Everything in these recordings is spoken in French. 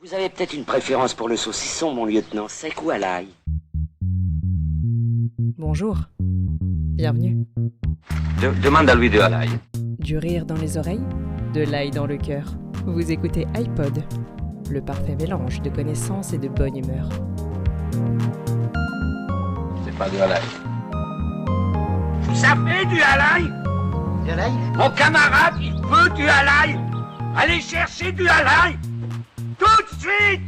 Vous avez peut-être une préférence pour le saucisson, mon lieutenant, sec ou à l'ail? Bonjour, bienvenue. Demande à lui de à l'ail. Du rire dans les oreilles, de l'ail dans le cœur. Vous écoutez iPod, le parfait mélange de connaissances et de bonne humeur. C'est pas du à l'ail. Ça fait du à l'ail? Du à l'ail? Mon camarade, il veut du à l'ail. Allez chercher du à l'ail tout de suite.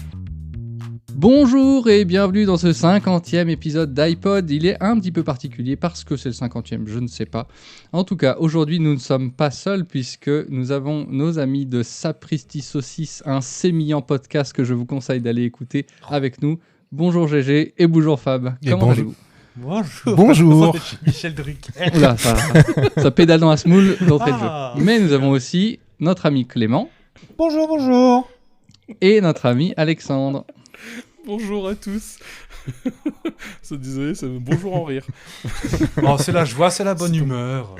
Bonjour et bienvenue dans ce 50e épisode d'iPod. Il est un petit peu particulier parce que c'est le 50e, je ne sais pas. En tout cas, aujourd'hui, nous ne sommes pas seuls puisque nous avons nos amis de Sapristi Saucisse, un sémillant podcast que je vous conseille d'aller écouter avec nous. Bonjour GG et bonjour Fab. Comment allez-vous ? Bonjour. Michel Drucker. Oula, ça pédale dans la smoule d'entrée de jeu. Mais nous avons aussi notre ami Clément. Bonjour. Et notre ami Alexandre. Bonjour à tous. Désolé, c'est bonjour en rire. Oh, c'est la joie, c'est la bonne humeur.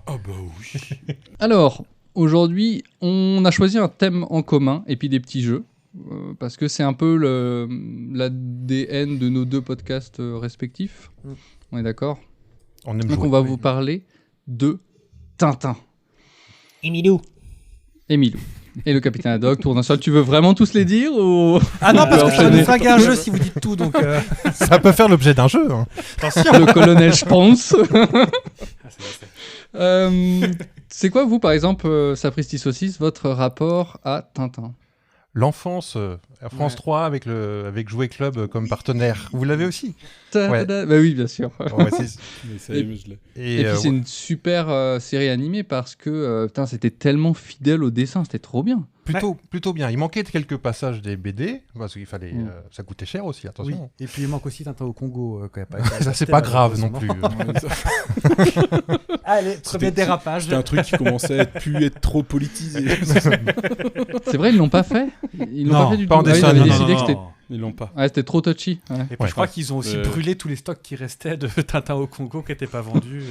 Ah bah oui. Alors, aujourd'hui, on a choisi un thème en commun et puis des petits jeux. Parce que c'est un peu l'ADN de nos deux podcasts respectifs. On est d'accord ? On aime Donc jouer. on va vous parler de Tintin. Emilou. Emilou. Et le capitaine Haddock, Tournesol. Tu veux vraiment tous les dire ou... Ah non, parce que ça enchaîner. nous flingue un jeu si vous dites tout, donc... Ça peut faire l'objet d'un jeu. Hein. Attention. Le colonel, je pense. C'est quoi, vous, par exemple, Sapristi Saucisse, votre rapport à Tintin ? L'enfance, France 3 avec Jouet Club comme partenaire. Vous l'avez aussi ? Ouais. Bah oui, bien sûr. Ouais, Mais ça y est, mais je l'ai. Et puis c'est une super série animée parce que putain, c'était tellement fidèle au dessin, c'était trop bien. Plutôt bien. Il manquait quelques passages des BD, parce qu'il fallait... ça coûtait cher aussi, Oui, attention. et puis il manque aussi Tintin au Congo. Quand même. Ça, c'est pas grave non plus. Allez, premier dérapage. C'était un truc qui commençait à être trop politisé. C'est vrai, ils l'ont pas fait. Ils l'ont Non, pas fait du pas tout. en dessin Ils avaient animé. décidé que c'était... Ils l'ont pas. Ouais, c'était trop touchy. Ouais. Et puis je crois qu'ils ont aussi brûlé tous les stocks qui restaient de Tintin au Congo qui n'étaient pas vendus.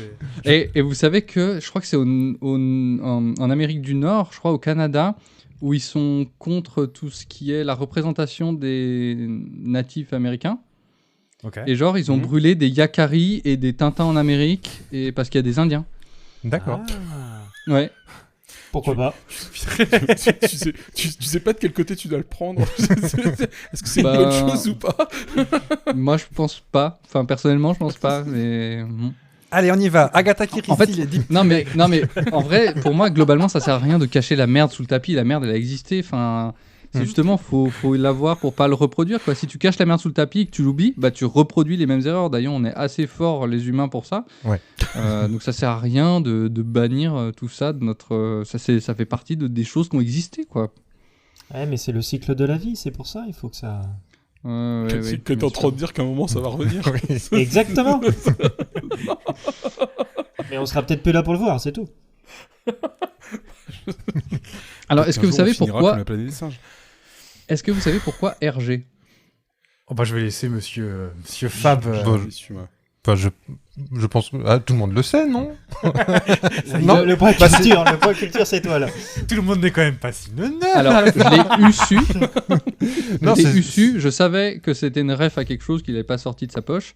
Et vous savez que je crois que c'est en Amérique du Nord, je crois au Canada, où ils sont contre tout ce qui est la représentation des natifs américains. Ok. Et genre, ils ont brûlé des Yakaris et des Tintins en Amérique et parce qu'il y a des Indiens. D'accord. Ouais. Pourquoi pas? tu sais pas de quel côté tu dois le prendre. Est-ce que c'est Bah, une bonne chose ou pas? Moi, je pense pas. Enfin, personnellement, je pense pas. Mais Allez, on y va. Agatha Christie, En fait, les 10... non, mais en vrai, pour moi, globalement, ça sert à rien de cacher la merde sous le tapis. La merde, elle a existé. Enfin, c'est justement, faut l'avoir pour pas le reproduire, quoi. Si tu caches la merde sous le tapis et que tu l'oublies, bah tu reproduis les mêmes erreurs. D'ailleurs, on est assez forts les humains pour ça. Ouais. Donc ça sert à rien de bannir tout ça de notre. Ça fait partie des choses qui ont existé, quoi. Ouais, mais c'est le cycle de la vie, c'est pour ça, il faut que ça... Que t'es en train de dire qu'à un moment ça va revenir. Exactement. Mais on sera peut-être plus là pour le voir, c'est tout. Alors, est-ce que vous savez pourquoi La planète des singes. Est-ce que vous savez pourquoi RG? Oh, bah, je vais laisser monsieur Fab. Enfin, je pense... Ah, tout le monde le sait, non? Non, le point culture, le point culture, c'est toi là. Tout le monde n'est quand même pas si neuneux. Alors, je l'ai eu su. Non, Je l'ai c'est- eu su. Je savais que c'était une ref à quelque chose qu'il n'avait pas sorti de sa poche.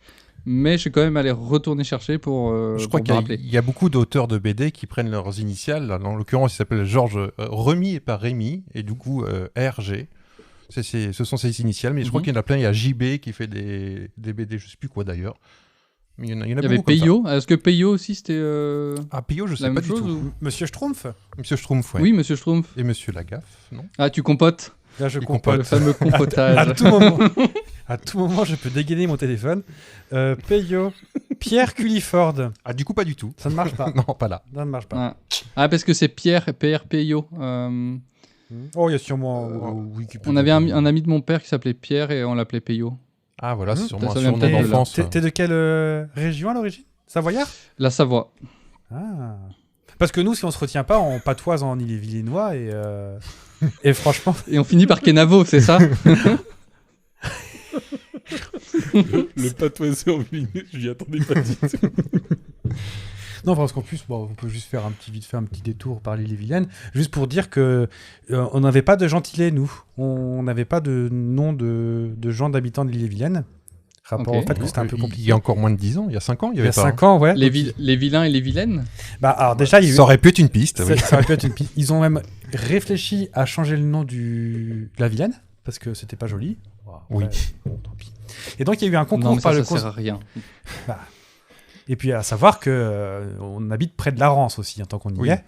Mais je suis quand même allé retourner chercher pour Je crois me qu'il y a- rappeler. il y a beaucoup d'auteurs de BD qui prennent leurs initiales. Là, en l'occurrence, il s'appelle Georges Remy et pas Rémi, et du coup RG. Ce sont ses initiales, mais je crois qu'il y en a plein. Il y a JB qui fait des BD, je sais plus quoi d'ailleurs. Mais il y en a Il y avait beaucoup comme ça. Peyo. Est-ce que Peyo aussi c'était Ah, Pio, je sais la pas même du chose tout. ou... Monsieur Schtroumpf. Monsieur Schtroumpf, ouais. Oui, Monsieur Schtroumpf. Et Monsieur Lagaffe, non? Ah, tu compotes. Là, je Il compote. compote. Le fameux compotage. À tout moment, je peux dégainer mon téléphone. Peyo. Pierre Culliford. Ah, du coup, pas du tout. Ça ne marche pas. Non, pas là. Ça ne marche pas. Ah, parce que c'est Pierre Peyo. Oh, il y a sûrement Wikipédia. On avait un ami de mon père qui s'appelait Pierre et on l'appelait Peyo. Ah, voilà, c'est sûrement ça un vient surnom peut-être de là. d'enfance. T'es de quelle région à l'origine? Savoyard? La Savoie. Ah. Parce que nous, si on se retient pas, on patoise en Ille-et-Vilainois et franchement... Et on finit par Kenavo, c'est ça? Le patoiseur en ligne, je m'y attendais pas du tout. Non, parce qu'en plus, on peut juste faire un petit détour par l'île-et-Vilaine, juste pour dire que on n'avait pas de gentilé, nous. On n'avait pas de nom de gens d'habitants de l'île-et-Vilaine. Rapport au fait que c'était un peu compliqué. Il y a encore moins de 10 ans, il y a 5 ans, il y avait 5 ans, ouais. Les vilains et les vilaines. Alors déjà, Ça aurait pu être une piste. Oui. Ça aurait pu être une piste. Ils ont même réfléchi à changer le nom de la Vilaine, parce que c'était pas joli. Oui. Bon, tant pis. Et donc, il y a eu un concours Non, mais par le ça sert à rien. Et puis, à savoir que on habite près de la Rance aussi, tant qu'on y est.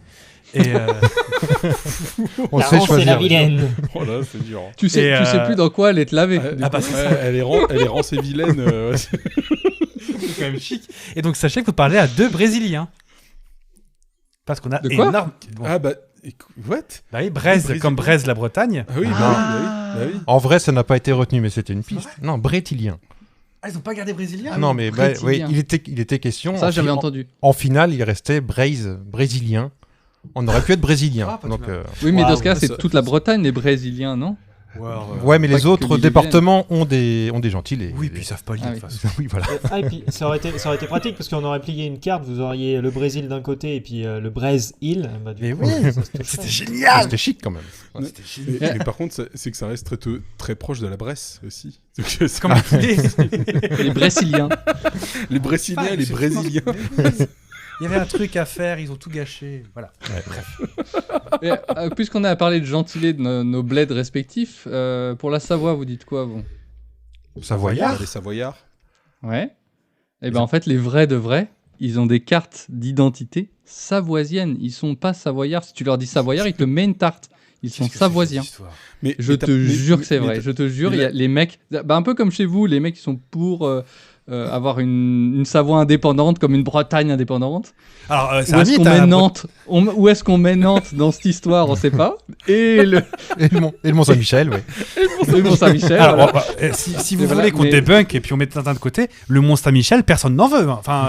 Et On La se fait Rance et choisir. la Vilaine. Oh là, c'est dur. Tu sais plus dans quoi aller te laver. Elle est rance et vilaine. c'est quand même chic. Et donc, sachez que vous parlez à 2 Brésiliens. Parce qu'on a De quoi énorme... Bon. Ah bah, what? Bah oui, Braise, Brésilien. comme Braise, la Bretagne. Ah oui, bah oui. En vrai, ça n'a pas été retenu, mais c'était une piste. Non, brétilien. Ah, ils ont pas gardé Brésilien Non, mais brétilien. oui, il était question. Ça, j'avais entendu. En finale, il restait brésilien. On aurait pu être brésilien. Ah, pas Donc, tout mal. Oui, mais dans Waouh, ce cas, ça- c'est toute la Bretagne, les Brésiliens, non? ouais, mais Pas les que autres l'île-et-Vilaine. départements ont des gentilés. Oui, puis ils savent pas lire, Ah de oui. toute façon. Oui, voilà. Ah, et puis ça aurait été pratique parce qu'on aurait plié une carte, vous auriez le Brésil d'un côté et puis le Brésil. Bah, du Mais coup, oui, ça se touche c'était pas. génial. C'était chic quand même. Mais par contre, c'est que ça reste très proche de la Bresse aussi. Donc, c'est Comme l'idée. Les Brésiliens. les Brésiliens et les Brésiliens. Il y avait un truc à faire, ils ont tout gâché. Voilà. Et, puisqu'on a parlé de gentilé de nos bleds respectifs, pour la Savoie, vous dites quoi, vous? Savoyard. Les Savoyards. Ouais. Et ben en fait, les vrais de vrais, ils ont des cartes d'identité savoisiennes. Ils sont pas savoyards. Si tu leur dis savoyard, ils te mettent une tarte. Ils sont savoisiens. Mais, Je te jure que c'est vrai. Je te jure, mais il y a les mecs, un peu comme chez vous, les mecs qui sont pour avoir une Savoie indépendante comme une Bretagne indépendante. Alors, Où est-ce qu'on met Nantes Où est-ce qu'on met Nantes dans cette histoire? On sait pas. Et le Et le Mont-Saint-Michel, oui. Mont-Saint-Michel. Alors, voilà. si vous Et voilà, voulez qu'on mais- débunk et puis on met Tintin de côté, le Mont-Saint-Michel, personne n'en veut. Enfin,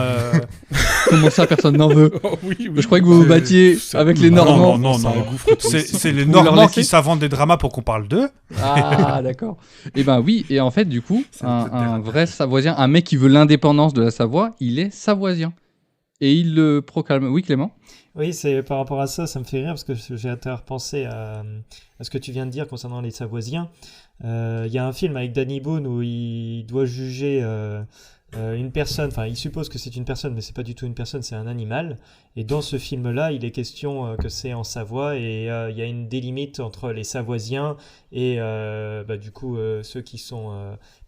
Comment ça, personne n'en veut? Oh, oui. Je croyais que vous vous battiez avec les non, Normands. non, Ça non. engouffre tout. c'est les Vous leur Normands laissez qui s'inventent des dramas pour qu'on parle d'eux. Ah, d'accord. Et ben oui, et en fait, du coup, C'est un peu un vrai Savoisien, un mec qui veut l'indépendance de la Savoie, il est Savoisien. Et il le proclame. Oui, Clément? Oui, c'est par rapport à ça, ça me fait rire parce que j'ai été repensé à ce que tu viens de dire concernant les Savoisiens. Il y a un film avec Danny Boone où il doit juger une personne, enfin il suppose que c'est une personne, mais c'est pas du tout une personne, c'est un animal. Et dans ce film-là, il est question que c'est en Savoie et il y a une délimite entre les Savoisiens et du coup ceux qui sont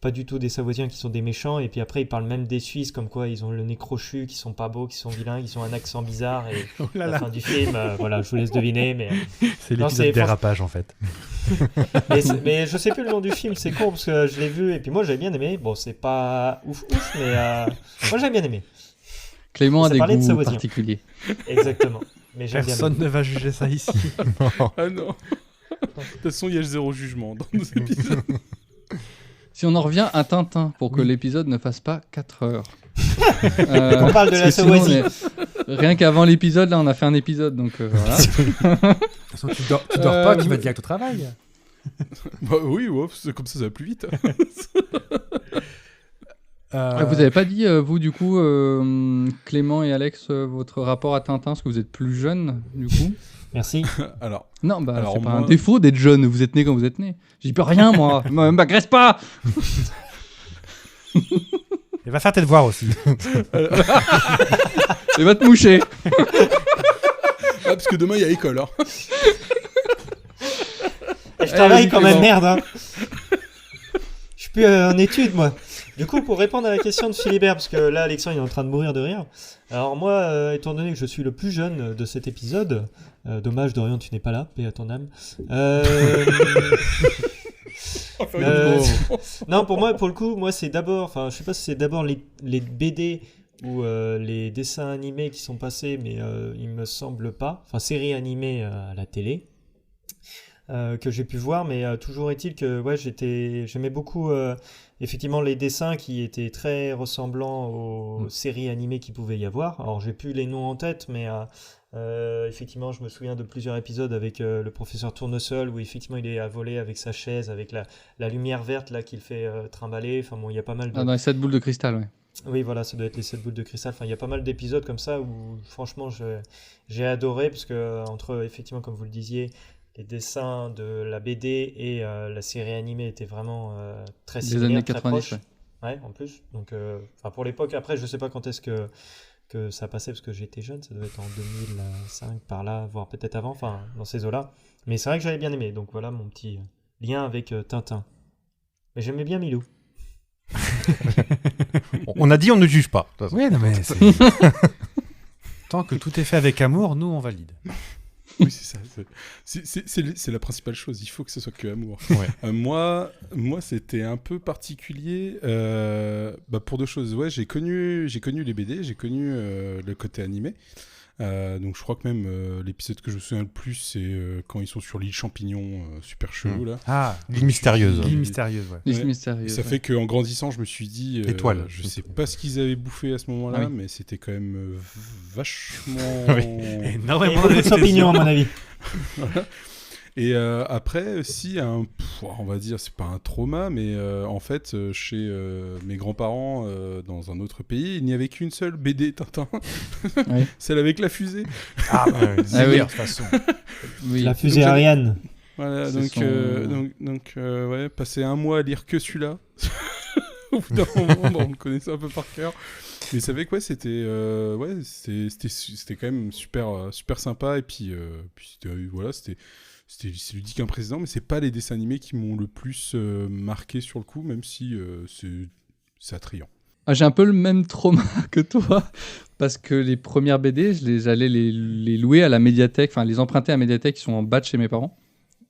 pas du tout des Savoisiens, qui sont des méchants. Et puis après, il parle même des Suisses, comme quoi ils ont le nez crochu, qui sont pas beaux, qui sont vilains, qui ont un accent bizarre. Et à la fin du film, voilà, je vous laisse deviner, mais C'est Non, l'épisode c'est dérapage en fait. mais je sais plus le nom du film, c'est con parce que je l'ai vu et puis moi j'avais bien aimé. Bon, c'est pas ouf, mais moi j'avais bien aimé. Clément a Ça des parlait de goûts Savoisien. particuliers. Exactement. Mais j'aime bien Personne aimé. ne va juger ça ici. Ah non. De toute façon, il y a zéro jugement dans nos épisodes. Si on en revient à Tintin, pour que l'épisode ne fasse pas 4 heures. On parle de la parce que sinon, Savoisie. Rien qu'avant l'épisode, là, on a fait un épisode, donc voilà. De toute façon, tu dors pas, tu vas direct au travail. Bah oui, ouais, c'est comme ça va plus vite. Vous avez pas dit, vous, du coup, Clément et Alex, votre rapport à Tintin, parce que vous êtes plus jeunes, du coup? Merci. Alors, Non, bah, Alors, c'est pas moi- un défaut d'être jeune, vous êtes né quand vous êtes né. J'y peux rien, moi. M'agresse pas. Et va faire tes devoirs aussi. Et va te moucher. parce que demain il y a école. Hein. Je travaille vas-y, quand même, Clément. merde. Hein. Je suis plus en études, moi. Du coup, pour répondre à la question de Philibert, parce que là, Alexandre il est en train de mourir de rire. Alors moi, étant donné que je suis le plus jeune de cet épisode, dommage Dorian, tu n'es pas là, paix à ton âme. Non, pour moi, pour le coup, moi c'est d'abord, enfin, je sais pas si c'est d'abord les BD ou les dessins animés qui sont passés, mais il me semble pas. Enfin, séries animées à la télé. Que j'ai pu voir, mais toujours est-il que ouais, j'aimais beaucoup effectivement les dessins qui étaient très ressemblants aux séries animées qu'il pouvait y avoir. Alors j'ai plus les noms en tête, mais effectivement je me souviens de plusieurs épisodes avec le professeur Tournesol où effectivement il est à voler avec sa chaise, avec la lumière verte là qu'il fait trimballer. Enfin bon, il y a pas mal de... Ah, dans les 7 boules de cristal, ouais. Oui, voilà, ça doit être les 7 boules de cristal. Enfin, il y a pas mal d'épisodes comme ça où, franchement, j'ai adoré parce que, entre, effectivement, comme vous le disiez, les dessins de la BD et la série animée étaient vraiment très Des similaires, années très 90, proches. Ouais, en plus. Donc, pour l'époque, après, je sais pas quand est-ce que ça passait parce que j'étais jeune, ça devait être en 2005, par là, voire peut-être avant, enfin, dans ces eaux-là. Mais c'est vrai que j'avais bien aimé. Donc, voilà mon petit lien avec Tintin. Mais j'aimais bien Milou. On a dit on ne juge pas. de toute façon. Oui, non mais tant que tout est fait avec amour, nous on valide. Oui, c'est ça. C'est la principale chose. Il faut que ce soit que amour. Ouais. Moi, c'était un peu particulier pour deux choses. Ouais, j'ai connu les BD, j'ai connu le côté animé. Donc je crois que même l'épisode que je me souviens le plus, c'est quand ils sont sur l'île Champignon, super chelou là. Ah, L'île mystérieuse. L'île mystérieuse, ouais. Liste Ouais. mystérieuse. Et ça ouais. fait qu'en grandissant, je me suis dit, Étoile. je sais pas ce qu'ils avaient bouffé à ce moment-là, Ah oui. mais c'était quand même vachement. Et Énormément beaucoup de champignons, à mon avis. Voilà. Et après aussi, on va dire, c'est pas un trauma, mais en fait, chez mes grands-parents dans un autre pays, il n'y avait qu'une seule BD Tintin, Oui. celle avec la fusée. Ah, bah, c'est Ah oui. meilleur, de toute façon. Oui. La fusée Donc, j'avais- Ariane. Voilà, C'est donc ouais, passer un mois à lire que celui-là. Au bout d'un moment, on le connaissait un peu par cœur. Mais c'est vrai que ouais, c'était quand même super sympa. Et puis c'était, voilà, c'est ludique impressionnant, mais c'est pas les dessins animés qui m'ont le plus marqué sur le coup, même si c'est attrayant. Ah, j'ai un peu le même trauma que toi, parce que les premières BD, j'allais les louer à la médiathèque, enfin les emprunter à la médiathèque qui sont en bas de chez mes parents.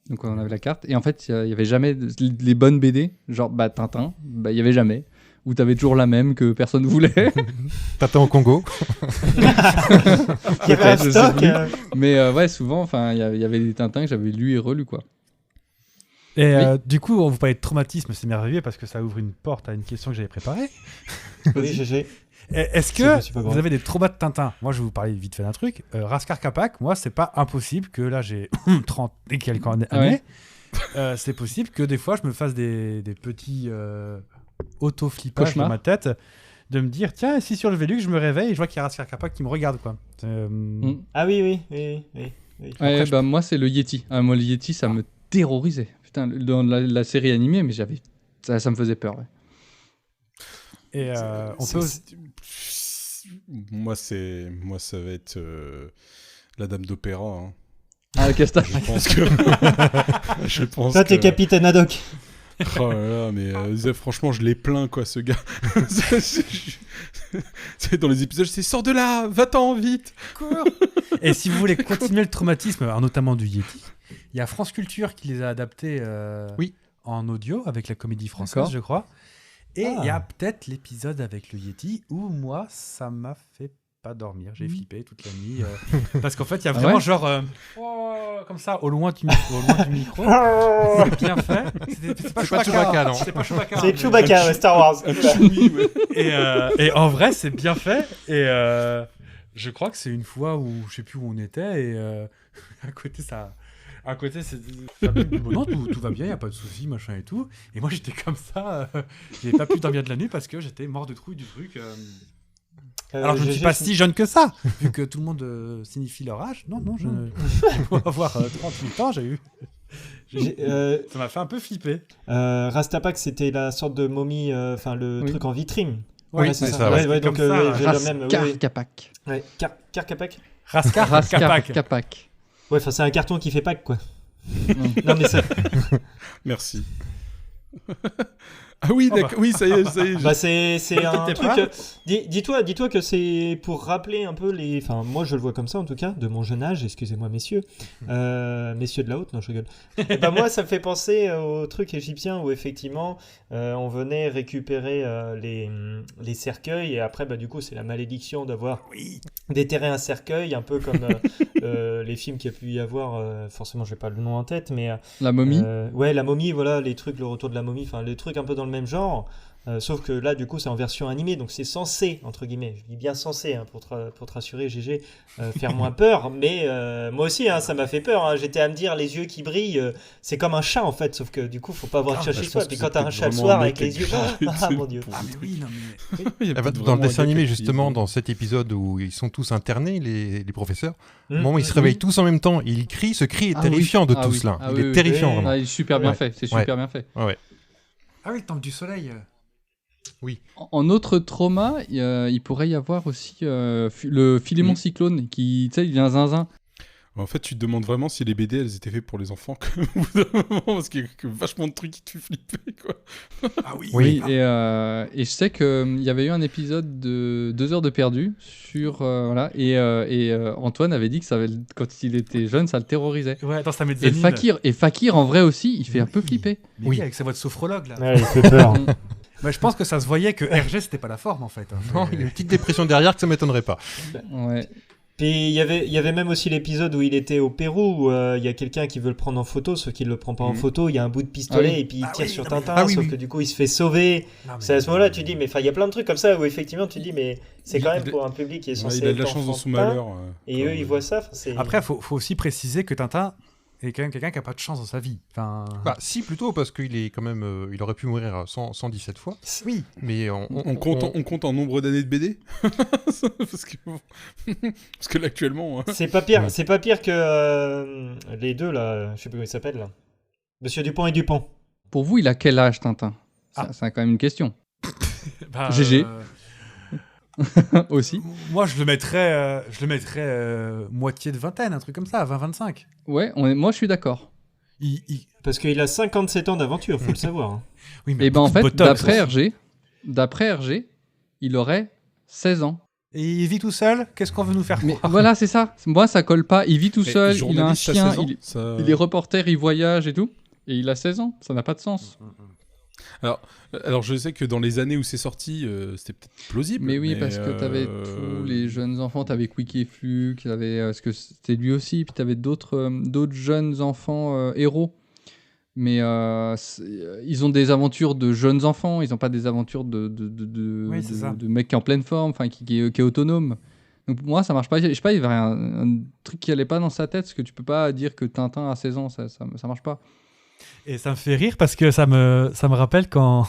Donc on avait la carte. Et en fait, il y avait jamais les bonnes BD, genre Tintin, il y avait jamais. Ou t'avais toujours la même que personne voulait. Tintin au Congo. Qui est pas Je sais stock. plus. Mais ouais, souvent, il y avait des Tintins que j'avais lus et relus, quoi. Et Oui. du coup, on vous parlait de traumatisme, c'est merveilleux parce que ça ouvre une porte à une question que j'avais préparée. Oui, GG. Est-ce Je que suis pas vous grand. avez des traumas de Tintin? Moi, je vais vous parler vite fait d'un truc. Raskar Kapak, moi, c'est pas impossible que là, j'ai 30 et quelques années. Ah ouais. C'est possible que des fois, je me fasse des petits auto-flippages Cauchemar. dans ma tête, de me dire, tiens, si sur le Velux, je me réveille et je vois qu'il y a Raskar Kapak qui me regarde, quoi. Ah oui. Ouais, moi, c'est le Yeti. Ah, moi, le Yeti, ça me terrorisait. Putain, dans la série animée, mais ça me faisait peur. Ouais. Et on peut aussi... Moi, ça va être la Dame d'Opéra. Hein. Ah, le Castac. Je pense que. Je pense Toi, t'es que- capitaine Haddock. Oh là là, mais franchement, je l'ai plaint, quoi, ce gars. C'est dans les épisodes, c'est sors de là, va-t'en vite. Et si vous voulez continuer le traumatisme, alors notamment du Yeti, il y a France Culture qui les a adaptés Oui. en audio avec la Comédie Française, D'accord. je crois. Et il y Ah. a peut-être l'épisode avec le Yeti où moi, ça m'a fait pas dormir. J'ai flippé toute la nuit. Parce qu'en fait, il y a Ah vraiment ouais genre... comme ça, au loin du micro. C'est bien fait. C'est pas Chewbacca, non. C'est pas Chewbacca. C'est Chewbacca, ouais, Star Wars. Et en vrai, c'est bien fait. Et je crois que c'est une fois où je sais plus où on était. Et à côté, non, tout va bien, il n'y a pas de souci, machin et tout. Et moi, j'étais comme ça. J'ai pas pu dormir de la nuit parce que j'étais mort de trouille du truc. Alors, je ne suis pas si jeune que ça, vu que tout le monde signifie leur âge. Non, je pour avoir 38 ans, j'ai eu. Ça m'a fait un peu flipper. Rastapak, c'était la sorte de momie, enfin le Oui. truc en vitrine. Oui, c'est ça, ouais. Ouais, donc Comme ça, j'ai le même. Raskar Oui. Kapak. Ouais. Karkapak. Raskar Kapak. Kapak. Ouais, enfin c'est un carton qui fait Pâques, quoi. Non mais ça. Merci. Ah oui, d'accord. Oui, ça y est. Bah c'est un T'es truc. pas Dis-toi que c'est pour rappeler un peu les. Enfin moi je le vois comme ça en tout cas de mon jeune âge. Excusez-moi messieurs, messieurs de la haute. Non je rigole. Et bah moi ça me fait penser au truc égyptien où effectivement on venait récupérer les cercueils et après bah du coup c'est la malédiction d'avoir déterré un cercueil un peu comme les films qu'il y a pu y avoir, forcément j'ai pas le nom en tête, mais La momie. ouais, la momie, voilà, les trucs, le retour de la momie, enfin les trucs un peu dans le même genre. Sauf que là, du coup, c'est en version animée, donc c'est censé, entre guillemets, je dis bien censé, hein, pour te rassurer, GG, faire moins peur. Mais moi aussi, hein, ça m'a fait peur. Hein. J'étais à me dire, les yeux qui brillent, c'est comme un chat en fait, sauf que du coup, faut pas avoir de chat chez soi. Puis quand t'as un chat le soir avec les yeux, ah mon dieu. Ah, mais oui, non, mais. Dans le dessin animé, justement, dans cet épisode où ils sont tous internés, les professeurs, au moment où ils se oui. réveillent tous en même temps, ils crient, ce cri est Ah oui. terrifiant de Ah tout oui. cela. Ah Il oui, est oui. terrifiant, Oui. vraiment. Ah, il est super bien Ouais. fait. C'est Ouais. super bien fait. Ouais. Ah oui, le temple du soleil. En autre trauma, il pourrait y avoir aussi le Philémon Cyclone qui, tu sais, il vient zinzin. En fait, tu te demandes vraiment si les BD, elles étaient faites pour les enfants, au bout d'un moment, parce qu'il y a vachement de trucs qui te font flipper, quoi. Ah oui. Oui, et je sais qu'il y avait eu un épisode de 2 heures de perdu sur voilà, et Antoine avait dit que quand il était jeune, ça le terrorisait. Ouais, attends, ça met Et Fakir en vrai aussi, il fait un peu flipper. Mais Oui. oui, avec sa voix de sophrologue, là. Ouais, il fait peur. Mais je pense que ça se voyait que RG, c'était pas la forme, en fait. Hein. Non, il y a une petite dépression derrière que ça m'étonnerait pas. Ouais. Puis il y avait même aussi l'épisode où il était au Pérou, où il y a quelqu'un qui veut le prendre en photo, sauf qu'il le prend pas en photo, il y a un bout de pistolet Ah oui. et puis il Ah tire oui, sur non, mais- Tintin, Ah oui, sauf oui. que du coup il se fait sauver. Non, mais- C'est à ce moment-là tu dis, mais il y a plein de trucs comme ça où effectivement tu dis, mais c'est quand même Il- pour un public qui est censé il a de la être chance dans son enfantin, malheur. et eux ils voient ça. C'est... Après, il faut aussi préciser que Tintin est quand même quelqu'un qui a pas de chance dans sa vie. Enfin... Bah, si, plutôt, parce qu'il est quand même. Il aurait pu mourir 117 fois. oui. Mais On compte en nombre d'années de BD parce que là, actuellement... hein. C'est pas pire, c'est pas pire que les deux là, je sais plus comment ils s'appellent là. Monsieur Dupont et Dupont. Pour vous, il a quel âge, Tintin Ah. C'est quand même une question. Bah, GG. Aussi. Moi, je le mettrais, moitié de vingtaine, un truc comme ça, 20-25. Ouais, moi je suis d'accord. Parce qu'il a 57 ans d'aventure, faut le savoir. Hein. Oui, mais Et ben en beaucoup de fait, botox, d'après RG, il aurait 16 ans. Et il vit tout seul. Qu'est-ce qu'on veut nous faire Mais croire voilà, c'est ça. Moi, ça colle pas. Il vit tout Mais seul, il a un journaliste à chien, 16 ans, il ça- est reporter, il voyage et tout. Et il a 16 ans. Ça n'a pas de sens. Alors, je sais que dans les années où c'est sorti, c'était peut-être plausible. Mais oui, parce que t'avais tous les jeunes enfants. T'avais Quickie et Flux, parce que c'était lui aussi. Puis t'avais d'autres jeunes enfants héros. Mais ils ont des aventures de jeunes enfants. Ils n'ont pas des aventures Oui, c'est ça. de mecs qui est en pleine forme, qui est autonome. Donc pour moi, ça marche pas. Je sais pas, il y avait un truc qui allait pas dans sa tête, parce que tu peux pas dire que Tintin a 16 ans, ça marche pas. Et ça me fait rire parce que ça me rappelle quand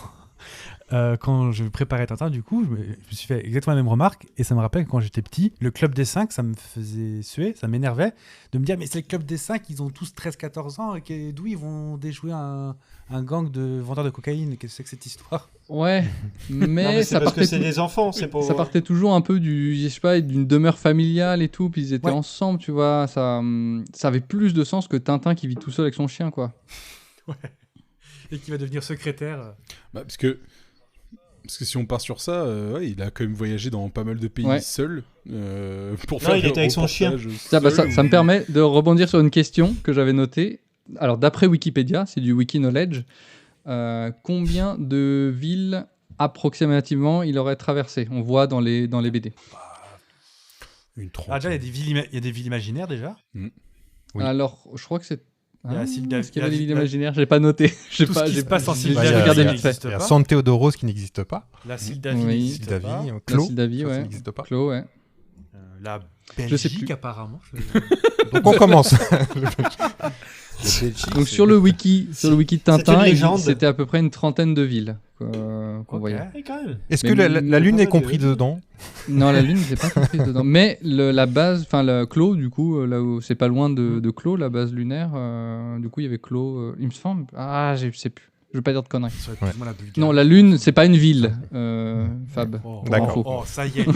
je préparais Tintin, du coup, je me suis fait exactement la même remarque. Et ça me rappelle que quand j'étais petit, le club des 5, ça me faisait suer, ça m'énervait de me dire, mais c'est le club des 5, ils ont tous 13-14 ans, et d'où ils vont déjouer un gang de vendeurs de cocaïne. Qu'est-ce que c'est que cette histoire? Ouais, Non, mais, c'est ça parce partait que c'est des enfants, c'est pour... ça partait toujours un peu je sais pas, d'une demeure familiale et tout, puis ils étaient Ouais. ensemble, tu vois. Ça avait plus de sens que Tintin qui vit tout seul avec son chien, quoi. Et qui va devenir secrétaire. Bah, parce que si on part sur ça, ouais, il a quand même voyagé dans pas mal de pays Ouais. seul pour Non, faire il des était avec son chien. reportages Ça seul. me permet de rebondir sur une question que j'avais notée. Alors, d'après Wikipédia, c'est du Wiki Knowledge, combien de villes approximativement il aurait traversé? On voit dans les BD. Une Ah, déjà, trentaine. il y a des villes imaginaires déjà. Oui. Alors, je crois que c'est... Il y a la Sylvia- est-ce qu'il y avait la- des villes imaginaires? J'ai pas noté. J'ai Tout pas, ce qui j'ai se passe en j'ai- Sylvia j'ai Rivière regardé qui vite fait. n'existe Il y a pas. San Teodoros qui n'existe pas. La Sildavie Oui. n'existe pas. Sildavie, La Clos. Sildavie, ça ouais. n'existe pas. Clos, ouais. La Je sais Belgique, plus. apparemment. Donc on commence. Donc sur le wiki de C'est une Tintin, légende. c'était à peu près une trentaine de villes qu'on Ok. voyait. Oui, quand même. Est-ce Mais que la Lune est comprise dedans? Non, la Lune, c'est pas compris dedans. Mais la base, enfin le Clos, du coup, là où c'est pas loin de Clos, la base lunaire, du coup il y avait Clos, il me semble. Ah, je sais plus. Je veux pas dire de conneries. Ça va être plus ou moins la Bulgarie. Non, la Lune, c'est pas une ville, Fab. Oh, D'accord. Oh, ça y est.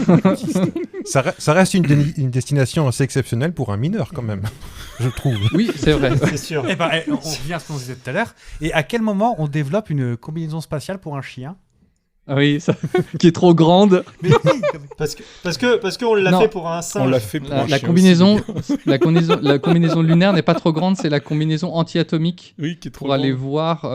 Ça reste une destination assez exceptionnelle pour un mineur quand même, je trouve. Oui, c'est vrai. C'est sûr. Eh ben, on revient à ce qu'on disait tout à l'heure. Et à quel moment on développe une combinaison spatiale pour un chien? Ah oui, ça, qui est trop grande. Mais oui, Parce qu'on l'a Non. fait pour un singe. On l'a fait pour un La chien combinaison, aussi. la combinaison lunaire n'est pas trop grande, c'est la combinaison anti-atomique. Oui, qui est trop Pour aller grand. voir.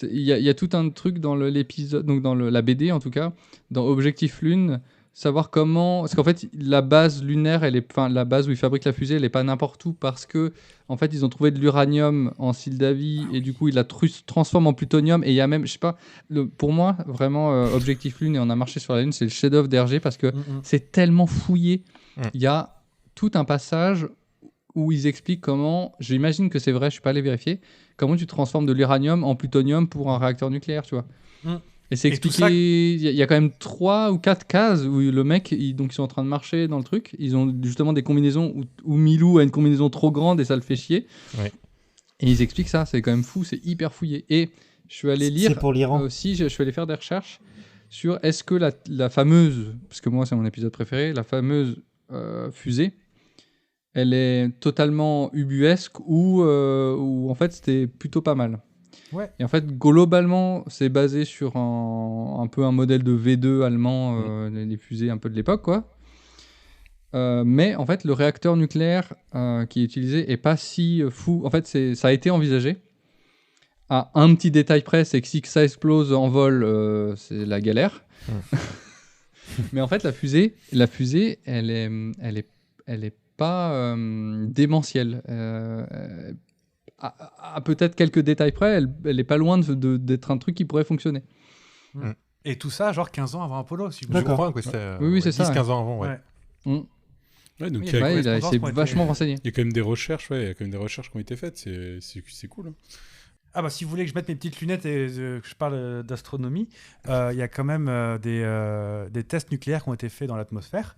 Il y a tout un truc dans l'épisode, donc dans la BD en tout cas, dans Objectif Lune, savoir comment... Parce qu'en fait, la base lunaire, la base où ils fabriquent la fusée, elle n'est pas n'importe où parce que, en fait, ils ont trouvé de l'uranium en Sildavie et du coup, ils la transforment en plutonium. Et il y a même, je sais pas, pour moi, vraiment, Objectif Lune et On a marché sur la Lune, c'est le chef-d'œuvre d'Hergé parce que c'est tellement fouillé. Il y a tout un passage où ils expliquent comment, j'imagine que c'est vrai, je suis pas allé vérifier, comment tu transformes de l'uranium en plutonium pour un réacteur nucléaire, tu vois. Et c'est expliqué, il y a quand même 3 ou 4 cases où le mec, donc ils sont en train de marcher dans le truc, ils ont justement des combinaisons où Milou a une combinaison trop grande et ça le fait chier. Ouais. Et ils expliquent ça, c'est quand même fou, c'est hyper fouillé. Et je suis allé lire C'est pour l'Iran. aussi, je suis allé faire des recherches sur est-ce que la fameuse, parce que moi c'est mon épisode préféré, la fameuse fusée, elle est totalement ubuesque ou en fait c'était plutôt pas mal. Ouais. Et en fait, globalement, c'est basé sur un peu un modèle de V2 allemand, les fusées un peu de l'époque, quoi. Mais en fait, le réacteur nucléaire qui est utilisé est pas si fou. En fait, ça a été envisagé. À un petit détail près, c'est que si ça explose en vol, c'est la galère. Mais en fait, la fusée, elle est pas démentielle. À peut-être quelques détails près, elle est pas loin d'être un truc qui pourrait fonctionner. Et tout ça, genre 15 ans avant Apollo, si vous Je D'accord. crois que c'était Oui, c'est ça, 10-15 ans avant, ouais. Ouais, donc Oui, il y a- Ouais, il s'est correspondance vachement renseigné. il y a quand même des recherches, ouais, il y a quand même des recherches qui ont été faites, c'est cool. Hein. Ah bah si vous voulez que je mette mes petites lunettes et que je parle d'astronomie, il y a quand même des tests nucléaires qui ont été faits dans l'atmosphère.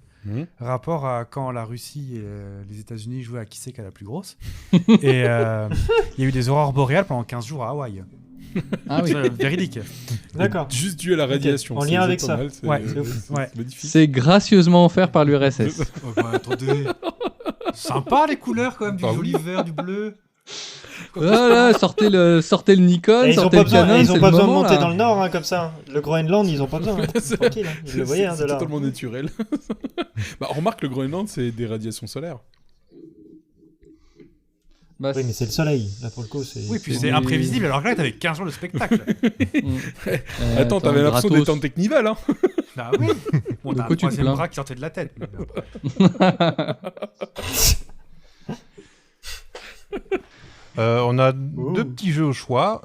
Rapport à quand la Russie et les États-Unis jouaient à qui c'est qui a la plus grosse. Et il y a eu des aurores boréales pendant 15 jours à Hawaï. Ah oui. C'est véridique. D'accord. Juste dû à la radiation. En c'est lien avec pas ça. mal, c'est- Ouais. c'est Ouais. magnifique. C'est gracieusement offert par l'URSS. Oh bah, attendez. Sympa les couleurs quand même, du Ah joli vert, du bleu. Voilà, sortez le Nikon, Et ils ont sortez pas le besoin, Canon, ils c'est ont le pas besoin de moment, monter là. dans le nord hein, comme ça. Le Groenland, ils ont pas besoin. Hein. Tranquille, hein. Ils le voyaient hein, de C'est là. totalement naturel. Bah, remarque, le Groenland, c'est des radiations solaires. Bah, Oui, mais c'est le soleil. Là, pour le coup, c'est. Oui, puis c'est c'est des- imprévisible alors que là t'avais 15 jours de spectacle. Attends, t'avais l'impression gratos. d'être en Technival, hein. Bah oui. Bon, De t'as un quoi tu te troisième plains bras qui sortait de la tête. mais On a Ouh. 2 petits jeux au choix.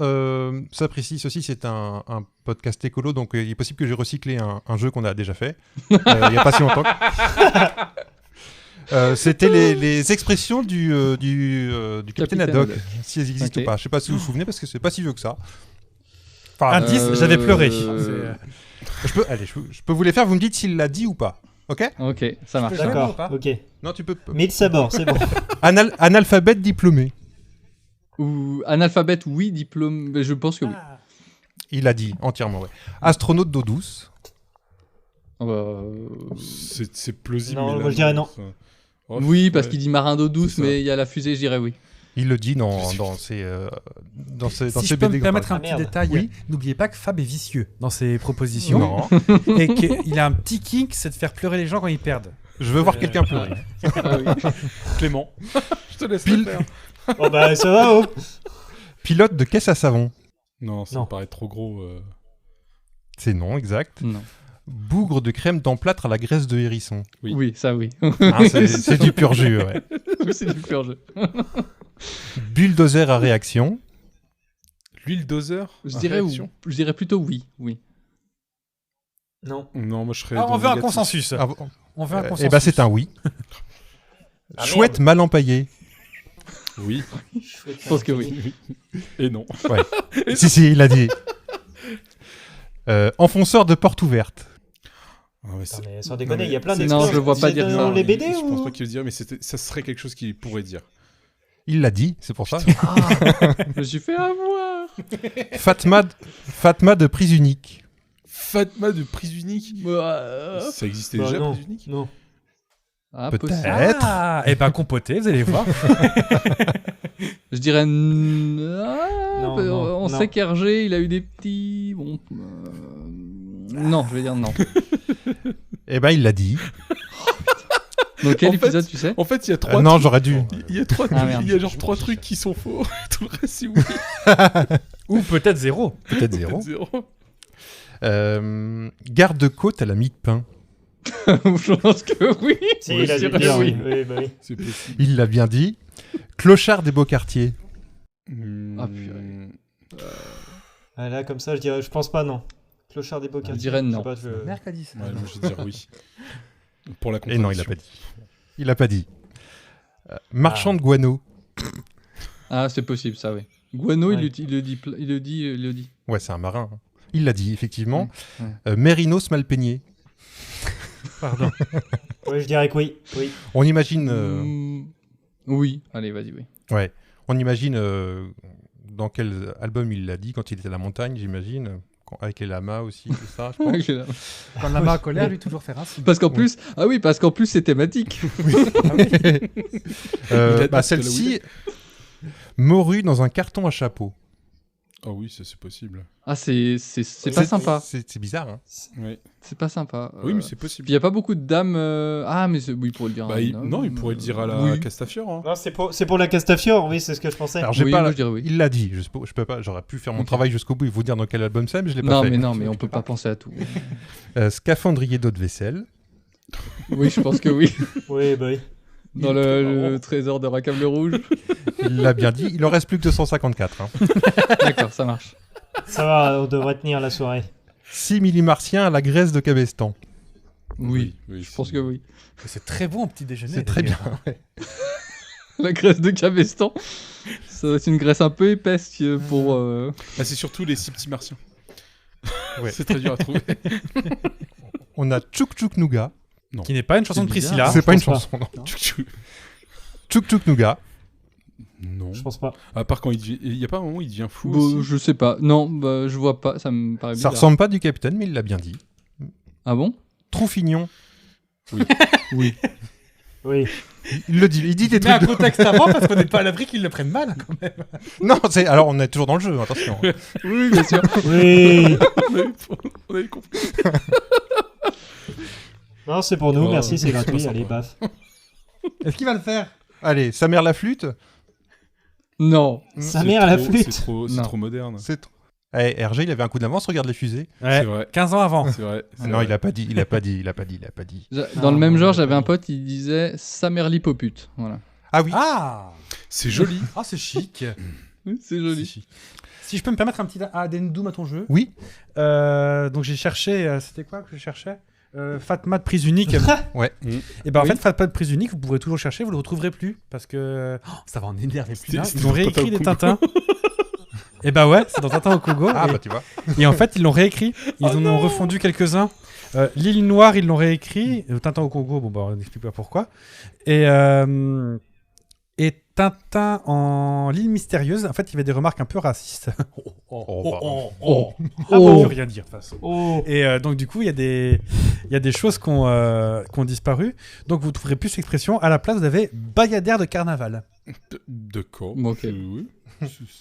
Ça précise, ceci c'est un podcast écolo, donc il est possible que j'ai recyclé un jeu qu'on a déjà fait il n'y a pas si longtemps. C'était les expressions du Capitaine Haddock, si elles existent Ok. ou pas. Je sais pas si vous vous souvenez parce que c'est pas si vieux que ça. Indice, j'avais pleuré. Je peux vous les faire, vous me dites s'il l'a dit ou pas. Ok? Ok, ça marche. D'accord. ou pas Ok. Non, tu peux. 1000 sabords, c'est bon. Analphabète diplômé. Ou analphabète, oui, diplôme, mais je pense que oui. Il a dit entièrement, ouais. Astronaute d'eau douce. C'est plausible. Non, mais là, moi, je dirais non. Enfin, oh, Oui, parce ouais. qu'il dit marin d'eau douce, C'est ça. mais il y a la fusée, je dirais oui. Il le dit dans ses Si ses je peux BD. me permettre un Ah, petit merde. détail, Oui. n'oubliez pas que Fab est vicieux dans ses propositions Non, et qu'il a un petit kink, c'est de faire pleurer les gens quand ils perdent. je veux voir quelqu'un pleurer. Clément. Je te laisse Pile- le faire. Oh bah, ça va, oh. Pilote de caisse à savon. Non, ça Non. me paraît trop gros. C'est non, exact. Non. Bougre de crème d'emplâtre à la graisse de hérisson. Oui. Oui, ça oui. Hein, c'est du pur jus, ouais. Oui, c'est du pur jeu. Bulldozer à réaction. L'huile dozer Je à dirais, réaction je dirais plutôt oui. Oui. Non. Non, moi je serais. Ah, dans on veut un négatif. consensus. Ah, On veut un consensus. Eh ben c'est un oui. Ah, Chouette merde. mal empaillé. Oui Je pense que oui. et non. si, il a dit. Enfonceur de porte ouverte. Ah, mais c'est- Attends, mais sans déconner, mais il y a plein c'est- d'expressions. Non, je le vois pas C'est dire dans ça. les BD Je pense ou pas qu'il le dirait, mais ça serait quelque chose qu'il pourrait dire. Il l'a dit, c'est pour ça. Je me suis fait avoir. Fatma de prise unique. Fatma de prise unique. Ça existait Bah, déjà, non. prise unique Non. Ah, Peut-être. possible. Ah, et ben compoté, vous allez voir. Je dirais. Non, On non. sait qu'Hergé, il a eu des petits. Bon. Non, je vais dire non. Eh ben il l'a dit. Dans quel En fait, épisode, tu sais En fait, il y a trois. Non, trucs- j'aurais dû. Il y a trois. Ah, merde. Il y a genre 3 trucs qui sont faux. Tout le reste, c'est oui. Ou peut-être zéro. Peut-être zéro. Zéro. Garde-côte à la mie de pain. Je pense que oui. Si, Oui, il a c'est dû le dire, possible. oui. Bah oui. C'est possible. Il l'a bien dit. Clochard des beaux quartiers. Ah, purée. Ah, là, comme ça, je pense pas, non. Clochard des beaux Je quartiers. dirais non. Je sais pas, je- Mère qui a dit ça. Ouais, moi, je vais dire oui. Pour la Et non, il l'a pas dit. Il l'a pas dit. Marchand Ah. de guano. Ah, c'est possible, ça, oui. Guano, Ouais. il le dit. Ouais, c'est un marin. Hein. Il l'a dit, effectivement. Ouais. Mérinos mal peigné. Pardon. Ouais, je dirais que oui. Oui. On imagine... Oui, allez, vas-y, oui. Ouais. On imagine dans quel album il l'a dit, quand il était à la montagne, j'imagine. Avec les lamas aussi, tout ça, je pense. Quand la main a colère, lui toujours faire un signe. Parce qu'en plus, c'est thématique. Celle-ci, morue dans un carton à chapeau. Ah oui, ça, c'est possible. Ah, c'est pas sympa. C'est bizarre, hein. Ouais. C'est pas sympa. Oui, mais c'est Puis possible. il y a pas beaucoup de dames. Ah, mais oui, pour le dire. Bah, non, il pourrait le dire à la Oui. Castafiore. Hein. Non, c'est pour la Castafiore, oui, c'est ce que je pensais. Alors, j'ai Oui, pas moi, je dirais oui. Il l'a dit, je peux pas, j'aurais pu faire mon Ok. travail jusqu'au bout et vous dire dans quel album c'est, mais je l'ai pas Non, fait. mais on peut pas penser à tout. Scaphandrier d'eau de vaisselle. Oui, je pense que oui. Oui, bah oui. Dans le trésor de Rackham le Rouge. Il l'a bien dit, il en reste plus que 254. Hein. D'accord, ça marche. Ça va, on devrait tenir la soirée. 6 millimartiens à la graisse de Cabestan. Oui, oui, je pense que oui. C'est très bon au petit déjeuner. C'est très bien. La graisse de Cabestan, ça doit être une graisse un peu épaisse pour. Ah, c'est surtout les 6 petits martiens. Ouais. C'est très dur à trouver. On a Tchouk Tchouk Nougat. Qui n'est pas une chanson de C'est bizarre. Priscilla. C'est pas une pense chanson, non. Tchouk tchouk. Tchouk Tchouk Nougat. Non. Je pense pas. À part quand il y a pas un moment où il devient fou Bon, aussi. je sais pas. Non, bah, je vois pas. Ça me paraît Ça bizarre. ressemble pas du capitaine, mais il l'a bien dit. Ah bon? Troufignon. Oui. Oui. Il le dit, il dit des Mais un trucs de... contexte avant parce qu'on n'est pas à l'abri qu'ils le prennent mal quand même. Non, c'est... Alors on est toujours dans le jeu, attention. Oui, bien sûr. Oui. On avait compris. Non, c'est pour nous, Oh, merci, c'est c'est gratuit. sympa. Allez, paf. Est-ce qu'il va le faire? Allez, sa mère la flûte. Non. Sa mère à la C'est flûte. trop Non. moderne. C'est... Eh, RG, il avait un coup d'avance, regarde les fusées. Ouais, C'est vrai. 15 ans avant. C'est vrai. c'est Non, vrai. il a pas dit. Dans le même genre, j'avais un pote, il disait Samerli Poput. Voilà. Ah oui. Ah, C'est joli. ah c'est chic. Oui, c'est joli. Si je peux me permettre un petit addendum à ton jeu. Oui. Donc j'ai cherché, c'était quoi que je cherchais Fatma de prise unique. Ouais. Et ben en Oui. fait, Fatma de prise unique, vous pourrez toujours chercher, vous le retrouverez plus parce que ça va en énerver plus C'était- d'un. c'était Ils ont dans réécrit Tintin les au Tintins. Et bah ouais, c'est dans Tintin au Congo. Ah et, bah tu vois. et en fait, ils l'ont réécrit. Ils en ont refondu quelques-uns. L'île Noire, ils l'ont réécrit. Tintin au Congo, bon bah on n'explique pas pourquoi. Et Tintin en l'île mystérieuse, en fait, il y avait des remarques un peu racistes. Oh. Ah bon, on peut rien dire de toute façon. Oh. Et donc du coup, il y a des choses qui ont disparu. Donc vous ne trouverez plus l'expression. À la place, vous avez bayadère de carnaval. De quoi Bon, ok. Oui.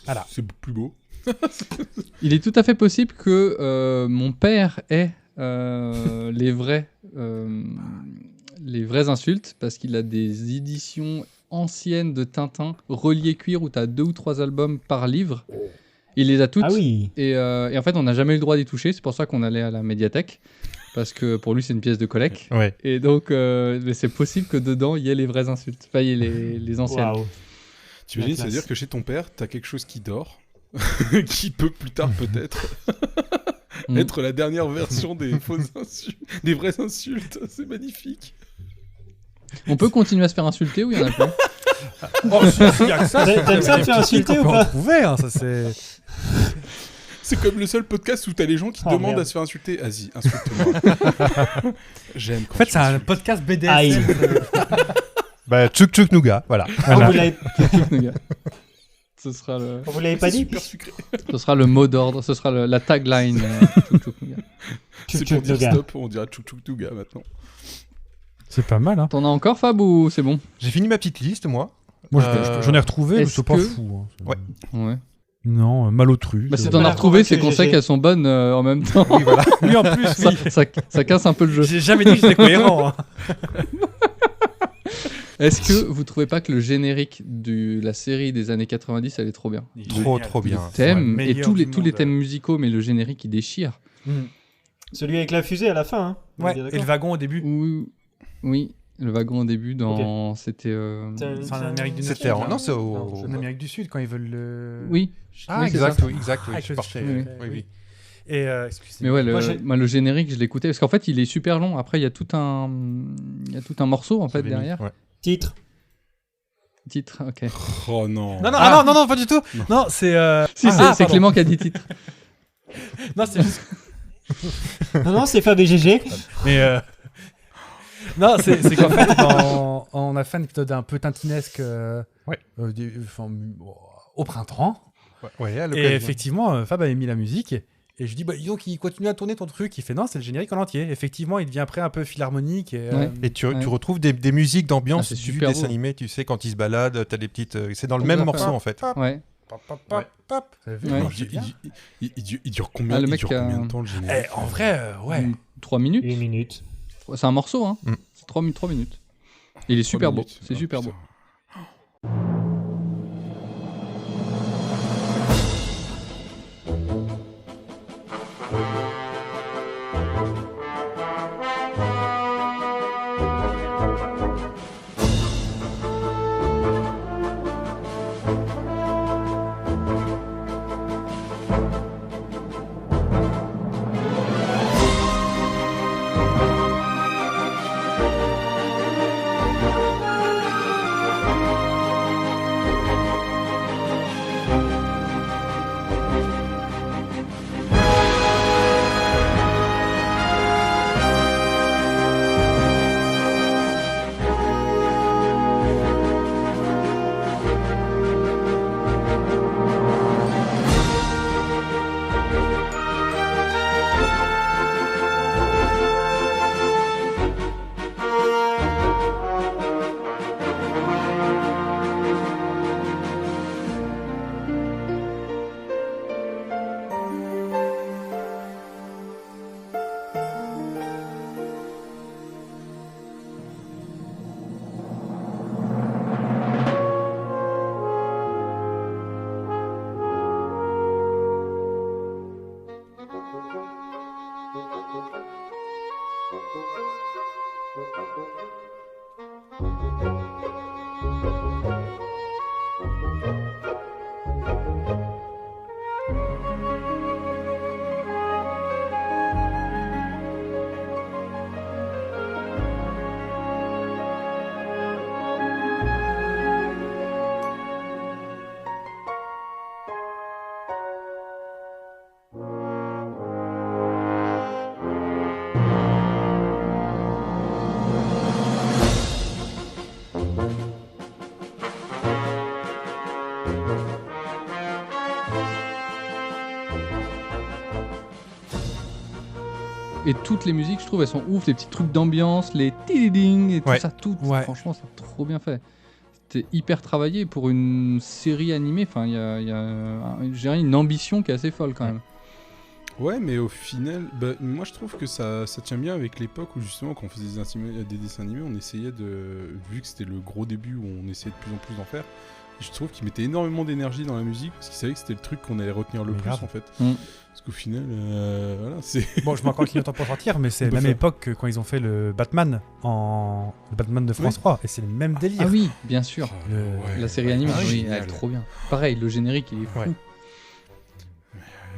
Voilà. C'est plus beau. Il est tout à fait possible que mon père ait les vraies insultes parce qu'il a des éditions anciennes de Tintin reliées cuir où tu as 2 ou 3 albums par livre. Il les a toutes. Ah oui. Et en fait, on n'a jamais eu le droit d'y toucher. C'est pour ça qu'on allait à la médiathèque. Parce que pour lui, c'est une pièce de collect. Ouais. Et donc, mais c'est possible que dedans, il y ait les vraies insultes. Enfin, il y ait les anciennes. Waouh. Tu imagines, La classe. c'est-à-dire que chez ton père, t'as quelque chose qui dort, qui peut plus tard peut-être Mm. être la dernière version des fausses insultes, des vraies insultes. C'est magnifique. On peut continuer à se faire insulter ou il y en a plus? Oh, il y a que ça. T'aimes ça te faire insulter ou pas? Trouver, hein, ça c'est. C'est comme le seul podcast où t'as les gens qui Oh, demandent merde. à se faire insulter. Vas-y, insulte-moi. J'aime quand En fait, tu c'est un m'insultes. podcast Aïe. BDSM. Bah Tchouk Tchouk Nougat, voilà. Oh, vous l'avez Les gars. Ce sera le, vous l'avez pas C'est dit? super sucré. ce sera le mot d'ordre, ce sera la tagline. Tchouk Tchouk Nougat. C'est Tchouk pour Tchouk dire Nougat. stop, on dira tchouk tchouk touga maintenant. C'est pas mal, hein. T'en as encore, Fab, ou c'est bon? J'ai fini ma petite liste, moi. Moi, Euh, j'en ai retrouvé, mais est-ce c'est pas que- fou. hein. Ouais. Ouais. Non, malotru. Bah, si pas t'en as l'air retrouvé, c'est convaincu, qu'on sait GG. qu'elles sont bonnes en même temps. Oui, voilà. Oui, en plus, ça, oui. ça casse un peu le jeu. J'ai jamais dit que j'étais cohérent. hein. Est-ce que vous trouvez pas que le générique de la série des années 90, elle est trop bien? Trop bien. Thème Ouais, et meilleur tous les du monde. thèmes musicaux, mais le générique, il déchire. Celui avec la fusée à la fin, hein. On est Ouais, bien et d'accord le wagon au début. Oui, le wagon au début dans c'était C'est en Amérique du Nord. C'était non, c'est En Amérique du Sud quand ils veulent le. oui. Ah, Oui, c'est exact, ça. oui, exact, oui. Ah, je je- partais, oui, oui. Et Mais excusez-moi. ouais, Moi, le générique, je l'écoutais parce qu'en fait, il est super long. Après, il y a tout un morceau en fait J'avais mis, derrière. ouais. Titre. Titre, ok. Oh non. Non, non, ah, non, pas du tout. Non, c'est. Si, c'est pardon. Clément qui a dit titre. Non, c'est juste. Non, c'est Fab et GG. Mais non, c'est qu'en fait, on a fait une épisode un peu tintinesque Ouais. au printemps. Ouais, à Et l'occasion. effectivement, Fab avait mis la musique. Et je dis, bah, donc il continue à tourner ton truc. Il fait, non, c'est le générique en entier. Effectivement, il devient après un peu philharmonique. Et, Ouais. Et tu Ouais. retrouves des musiques d'ambiance Ah, c'est du super dessin beau. animé, tu sais, quand ils se baladent, t'as des petites. C'est dans le Tout même à fait. morceau en fait. Ouais. Pop, pop, Ouais. pop, pop. Vous avez vu, Ouais. comment Il, c'est bien il dure combien, Ah, le il mec dure a- combien de temps le générique En vrai, ouais. 3 minutes. 8 minutes. C'est un morceau, hein. Mm. C'est 3 minutes. Il est super beau. C'est super beau. Et toutes les musiques, je trouve, elles sont ouf. Les petits trucs d'ambiance, les tididing et tout Ouais. ça, tout. Ouais. Franchement, c'est trop bien fait. C'était hyper travaillé pour une série animée. Enfin, il y a je dirais une ambition qui est assez folle quand même. Ouais, mais au final, bah, moi je trouve que ça tient bien avec l'époque où justement quand on faisait des dessins animés, on essayait de... Vu que c'était le gros début où on essayait de plus en plus d'en faire, je trouve qu'ils mettaient énormément d'énergie dans la musique parce qu'ils savaient que c'était le truc qu'on allait retenir le Mais plus grave. en fait. Mm. Parce qu'au final, voilà, c'est... Bon, je mets encore clignotant pour sortir, mais c'est On la peut même faire. époque que quand ils ont fait le Batman le Batman de France Oui. 3. Et c'est le même délire. Ah oui, bien sûr. Le- La série animée, Ah, oui, génial. elle est trop bien. Pareil, le générique, il est fou. Ouais.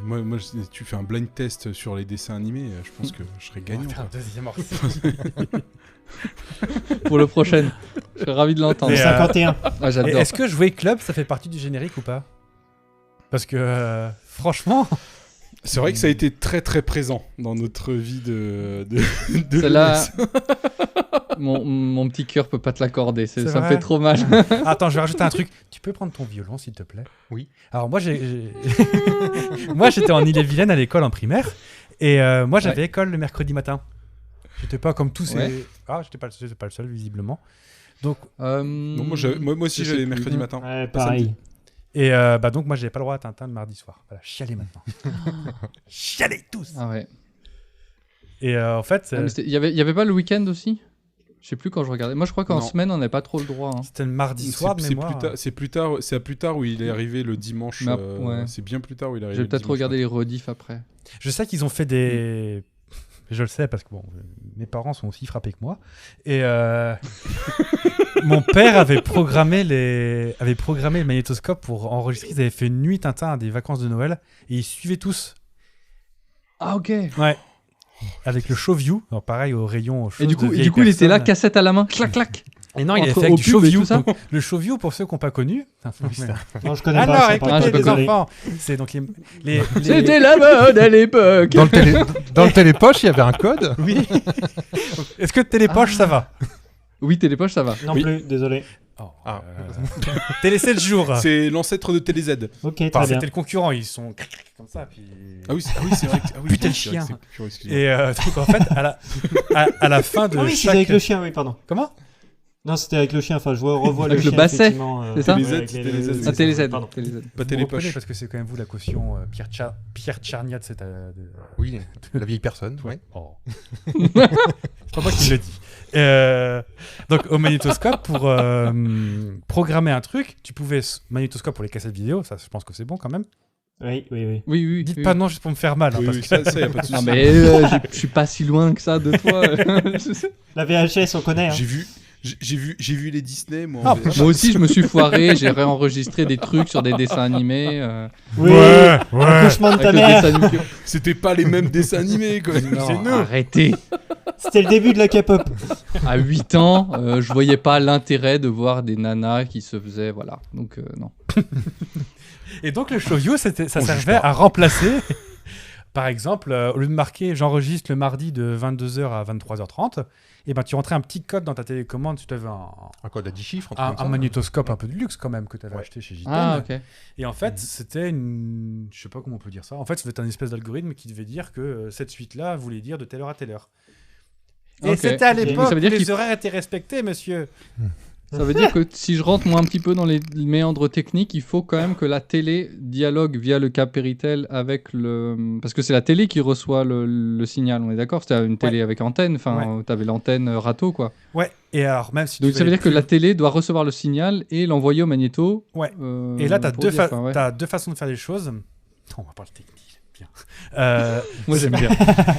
Moi, tu fais un blind test sur les dessins animés, je pense que je serais On va gagnant. faire un quoi. deuxième morceau. Pour le prochain. Je serais ravi de l'entendre. Et, 51. Ah, Et j'adore. est-ce que jouer club, ça fait partie du générique ou pas? Parce que franchement, C'est vrai que ça a été très très présent dans notre vie de Celle-là, jeunesse. mon petit cœur peut pas te l'accorder. C'est Ça me vrai fait trop mal. attends, je vais rajouter un truc. Tu peux prendre ton violon, s'il te plaît? Oui. Alors moi, moi, j'étais en Ille-et-Vilaine à l'école en primaire, et moi, j'avais école le mercredi matin. J'étais pas comme tous Ouais. ces... Ah, j'étais pas le seul, visiblement. Donc, Non, moi aussi je j'allais sais plus. mercredi matin. Ouais, Pas samedi. pareil. et donc moi, j'avais pas le droit à Tintin le mardi soir. Voilà, chialez maintenant. Chialez tous. Ah ouais. Et en fait, Ah, mais il y avait pas le week-end aussi? Je sais plus quand je regardais. Moi, je crois qu'en Non. semaine, on n'avait pas trop le droit. hein. c'était le mardi soir de mémoire. C'est à plus tard où il est arrivé le dimanche. Mais ouais. C'est bien plus tard où il est arrivé. Je vais le peut-être dimanche regarder matin. les rediffs après. Je sais qu'ils ont fait des Je le sais parce que bon, mes parents sont aussi frappés que moi. Et mon père avait programmé le magnétoscope pour enregistrer. Ils avaient fait une nuit Tintin à des vacances de Noël et ils suivaient tous. Ah, ok. Ouais. Avec le ShowView, alors pareil au rayon. Et du coup, il était là, cassette à la main, clac, clac. Et non, il avait Entre- fait avec au du pub et ShowView. tout ça. Donc, le ShowView, pour ceux qui n'ont pas connu. Non, je connais Ah non, pas. écoutez je les connais. enfants. C'est donc les- C'était la mode à l'époque. Dans le télépoche, il y avait un code. Oui. Est-ce que Télépoche, ça va? Oui, Télépoche, ça va. Non Oui. plus, désolé. Ah. Télé 7 jours. C'est l'ancêtre de TéléZ. Ok, Enfin, très bien. c'était le concurrent, ils sont comme ça. Puis... Ah oui, c'est vrai. Ah oui, Putain, le c'est vrai chien. que c'est concurrent, excusez-moi. Et donc, en fait, à la fin de Ah oui, c'est chaque... avec le chien, oui, pardon. Comment? Non, c'était avec le chien. Enfin, je revois Avec le le chien. basset, effectivement, c'est ça ouais, TéléZ, avec TéléZ, Ah, TéléZ. Pardon. Pas Vous reprenez Télépoche. parce que c'est quand même vous la caution Pierre Tcharnia de cette... Oui, la vieille personne. Ouais. Oh. C'est pas moi qui le dis. Donc au magnétoscope, pour programmer un truc, tu pouvais... Magnétoscope pour les cassettes vidéo, ça je pense que c'est bon quand même. Oui, oui, oui. Oui, oui. Dites oui. pas non juste pour me faire mal. Hein, Oui, parce oui, que... ça, y a pas de Non, souci. mais je suis pas si loin que ça de toi. La VHS, on connaît. Hein. J'ai vu les Disney, moi. Ah, en fait. Moi aussi, je me suis foiré. J'ai réenregistré des trucs sur des dessins animés. Oui, ouais. accouchement de Avec ta le mère. dessin animé. C'était pas les mêmes dessins animés, quoi. Non, arrêtez. C'était le début de la K-pop. À 8 ans, je voyais pas l'intérêt de voir des nanas qui se faisaient. Voilà. Donc, non. Et donc le ShowView, ça On servait juge pas. à remplacer, par exemple, au lieu de marquer j'enregistre le mardi de 22h à 23h30, et ben tu rentrais un petit code dans ta télécommande, tu avais Un code à 10 chiffres. un magnétoscope un peu de luxe quand même que tu avais acheté chez JTN. Ah, ok. Et en fait, c'était une... Je sais pas comment on peut dire ça. En fait, c'était un espèce d'algorithme qui devait dire que cette suite-là voulait dire de telle heure à telle heure. Et Ok. c'était à Ok. l'époque Ça veut où dire les qu'il- horaires étaient respectés, monsieur. Ça veut dire que si je rentre moi un petit peu dans les méandres techniques, il faut quand même que la télé dialogue via le câble Péritel avec le... Parce que c'est la télé qui reçoit le signal, on est d'accord? C'était une télé avec antenne, enfin, t'avais l'antenne râteau, quoi. Ouais, et alors même si Donc tu ça veut veux dire que la télé doit recevoir le signal et l'envoyer au magnéto. Ouais. Et là, tu as, pour dire, enfin, ouais. t'as deux façons de faire les choses. On va parler technique, bien. Moi j'aime bien.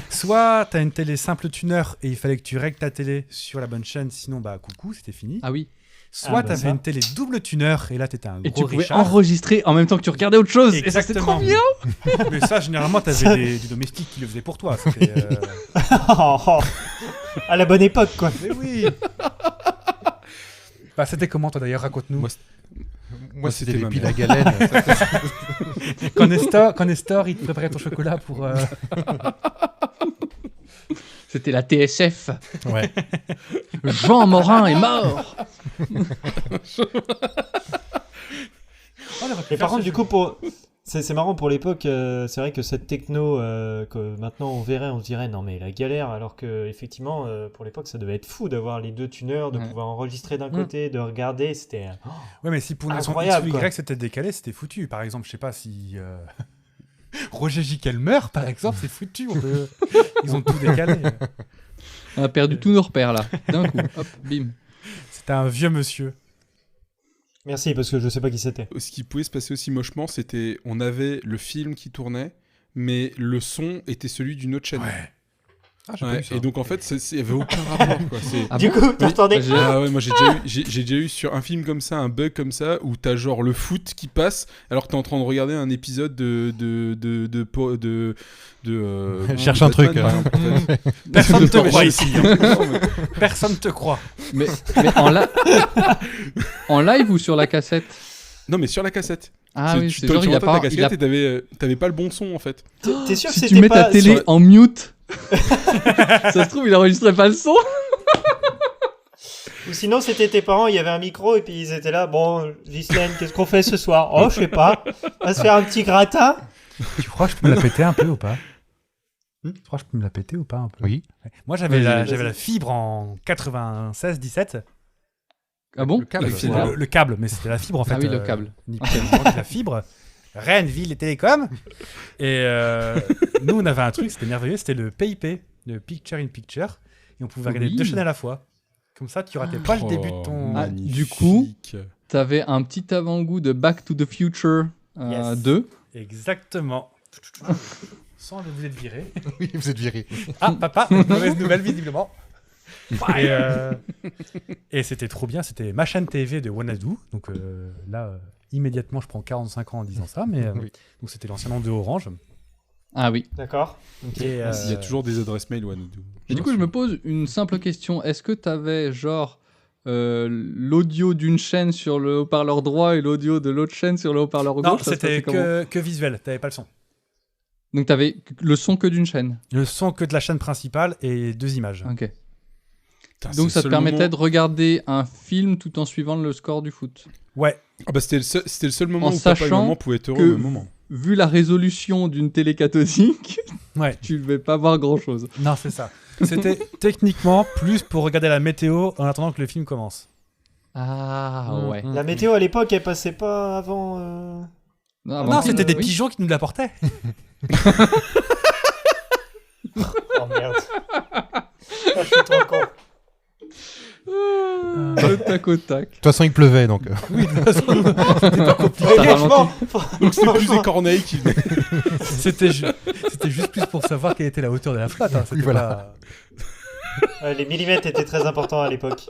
Soit tu as une télé simple tuner et il fallait que tu règles ta télé sur la bonne chaîne, sinon bah coucou, c'était fini. Ah oui. Soit Ah, bah tu avais ça. une télé double tuner et là tu étais un Et gros tu pouvais Richard. enregistrer en même temps que tu regardais autre chose. Et ça c'était trop Exactement. bien. Mais ça, généralement, tu avais des domestiques qui le faisaient pour toi. C'était, Oh, oh. À la bonne époque, quoi. Mais oui. Bah, c'était comment toi d'ailleurs? Raconte-nous. Moi, c'était c'était les ma piles mère. à galène. Quand Nestor, il te préparait ton chocolat pour... C'était la TSF. Ouais. Jean Morin est mort. Et par contre, du coup, c'est marrant pour l'époque. C'est vrai que cette techno que maintenant on verrait, on se dirait non mais la galère. Alors que effectivement, pour l'époque, ça devait être fou d'avoir les deux tuners, de Ouais. pouvoir enregistrer d'un côté, de regarder. C'était Ouais, mais si pour une raison X Incroyable, ou quoi. Y c'était décalé, c'était foutu. Par exemple, je sais pas si Roger Giquel meurt, par exemple, c'est foutu. Ils ont tout décalé. On a perdu tous nos repères là. D'un coup, hop, bim. C'était un vieux monsieur. Merci parce que je sais pas qui c'était. Ce qui pouvait se passer aussi mochement, c'était on avait le film qui tournait, mais le son était celui d'une autre chaîne. Ah, j'ai pas Ouais, vu ça. et donc en fait, il n'y avait aucun rapport. Quoi. Ah Du bon coup, t'entendais J'ai- Ah ouais, moi j'ai déjà eu sur un film comme ça, un bug comme ça, où t'as genre le foot qui passe, alors que t'es en train de regarder un épisode de Cherche un truc, Batman, par exemple, en fait. Personne te Non, mais croit je- ici. Non, mais- Personne te croit. Mais en live ou sur la cassette? Non, mais sur la cassette. Ah oui, tu c'est genre il a entends ta pas. casquette et t'avais pas le bon son en fait. T'es sûr que Si c'était tu mets pas ta télé sur- en mute, ça se trouve il enregistrait pas le son. Ou sinon, c'était tes parents, il y avait un micro et puis ils étaient là. Bon, Ghislaine, qu'est-ce qu'on fait ce soir? Oh, je sais pas. On va se faire un petit gratin. Tu crois que je peux me la péter un peu ou pas? Tu crois que je peux me la péter ou pas un peu? Oui. Ouais. Moi j'avais Vas-y. la fibre en 96-17. Ah bon? Le câble. Le fil. Le câble, mais c'était la fibre en fait. Ah oui, le câble. Ni plus ni moins que la fibre. Rennes, ville et télécom. Et nous, on avait un truc, c'était merveilleux, c'était le PIP, le Picture in Picture. Et on pouvait regarder Oui. 2 chaînes à la fois. Comme ça, tu ratais pas le début de ton... Ah, magnifique. du coup, T'avais un petit avant-goût de Back to the Future Yes. 2. Exactement. vous êtes viré. Oui, vous êtes viré. Ah, papa, mauvaise nouvelle visiblement. Et c'était trop bien, c'était ma chaîne TV de Wanadu. Donc là, immédiatement, je prends 45 ans en disant ça, mais Oui. donc c'était l'ancien nom de Orange. Ah oui. D'accord. Ok. Et, Il y a toujours des adresses mail Wanadu. Et du coup, je me pose une simple question. Est-ce que tu avais genre l'audio d'une chaîne sur le haut-parleur droit et l'audio de l'autre chaîne sur le haut-parleur gauche? Non, Ça se c'était passait comment que visuel, t'avais pas le son. Donc tu avais le son que d'une chaîne. Le son que de la chaîne principale et 2 images. Ok. Putain, Donc c'est ça le te seul permettait moment- de regarder un film tout en suivant le score du foot. Ouais, Ah bah c'était le seul moment En où papa et sachant maman pouvaient être heureux que- au même moment. Vu la résolution d'une télé cathodique, ouais. tu ne vais pas voir grand-chose. Non, c'est ça. C'était techniquement plus pour regarder la météo en attendant que le film commence. Ah ouais. La météo à l'époque, elle passait pas avant. Non, Non, c'était des oui. pigeons qui nous l'apportaient. Oh merde. Je suis trop con. Le tac au tac. De toute façon, il pleuvait, donc. Oui, de toute façon, c'était pas compliqué. Ça Franchement, Donc c'était plus des corneilles qui venaient. C'était juste plus pour savoir quelle était la hauteur de la flotte. Hein. C'était voilà. les millimètres étaient très importants à l'époque.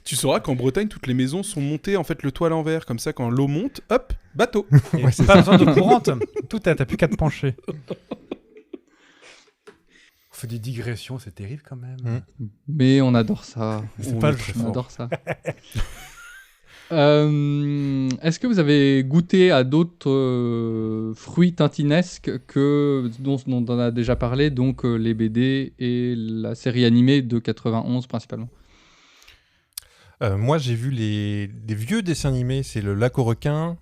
Tu sauras qu'en Bretagne, toutes les maisons sont montées en fait le toit à l'envers. Comme ça, quand l'eau monte, hop, bateau. Et pas besoin de courante. Tout t'as plus qu'à te pencher. On fait des digressions, c'est terrible quand même. Mais on adore ça. C'est pas le On adore ça. Est-ce que vous avez goûté à d'autres fruits tintinesques dont on a déjà parlé, donc les BD et la série animée de 91 principalement? Moi, j'ai vu des vieux dessins animés, c'est le Lac aux requins,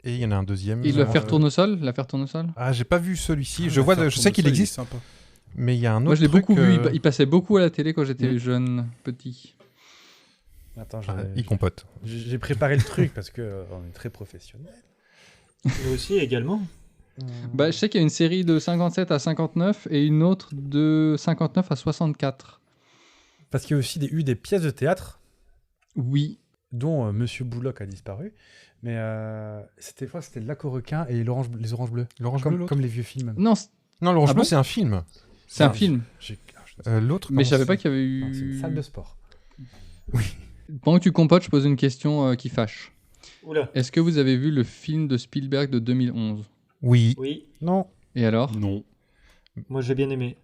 et il y en a un deuxième. Et l'affaire Tournesol? L'affaire Tournesol? Ah, j'ai pas vu celui-ci. Ah, je sais qu'il existe, Sympa. mais il y a un autre Moi, je l'ai truc, beaucoup vu. Il passait beaucoup à la télé quand j'étais Mm. jeune, petit. Attends, il compote. j'ai préparé le truc parce que on est très professionnel. Nous aussi également. Bah, je sais qu'il y a une série de 57 à 59 et une autre de 59 à 64. Parce qu'il y a aussi eu des pièces de théâtre Oui. dont Monsieur Bouloc a disparu. Mais c'était le Lac aux requins et les oranges bleues. L'Orange Bleu, Comme, l'autre comme les vieux films. Non, Non, l'Orange Ah Bleu, bon c'est un film. c'est un film. L'autre, Mais je savais comment pas qu'il y avait Non, c'est une eu... salle de sport. Pendant que tu compotes, je pose une question qui fâche. Oula. Est-ce que vous avez vu le film de Spielberg de 2011? Oui. Oui, Non. Et alors? Non. moi j'ai bien aimé.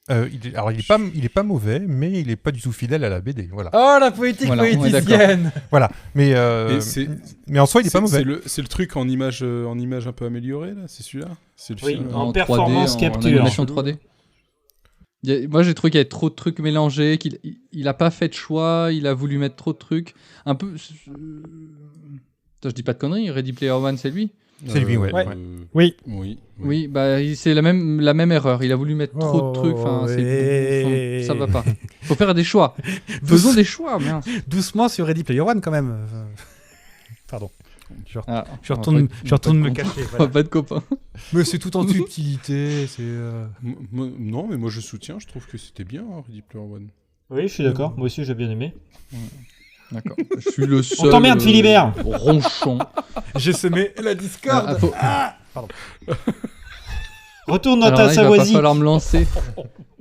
Alors, il est pas mauvais, mais il est pas du tout fidèle à la BD. Voilà. Oh, la poétique Voilà, on est poéticienne. Voilà. Mais, Et mais en soi, il est pas mauvais. C'est le truc en image un peu amélioré là, c'est celui-là. C'est le Oui, film. en 3D, performance en capture. animation 3D. Moi, j'ai trouvé qu'il y avait trop de trucs mélangés, qu'il a pas fait de choix, il a voulu mettre trop de trucs. Un peu... Attends, je dis pas de conneries, Ready Player One, c'est lui? C'est lui, ouais. Ouais. ouais. Oui. Oui. Oui, bah c'est la même erreur. Il a voulu mettre trop de trucs. Enfin, ça va pas. Faut faire des choix. Faisons des choix, mince. Doucement sur Ready Player One quand même. Pardon. Je Ah, retourne me cacher. On va Voilà. pas de copains. Mais c'est tout en subtilité. C'est. Non, mais moi je soutiens. Je trouve que c'était bien, hein, Ready Player One. Oui, je suis d'accord. Moi aussi j'ai bien aimé. D'accord. Je suis le seul. On t'emmerde, Philibert. Ronchon. J'ai semé la discorde. Retourne dans Alors ta là, il va pas Savoisie. falloir me lancer.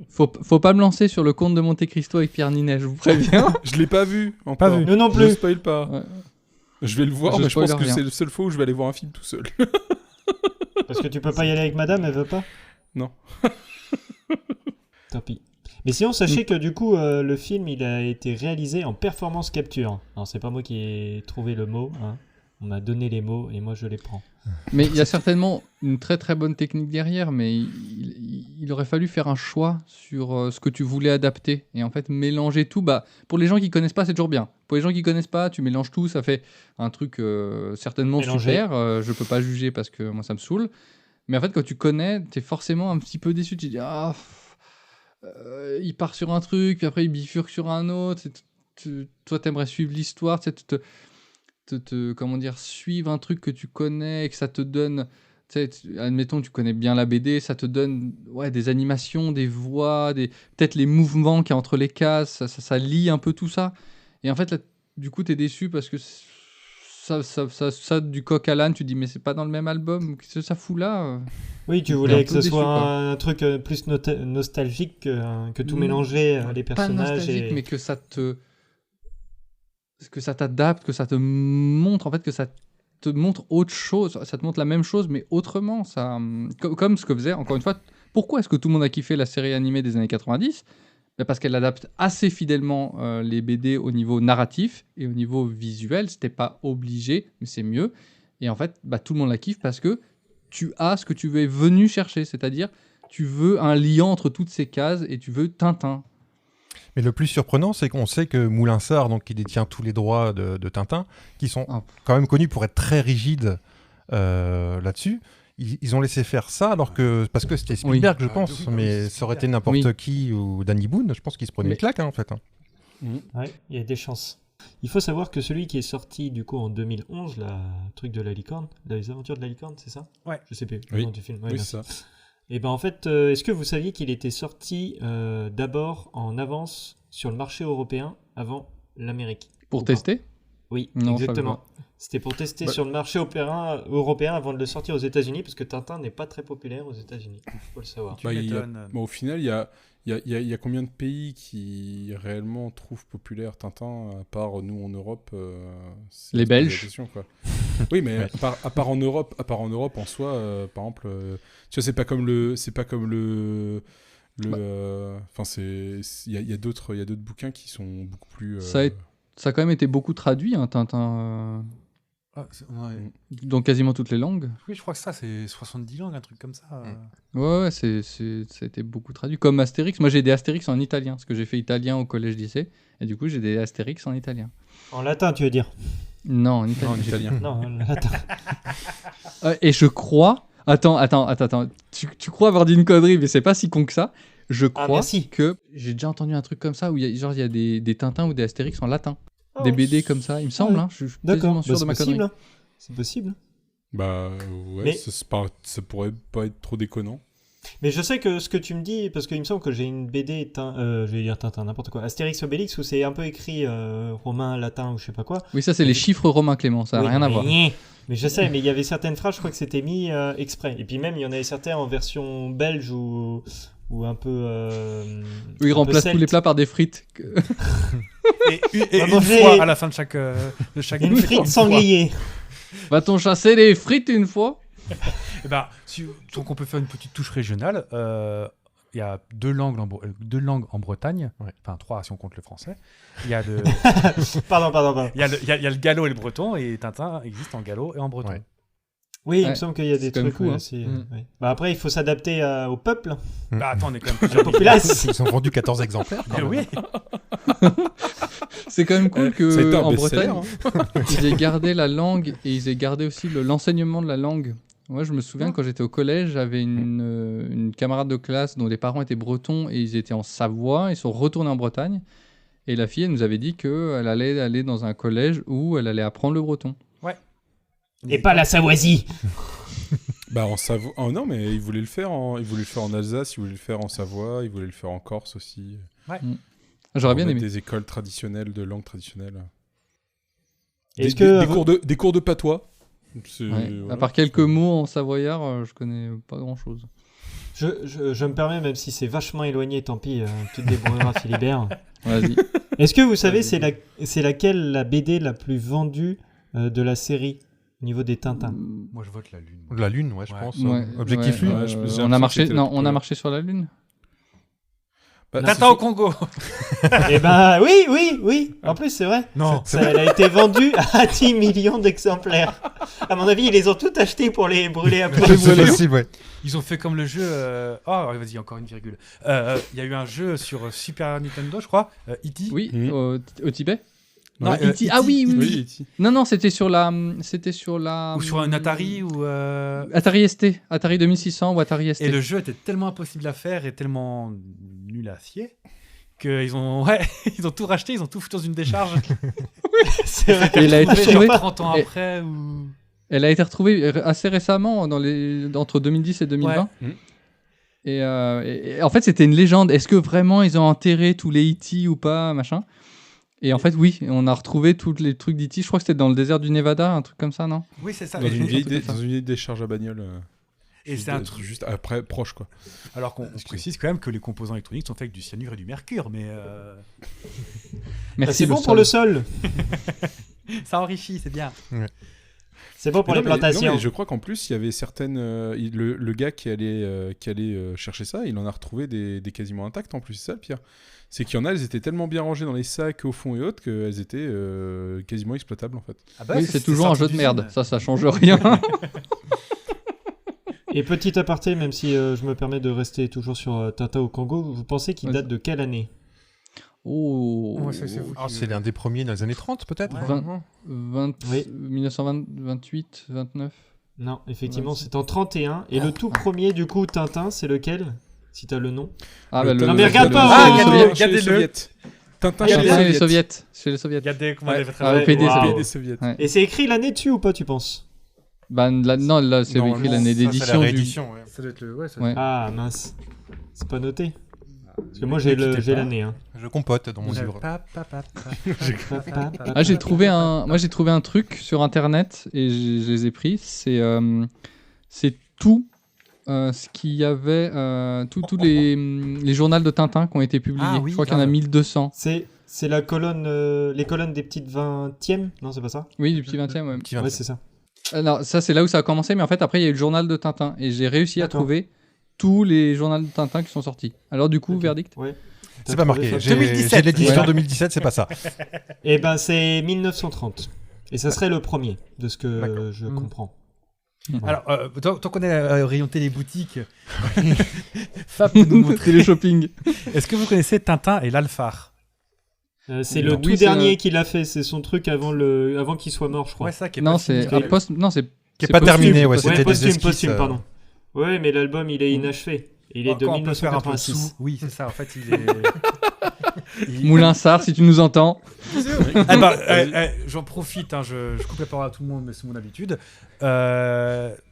Faut pas me lancer sur le Comte de Monte Cristo avec Pierre Ninet, je vous préviens. Je l'ai pas vu. Encore. Pas vu. Nous non Je plus. spoil pas. Ouais. Je vais le voir, Je mais je pense spoil que rien. c'est la seule fois où je vais aller voir un film tout seul. Parce que tu peux pas y aller avec madame, elle veut pas. Non. Tant pis. Mais sinon, sachez que du coup, le film, il a été réalisé en performance capture. Alors, c'est pas moi qui ai trouvé le mot. Hein. On m'a donné les mots et moi, je les prends. Mais il y a certainement une très très bonne technique derrière, mais il aurait fallu faire un choix sur ce que tu voulais adapter. Et en fait, mélanger tout, bah, pour les gens qui connaissent pas, c'est toujours bien. Pour les gens qui connaissent pas, tu mélanges tout, ça fait un truc certainement Mélangé. super. Je peux pas juger parce que moi, ça me saoule. Mais en fait, quand tu connais, t'es forcément un petit peu déçu. Tu te dis, ah, il part sur un truc, puis après il bifurque sur un autre. Toi, t'aimerais suivre l'histoire, tu sais, comment dire, suivre un truc que tu connais et que ça te donne, admettons tu connais bien la BD, ça te donne des animations, des voix, peut-être les mouvements qu'il y a entre les cases, ça lie un peu tout ça. Et en fait, là, du coup, t'es déçu parce que ça du coq à l'âne, tu dis mais c'est pas dans le même album, qu'est-ce que ça fout là Oui, tu un voulais que peu ce déçu, soit quoi. un truc plus nostalgique que tout mélanger, les Pas personnages. nostalgique, mais que ça t'adapte, que ça te montre, en fait, que ça te montre autre chose, ça te montre la même chose, mais autrement. Comme ce que faisait, encore une fois, pourquoi est-ce que tout le monde a kiffé la série animée des années 90 ? Parce qu'elle adapte assez fidèlement les BD au niveau narratif et au niveau visuel. C'était pas obligé, mais c'est mieux. Et en fait, tout le monde la kiffe parce que tu as ce que tu es venu chercher, c'est-à-dire tu veux un lien entre toutes ces cases et tu veux Tintin. Mais le plus surprenant, c'est qu'on sait que Moulinsart, donc, qui détient tous les droits de Tintin, qui sont quand même connus pour être très rigides là-dessus, ils ont laissé faire ça parce que c'était Spielberg, je pense, mais ça aurait été n'importe qui ou Danny Boone, je pense qu'ils se prenaient une claque, en fait. Ouais, il y a des chances. Il faut savoir que celui qui est sorti du coup en 2011, le truc de la licorne, les aventures de la licorne, c'est ça ? Ouais. Je sais plus. Oui. Le nom du film. Ouais, Oui, merci. c'est ça. Et ben en fait, est-ce que vous saviez qu'il était sorti d'abord en avance sur le marché européen avant l'Amérique ? Pour Ou pas ? Tester ? Oui, Non, exactement. C'était pour tester sur le marché européen avant de le sortir aux États-Unis, parce que Tintin n'est pas très populaire aux États-Unis. Il faut le savoir. Au final, il y a combien de pays qui réellement trouvent populaire Tintin, à part nous en Europe c'est Les se poser la Belges. question, quoi. Oui, mais à part en Europe en soi, par exemple, tu vois, c'est pas comme le enfin, il y a d'autres bouquins qui sont beaucoup plus. Ça a quand même été beaucoup traduit, hein, Tintin, dans quasiment toutes les langues. Oui, je crois que ça, c'est 70 langues, un truc comme ça. Ouais, ça a été beaucoup traduit. Comme Astérix. Moi, j'ai des Astérix en italien, parce que j'ai fait italien au collège-lycée. Et du coup, j'ai des Astérix en italien. En latin, tu veux dire ? Non, en italien. Non, en italien. Non, en latin. Et je crois... Attends. Tu crois avoir dit une connerie, mais c'est pas si con que ça. Je crois merci. que j'ai déjà entendu un truc comme ça, où il y a des Tintins ou des Astérix en latin. Des BD comme ça, il me semble. Hein, je suis quasiment sûr de ma connerie. possible. C'est possible. Bah ouais, Mais- ça pourrait pas être trop déconnant. Mais je sais que ce que tu me dis, parce qu'il me semble que j'ai une BD, je vais dire Tintin, n'importe quoi, Astérix Obélix, où c'est un peu écrit romain, latin ou je sais pas quoi. Oui, ça, c'est les chiffres romains, Clément. Ça n'a Oui, rien à voir. Mais je sais, mais il y avait certaines phrases, je crois que c'était mis exprès. Et puis même, il y en avait certains en version belge ou un peu. Où ils un peu remplacent tous celte. les plats par des frites. Et On va une manger fois à la fin de chaque Une frite sanglier. Va-t-on chasser les frites une fois ? Et ben, donc on peut faire une petite touche régionale. Il y a deux langues en Bretagne, enfin 3 si on compte le français. Il y a Pardon. il y a le gallo et le breton, et Tintin existe en gallo et en breton. Ouais. Oui, il me Ouais, semble qu'il y a des c'est quand même trucs fou, hein. aussi. Mm. Ouais. Bah après, il faut s'adapter au peuple. Bah attends, on est quand même plusieurs Populace. Ils ont vendu 14 exemplaires. Eh oui. C'est quand même cool Ça a été que un en best-seller, Bretagne, ils aient gardé la langue et ils aient gardé aussi l'enseignement de la langue. Moi, je me souviens quand j'étais au collège, j'avais une camarade de classe dont les parents étaient bretons et ils étaient en Savoie. Ils sont retournés en Bretagne et la fille, elle nous avait dit qu'elle allait aller dans un collège où elle allait apprendre le breton. Et pas la Savoisie. Bah en Savoie. Oh non, mais ils voulaient le faire en Alsace, ils voulaient le faire en Savoie, ils voulaient le faire en Corse aussi. J'aurais bien Pour aimé. mettre des écoles traditionnelles de langue traditionnelle. Est-ce que Des cours de patois. C'est- Ouais. voilà. À part quelques mots en savoyard, je connais pas grand-chose. je me permets, même si c'est vachement éloigné, tant pis, tu te débrouilleras, Philibert. Vas-y. Est-ce que vous savez, c'est laquelle la BD la plus vendue de la série au niveau des Tintins ? Moi, je vote la lune. La Lune, ouais, je pense. Ouais, Objectif ouais, Lune. Ouais, j'ai on l'impression a que marché. c'était Non, la plus on a populaire. marché sur la lune. Bah, Tintin au Congo. Eh ben oui. En plus, c'est vrai. Non. Elle a été vendue à 10 millions d'exemplaires. À mon avis, ils les ont toutes achetées pour les brûler après. C'est possible, ouais. Ils ont fait comme le jeu. Oh, vas-y, encore une virgule. Il y a eu un jeu sur Super Nintendo, je crois. E.T. Oui, Mhm. au Tibet. Non, Ah, E.T. Ah oui. Oui, Non, c'était sur la. Ou sur un Atari ou. Atari ST, Atari 2600 ou Atari ST. Et le jeu était tellement impossible à faire et tellement nul à fier qu'ils ont, ils ont tout racheté, ils ont tout foutu dans une décharge. C'est vrai. Et elle a été Genre retrouvée. 30 ans Et- après ou. Elle a été retrouvée assez récemment, entre 2010 et 2020. Ouais. Et en fait, c'était une légende. Est-ce que vraiment ils ont enterré tous les E.T. ou pas, machin ? Et en fait, oui, on a retrouvé tous les trucs d'E.T. Je crois que c'était dans le désert du Nevada, un truc comme ça, non? Oui, c'est ça. Dans une vieille comme ça. dans une vieille décharge à bagnole. Et c'est un truc. Juste après, proche, quoi. Alors qu'on précise quand même que les composants électroniques sont faits avec du cyanure et du mercure, mais Merci. C'est bon pour le sol. ça enrichit, c'est bien. C'est bon pour Mais les non, mais- plantations. non, mais je crois qu'en plus, il y avait certaines. Le gars qui allait chercher ça, il en a retrouvé des quasiment intactes en plus. C'est ça le pire. C'est qu'il y en a, elles étaient tellement bien rangées dans les sacs au fond et autres qu'elles étaient quasiment exploitables en fait. Ah bah, Oui, c'est toujours un jeu de merde. Ça change rien. Et petit aparté, même si je me permets de rester toujours sur Tintin au Congo, vous pensez qu'il Vas-y. date de quelle année? Oh. Ouais, c'est vous Ah, qui- c'est l'un des premiers dans les années 30, peut-être. Ouais. 20, Oui. 1928, 29. Non, effectivement, Ouais, c'est en 31. Et le tout premier, du coup, Tintin, c'est lequel? Si t'as le nom. Ah, bah, Non, mais regarde pas, Ah, regardez- regardez- chez les regardez-le. soviets. Tintin Regardez chez Tintin et les les soviets. soviets. Chez les soviets. Regardez comment Ouais. elle avait fait Ah, Ouais, au PD, waouh. c'est Pays bon. des soviets. Ouais. Et c'est écrit l'année dessus ou pas, tu penses? Bah, non, là, c'est écrit Normalement, l'année Ça, c'est la d'édition. réédition, ouais. Ça doit être le. Ouais, ça Ouais. Ah, mince. C'est pas noté. Parce que moi, j'ai l'année. Hein. Je compote dans mon livre. Ah, j'ai trouvé un truc sur internet et je les ai pris. C'est tout ce qu'il y avait, tous les journaux de Tintin qui ont été publiés. Ah oui, je crois qu'il y en a grave. 1200. C'est la colonne, les colonnes des petites 20e? Non, c'est pas ça? Oui, du petit 20e, ouais. Petit Ouais, 27. c'est ça. Alors, ça, c'est là où ça a commencé, mais en fait, après, il y a eu le journal de Tintin et j'ai réussi à D'accord. trouver tous les journaux de Tintin qui sont sortis. Alors, du coup, Ok. verdict? Ouais. C'est pas marqué. J'ai 2017. l'édition Ouais. 2017, c'est pas ça. Eh ben, c'est 1930. Et ça serait le premier, de ce que D'accord. je Mm. comprends. Alors, tant qu'on est au rayon téléboutiques, Fab peut nous montrer. Télé-shopping. Est-ce que vous connaissez Tintin et l'Alphare? C'est Non. le tout Oui, c'est dernier un- qu'il a fait. C'est son truc avant qu'il soit mort, je crois. Ouais, ça qui est Non, pas c'est fini. non, c'est Qui est pas terminé, ouais, Ouais, c'était des posthume, esquisses. posthume, pardon. Ouais, mais l'album, il est inachevé. Il est de Quand on peut faire un peu de 1986. sous. Oui, c'est ça. En fait, il est. Moulin Sarr, si tu nous entends. Ah bah, j'en profite, hein, je coupe la parole à tout le monde, mais c'est mon habitude.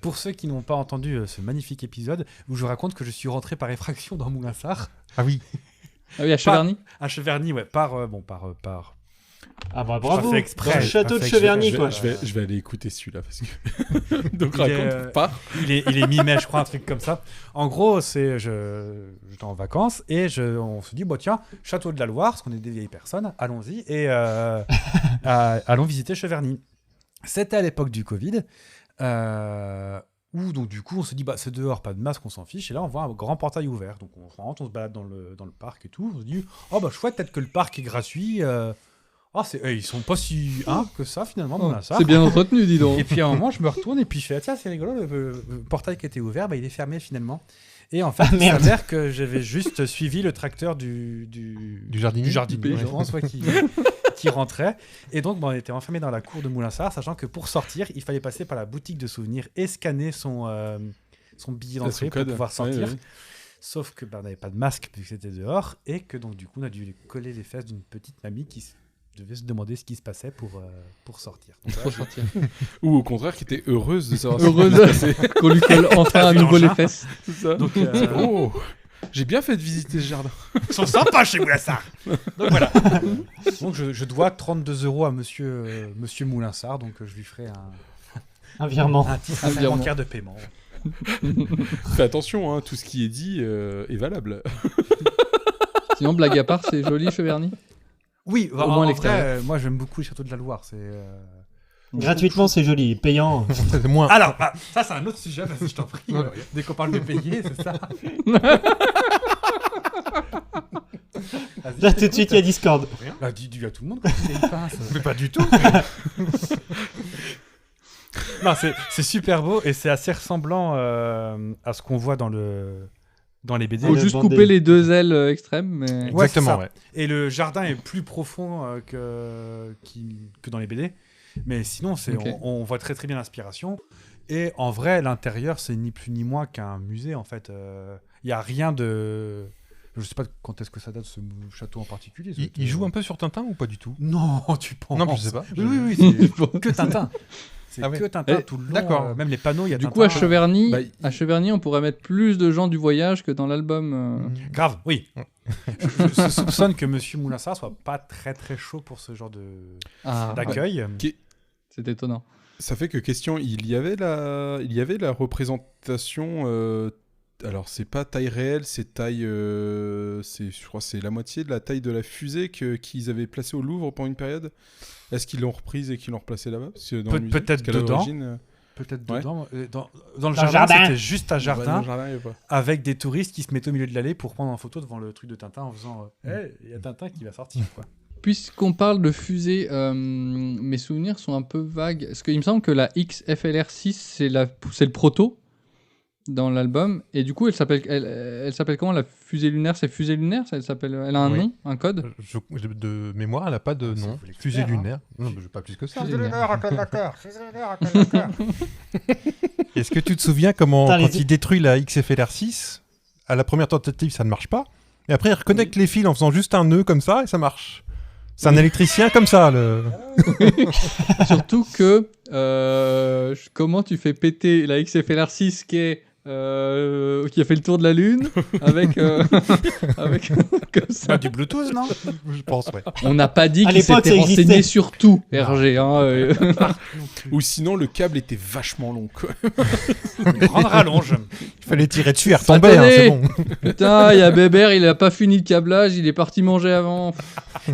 Pour ceux qui n'ont pas entendu ce magnifique épisode, où je raconte que je suis rentré par effraction dans Moulinsart, Ah oui. Ah oui, à Cheverny. à Cheverny, ouais, par. Ah bah Pas bravo. fait exprès, Dans le pas château de fait exprès. Cheverny, quoi. Je vais aller écouter celui-là parce que. Donc Il est, raconte pas. il est mi-mai, je crois, un truc comme ça. En gros, j'étais en vacances et on se dit, bon tiens, château de la Loire, parce qu'on est des vieilles personnes, allons-y et allons visiter Cheverny. C'était à l'époque du Covid, où donc du coup on se dit, bah c'est dehors, pas de masque, on s'en fiche, et là on voit un grand portail ouvert, donc on rentre, on se balade dans le parc et tout, on se dit, oh bah chouette, peut-être que le parc est gratuit. Ils sont pas si que ça finalement, Oh, Moulinsart. c'est bien entretenu, dis donc. Et puis à un moment, je me retourne et puis je fais tiens, c'est rigolo, le portail qui était ouvert, bah, il est fermé finalement. Et en fait, il merde. s'avère que j'avais juste suivi le tracteur du jardinier. jardinier, Du je pense, ouais, qui rentrait. Et donc, on était enfermé dans la cour de Moulinsart, sachant que pour sortir, il fallait passer par la boutique de souvenirs et scanner son billet d'entrée pour pouvoir sortir. Ouais. Sauf que on n'avait pas de masque vu que c'était dehors et que donc du coup, on a dû coller les fesses d'une petite mamie qui devait se demander ce qui se passait pour sortir. Donc, Pour sortir. Ou au contraire, qui était heureuse de savoir Heureuse qu'on lui colle enfin à nouveau les fesses. C'est ça. donc, Oh, j'ai bien fait de visiter ce jardin. ils sont sympas chez Moulinsart. Donc voilà. Donc je dois 32 € à monsieur Moulinsart, donc je lui ferai Un virement. un titre Un virement. bancaire de paiement. Fais attention, hein, tout ce qui est dit est valable. Sinon, blague à part, c'est joli, Cheverny. Oui, Au moins en l'extérieur. vrai, moi j'aime beaucoup les châteaux de la Loire. C'est Gratuitement, c'est joli. Payant. C'est moins. alors ça c'est un autre sujet, vas-y, je t'en prie. Dès qu'on parle de payer, c'est ça. Vas-y, Là, tout de suite, il y a Discord. Bah, dis à tout le monde quand tu une pince. Mais pas du tout. Non, c'est super beau et c'est assez ressemblant à ce qu'on voit dans les BD. Faut le juste bandé. couper les deux ailes extrêmes, mais... Ouais, Exactement, c'est ça. ouais. Et le jardin est plus profond que dans les BD. Mais sinon, Ok. on voit très très bien l'inspiration. Et en vrai, l'intérieur, c'est ni plus ni moins qu'un musée en fait. Il n'y a rien de. Je sais pas quand est-ce que ça date, ce château en particulier. ça Il, doit être, il joue un peu sur Tintin ou pas du tout? Non, tu penses. Non, je sais pas. Oui, c'est que Tintin. C'est Ah ouais. que Tintin Et- tout le long. d'accord. Même les panneaux, il y a Du Tintin. coup, à Cheverny, Bah, on pourrait mettre plus de gens du voyage que dans l'album. Grave, oui. je soupçonne que Monsieur Moulinsart soit pas très très chaud pour ce genre Ah, d'accueil. c'est étonnant. Ça fait que question, il y avait la représentation. Alors c'est pas taille réelle, c'est taille. Je crois que c'est la moitié de la taille de la fusée qu'ils avaient placée au Louvre pendant une période. Est-ce qu'ils l'ont reprise et qu'ils l'ont replacée là-bas? Parce que dans le musée, Peut-être parce qu'à dedans. l'origine, Peut-être Ouais. dedans. Dans le Dans le jardin, jardin. c'était juste un dans jardin le jardin, il y a pas. avec des touristes qui se mettaient au milieu de l'allée pour prendre en photo devant le truc de Tintin en faisant Hey, il y a Tintin qui va sortir. Quoi. Puisqu'on parle de fusée, mes souvenirs sont un peu vagues. Parce qu'il me semble que la XFLR6, c'est le proto dans l'album. Et du coup, elle s'appelle comment la fusée lunaire? C'est fusée lunaire? Elle a un Oui. nom, un code? De mémoire, elle n'a pas de Ah, nom. c'est l'expert, Fusée hein. lunaire. Non, mais pas plus que ça. Fusée lunaire. appelle la Terre. Appelle la Terre. Est-ce que tu te souviens comment, Putain, quand il détruit la XFLR6, à la première tentative, ça ne marche pas. Et après, il reconnecte les fils en faisant juste un nœud comme ça et ça marche. C'est un électricien comme ça. Surtout que comment tu fais péter la XFLR6 qui a fait le tour de la Lune avec comme ça. Pas du Bluetooth, non? Je pense, ouais. On n'a pas dit À qu'il l'époque, s'était ça existait. renseigné sur tout, RG. Hein, Ou sinon le câble était vachement long. Quoi. Grande rallonge. Il fallait tirer dessus, elle retombait, hein, c'est bon. Putain, il y a Bébert, il a pas fini le câblage, il est parti manger avant.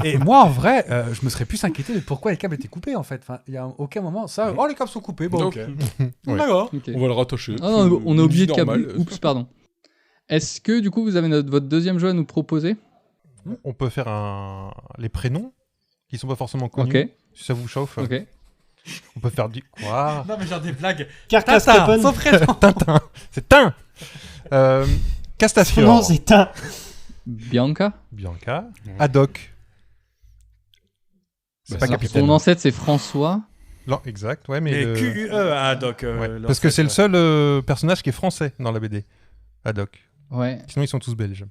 Et moi, en vrai, je me serais plus inquiété de pourquoi les câbles étaient coupés, en fait. Enfin, il y a aucun moment, ça... Oh, les câbles sont coupés, bon, Donc, ok. Ouais. D'accord. Ok. On va le rattacher. Ah non, on a Une oublié vie de câble. normale. Oups, pardon. Est-ce que du coup vous avez votre deuxième jeu à nous proposer? On peut faire les prénoms qui sont pas forcément connus. Ok, Si ça vous chauffe, ok. on peut faire du quoi? Non, mais genre des blagues. Carcass Tintin, Capone. son prénom. Tintin. C'est Tin. Son Castafiore. nom, c'est Tin. Bianca. Bianca. Haddock. C'est Bah, pas Alors, capitaine. son ancêtre c'est François. Non, exact, ouais, mais. Et le- QUE à Haddock. Ouais, parce que c'est le seul personnage qui est français dans la BD. Haddock. Ouais. Sinon, ils sont tous belges.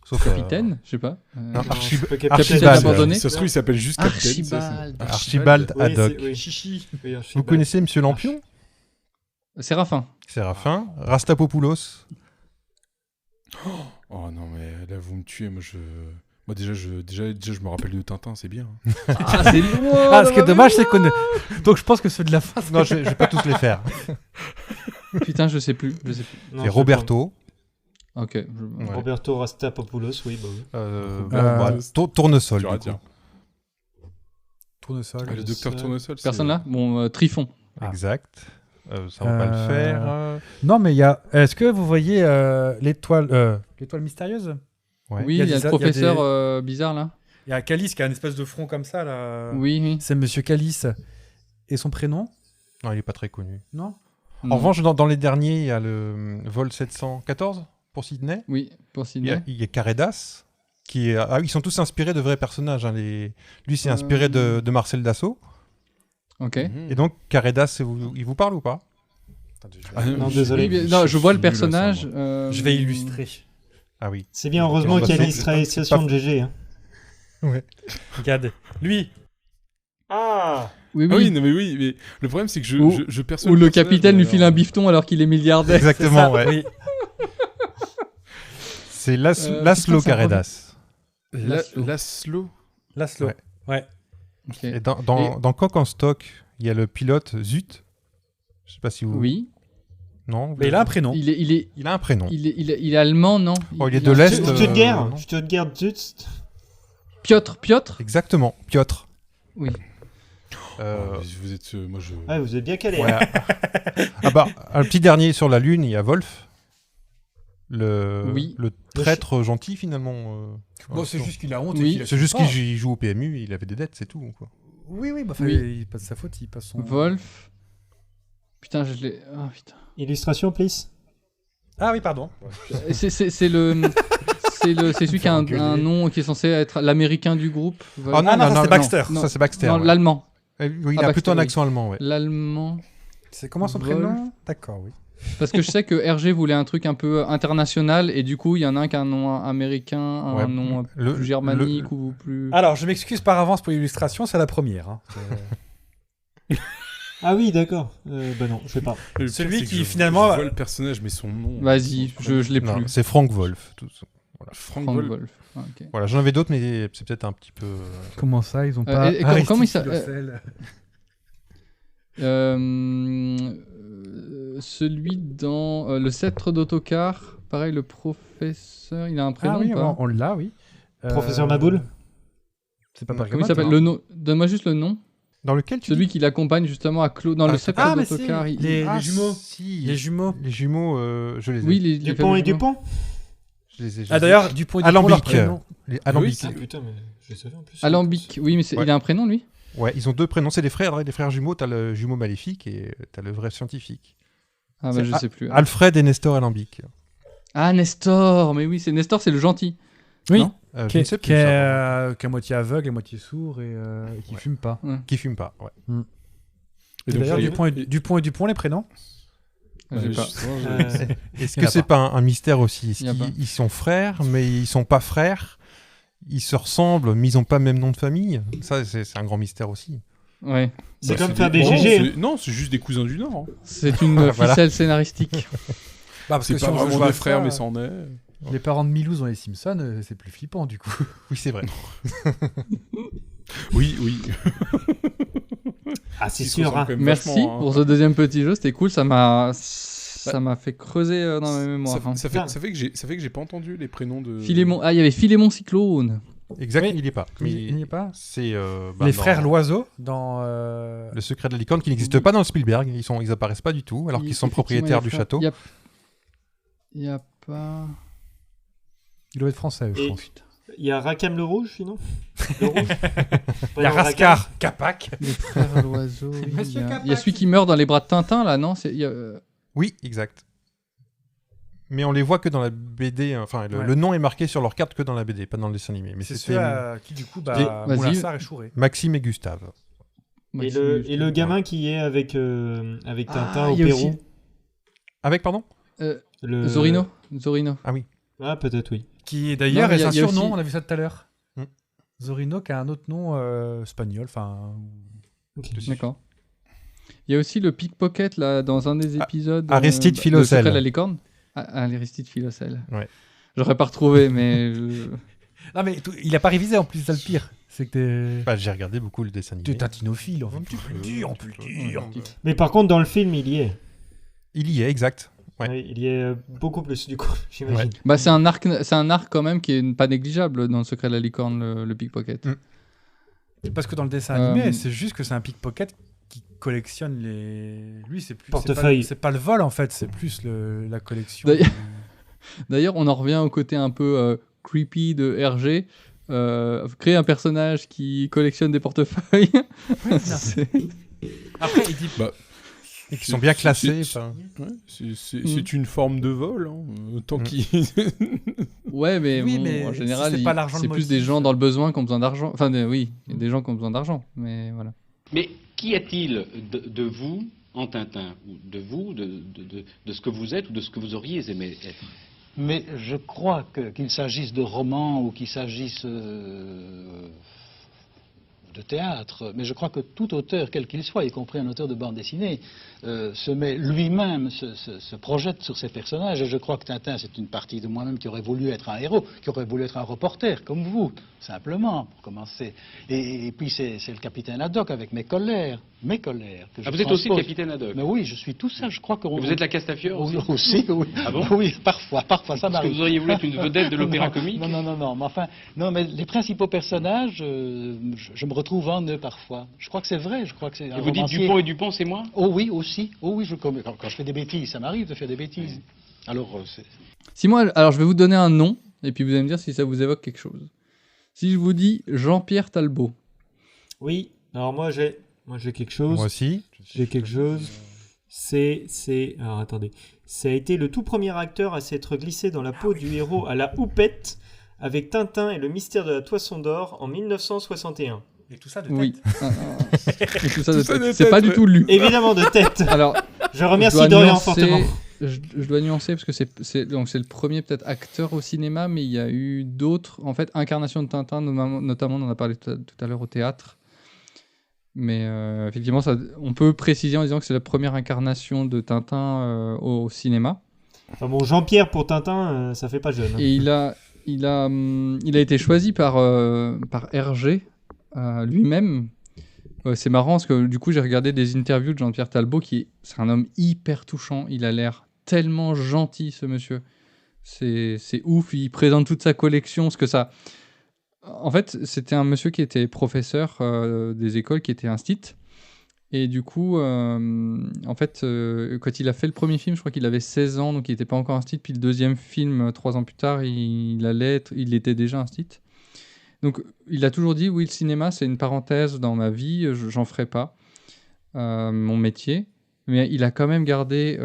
Sauf Capitaine, je sais pas. non, Capitaine Archibald. abandonné. Ça se trouve, il s'appelle juste Captain. Archibald. Archibald Haddock. Oui, Chichi. Vous connaissez Monsieur Lampion? Séraphin. Séraphin. Rastapopoulos. Oh non, mais là, vous me tuez. Moi, déjà, je me rappelle de Tintin, c'est bien. Ah, c'est loin. Ah, ce qui est dommage, c'est qu'on... Donc, je pense que ceux de la fin... Non, je vais pas tous les faire. Putain, je sais plus. C'est Roberto. Ok. Ouais. Roberto Rastapopoulos, oui, bah oui. Tournesol. Dur à du coup. dire. Tournesol. Le docteur Tournesol. c'est- Personne là? Bon, Trifon. Exact. Ça va pas le faire. Non, mais il y a... Est-ce que vous voyez l'étoile mystérieuse? Ouais. Oui, Il y a il y a des- le professeur bizarre là. Il y a Calice qui a une espèce de front comme ça, là. Oui, oui. C'est Monsieur Calice. Et son prénom? Non, il est pas très connu. Non? Non. En revanche, dans les derniers, il y a le vol 714 pour Sydney. Oui, pour Il y a, Sydney. il y a Caredas. Ils sont tous inspirés de vrais personnages. Hein, Lui, c'est inspiré de Marcel Dassault. Ok. Mhm. Et donc, Caredas, il vous parle ou pas? Ah, Non, désolé. Oui, non, je vois le suis nul à ça, personnage. moi. Je vais illustrer. Ah oui. C'est bien, heureusement qu'il y a C'est l'illustration de GG. Hein. Regarde. Lui. Ah Oui, Ah oui. oui, non, mais oui, mais le problème, c'est que Ou- je perçois Où le personnage, capitaine mais lui file un bifton alors qu'il est milliardaire. Exactement, ouais. Oui. C'est Laszlo putain, c'est un Caredas. Laszlo. Laszlo. Ouais. Ouais. Ok. Et dans Coq en stock, il y a le pilote Zut. Je sais pas si vous... Oui. Non Mais il a un prénom. Il est Il a un prénom. il est allemand, non? Oh, il est de l'Est. Stuttgart non. Stuttgart, zut. Piotr. Exactement, Piotr. Oui. Vous êtes. Moi, je. Ouais, vous êtes bien calé. Ouais. Ah bah, un petit dernier sur la Lune, il y a Wolf. Le traître gentil, finalement. Bon, c'est juste qu'il a honte. Oui. et qu'il C'est juste assume pas. qu'il joue au PMU, il avait des dettes, c'est tout. Quoi. Oui, bah, Oui. il passe sa faute, il passe son... Wolf. Putain, je l'ai. Ah putain. Illustration, please. Ah oui, pardon. C'est celui qui a un nom qui est censé être l'américain du groupe. Wolf. Ah non, Ah non, non, ça, non, c'est Baxter. non. Ça, c'est Baxter. Non, ouais. l'allemand. Oui, il Ah, a plutôt un Baxter, accent allemand, ouais. L'allemand. C'est comment son Wolf. prénom? D'accord, oui. Parce que je sais que Hergé voulait un truc un peu international et du coup, il y en a un qui a un nom américain, un Ouais, nom le- plus germanique ou plus. Alors, je m'excuse par avance pour l'illustration, c'est la première. Hein. Ah oui, d'accord. Bah non, je sais pas. Le pire, Celui c'est que qui, je finalement, vois le personnage, mais son nom. Vas-y, je l'ai Non, plus. c'est Frank Wolf. Frank Frank Wolf. Wolf. Ah, ok. Voilà, j'en avais d'autres, mais c'est peut-être un petit peu. Comment ça, ils ont pas. et Aristide comment il s'a- Philocèle Celui dans Le Sceptre d'Autocar, pareil, le professeur, il a un prénom Ah oui, ou pas on l'a, oui. Professeur Maboul. C'est pas Comment il Bergamote, s'appelle hein. le nom. Donne-moi juste le nom. Dans lequel tu Celui dis qui l'accompagne justement à Claude dans Ah, Le Sceptre ah, mais si, d'Autocar. les jumeaux. Si, Les jumeaux. Les jumeaux, je les ai. Oui, les Dupont fameux et jumeaux. Dupont. Je les ai. Ah, d'ailleurs, Dupont et Dupont, Alambic. leur prénom. Les Alambic. Ah putain, mais je le savais en plus. Alambic, oui, mais Ouais. il a un prénom lui. Ouais, ils ont 2 prénoms. C'est des frères jumeaux. T'as le jumeau maléfique et t'as le vrai scientifique. Ah bah C'est je sais plus. Alfred et Nestor Alambic. Ah Nestor, mais oui, c'est Nestor, c'est le gentil. Oui, Non Je qui ne est, sais plus. qui est, ça. qui est à moitié aveugle, à moitié sourd et qui fume pas. Qui fume pas. Ouais. Et donc, d'ailleurs, il y a- Dupont et Dupont, les prénoms J'ai pas. justement, Est-ce Il y en que a c'est pas un mystère aussi? Il y a pas. Ils sont frères, mais ils sont pas frères. Ils se ressemblent, mais ils ont pas le même nom de famille. Ça, c'est un grand mystère aussi. Ouais. C'est bah, comme faire des- des non, GG. hein. Non, c'est juste des cousins du Nord. hein. C'est une Voilà. ficelle scénaristique. Parce C'est que si pas on veut vraiment jouer à des frères, ça, mais c'en est. Les parents de Milhouse dans les Simpsons, c'est plus flippant du coup. Oui, c'est vrai. Oui, oui. Ah, c'est Ils se sûr. ressemblent Hein. quand même Merci vachement, hein. pour ce deuxième petit jeu, c'était cool, ça m'a fait creuser dans ma mémoire. hein. Ça fait que j'ai pas entendu les prénoms de. Philémon, il y avait Philémon Cyclone. Exact, Oui. il y est pas. Il n'y est pas. C'est Les dans frères Loiseau dans. Le secret de la licorne qui n'existe pas dans le Spielberg. Ils apparaissent pas du tout, alors qu'ils sont propriétaires du château. Il y a pas. Il doit être français, je Et- pense. Il y a Rackham le Rouge, sinon Le Rouge. Il y a Rascar, Capac. Les frères l'oiseau. C'est oui, Monsieur il y a Capac. celui qui meurt dans les bras de Tintin là, non il y a, Oui, exact. Mais on les voit que dans la BD. Enfin, Ouais. le nom est marqué sur leur carte que dans la BD, pas dans le dessin animé. Mais C'est c'était ceux qui, du coup, Vas-y. Moulassar et Chouré. Maxime et Gustave. Et le gamin qui est avec Tintin au il y a Pérou. aussi- Avec, pardon Le... Zorino. Ah, peut-être, oui. Qui d'ailleurs Non, est il y a- un il y a surnom, aussi- on a vu ça tout à l'heure. Hmm. Zorino qui a un autre nom espagnol, enfin. Ok. D'accord. Il y a aussi le pickpocket là dans un des épisodes. Aristide Le Philocèle. secret de la licorne. Aristide Philocèle. Ouais. J'aurais pas retrouvé, mais. Non mais il a pas révisé en plus, c'est ça le pire. C'est que Bah, j'ai regardé beaucoup le dessin t'es animé. tatinophile, on peut le dire, on peut le dire. Mais par contre, dans le film, il y est. Il y est, exact. Ouais. Oui, il y est beaucoup plus, du coup, j'imagine. Bah, c'est un arc quand même qui est pas négligeable dans le secret de la licorne, le pickpocket. Mm. Parce que dans le dessin animé, c'est juste que c'est un pickpocket qui collectionne les. Lui, c'est plus. Portefeuille. C'est pas le vol en fait, c'est plus la collection. D'ailleurs- D'ailleurs, on en revient au côté un peu creepy de Hergé. Créer un personnage qui collectionne des portefeuilles. C'est- Après, il dit. Et qui sont bien C'est- classés. c'est- enfin. Ouais, c'est une forme de vol, tant qu'il. Ouais, mais, Oui, bon, mais en si général, c'est pas l'argent c'est le plus des motif. gens dans le besoin qui ont besoin d'argent. Enfin, oui, il y a des gens qui ont besoin d'argent, mais voilà. Mais qu'y a-t-il de vous en Tintin, ou de vous, de ce que vous êtes ou de ce que vous auriez aimé être? Mais je crois qu'il s'agisse de romans ou qu'il s'agisse de théâtre, mais je crois que tout auteur, quel qu'il soit, y compris un auteur de bande dessinée, se met lui-même, se projette sur ses personnages. Et je crois que Tintin, c'est une partie de moi-même qui aurait voulu être un héros, qui aurait voulu être un reporter, comme vous, simplement, pour commencer. Et puis c'est le capitaine Haddock avec mes colères. Que je Ah, vous êtes aussi le transpose. capitaine Haddock. Mais oui, je suis tout ça, je crois que... Et vous êtes la Castafiore Oui, aussi? aussi, oui. Ah bon? Oui, parfois, ça Parce que m'arrive. vous auriez voulu être une vedette de l'opéra Non, comique? Non, mais enfin, non, mais les principaux personnages, je me retrouve en eux parfois. Je crois que c'est vrai, je crois que c'est un Et vous dites romancier. Dupont et Dupont, c'est moi? Oh oui, aussi. Oh oui, quand je fais des bêtises, ça m'arrive de faire des bêtises. Alors, Simon, alors je vais vous donner un nom, et puis vous allez me dire si ça vous évoque quelque chose. Si je vous dis Jean-Pierre Talbot. Oui, alors moi j'ai quelque chose. Moi aussi. J'ai quelque chose. Alors attendez. Ça a été le tout premier acteur à s'être glissé dans la peau du héros à la houppette avec Tintin et le mystère de la Toisson d'Or en 1961. Et tout ça de Oui. tête. Et tout ça de Tout ça tête. de C'est tête, pas du ouais. tout lu. Évidemment de tête. Alors, Je remercie dois Dorian nuancer- fortement. je dois nuancer parce que c'est le premier peut-être acteur au cinéma, mais il y a eu d'autres en fait incarnations de Tintin, notamment on en a parlé tout à l'heure au théâtre. Mais effectivement, on peut préciser en disant que c'est la première incarnation de Tintin au cinéma. Enfin bon, Jean-Pierre pour Tintin, ça fait pas jeune. Et il a été choisi par Hergé lui-même. C'est marrant parce que du coup, j'ai regardé des interviews de Jean-Pierre Talbot, c'est un homme hyper touchant. Il a l'air tellement gentil, ce monsieur. C'est ouf. Il présente toute sa collection, parce que ça. En fait, c'était un monsieur qui était professeur des écoles, qui était instit. Et du coup, en fait, quand il a fait le premier film, je crois qu'il avait 16 ans, donc il n'était pas encore instit. Puis le deuxième film, 3 ans plus tard, il était déjà instit. Donc, il a toujours dit, oui, le cinéma, c'est une parenthèse dans ma vie, j'en ferai pas mon métier. Mais il a quand même gardé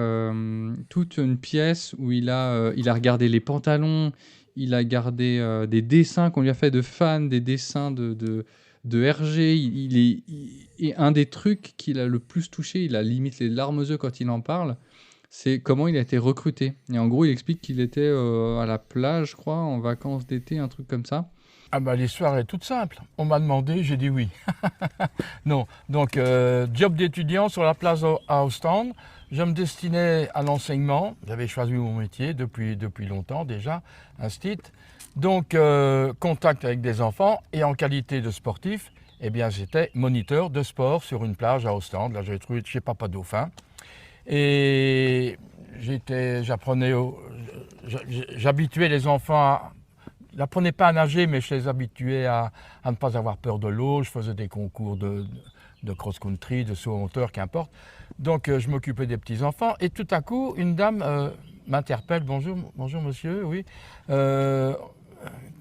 toute une pièce où il a regardé les pantalons, il a gardé des dessins qu'on lui a fait de fans, des dessins de Hergé. Et un des trucs qu'il a le plus touché, il a limite les larmes aux yeux quand il en parle, c'est comment il a été recruté. Et en gros, il explique qu'il était à la plage, je crois, en vacances d'été, un truc comme ça. Ah bah l'histoire est toute simple. On m'a demandé, j'ai dit oui. Non, donc job d'étudiant sur la place à Ostende. Je me destinais à l'enseignement. J'avais choisi mon métier depuis longtemps déjà, instit. Donc contact avec des enfants et en qualité de sportif, eh bien j'étais moniteur de sport sur une plage à Ostende. Là j'avais trouvé chez Papa Dauphin. Et j'habituais les enfants je n'apprenais pas à nager, mais je les habituais à ne pas avoir peur de l'eau. Je faisais des concours de cross-country, de saut en hauteur, qu'importe. Donc, je m'occupais des petits-enfants. Et tout à coup, une dame m'interpelle. Bonjour monsieur, oui.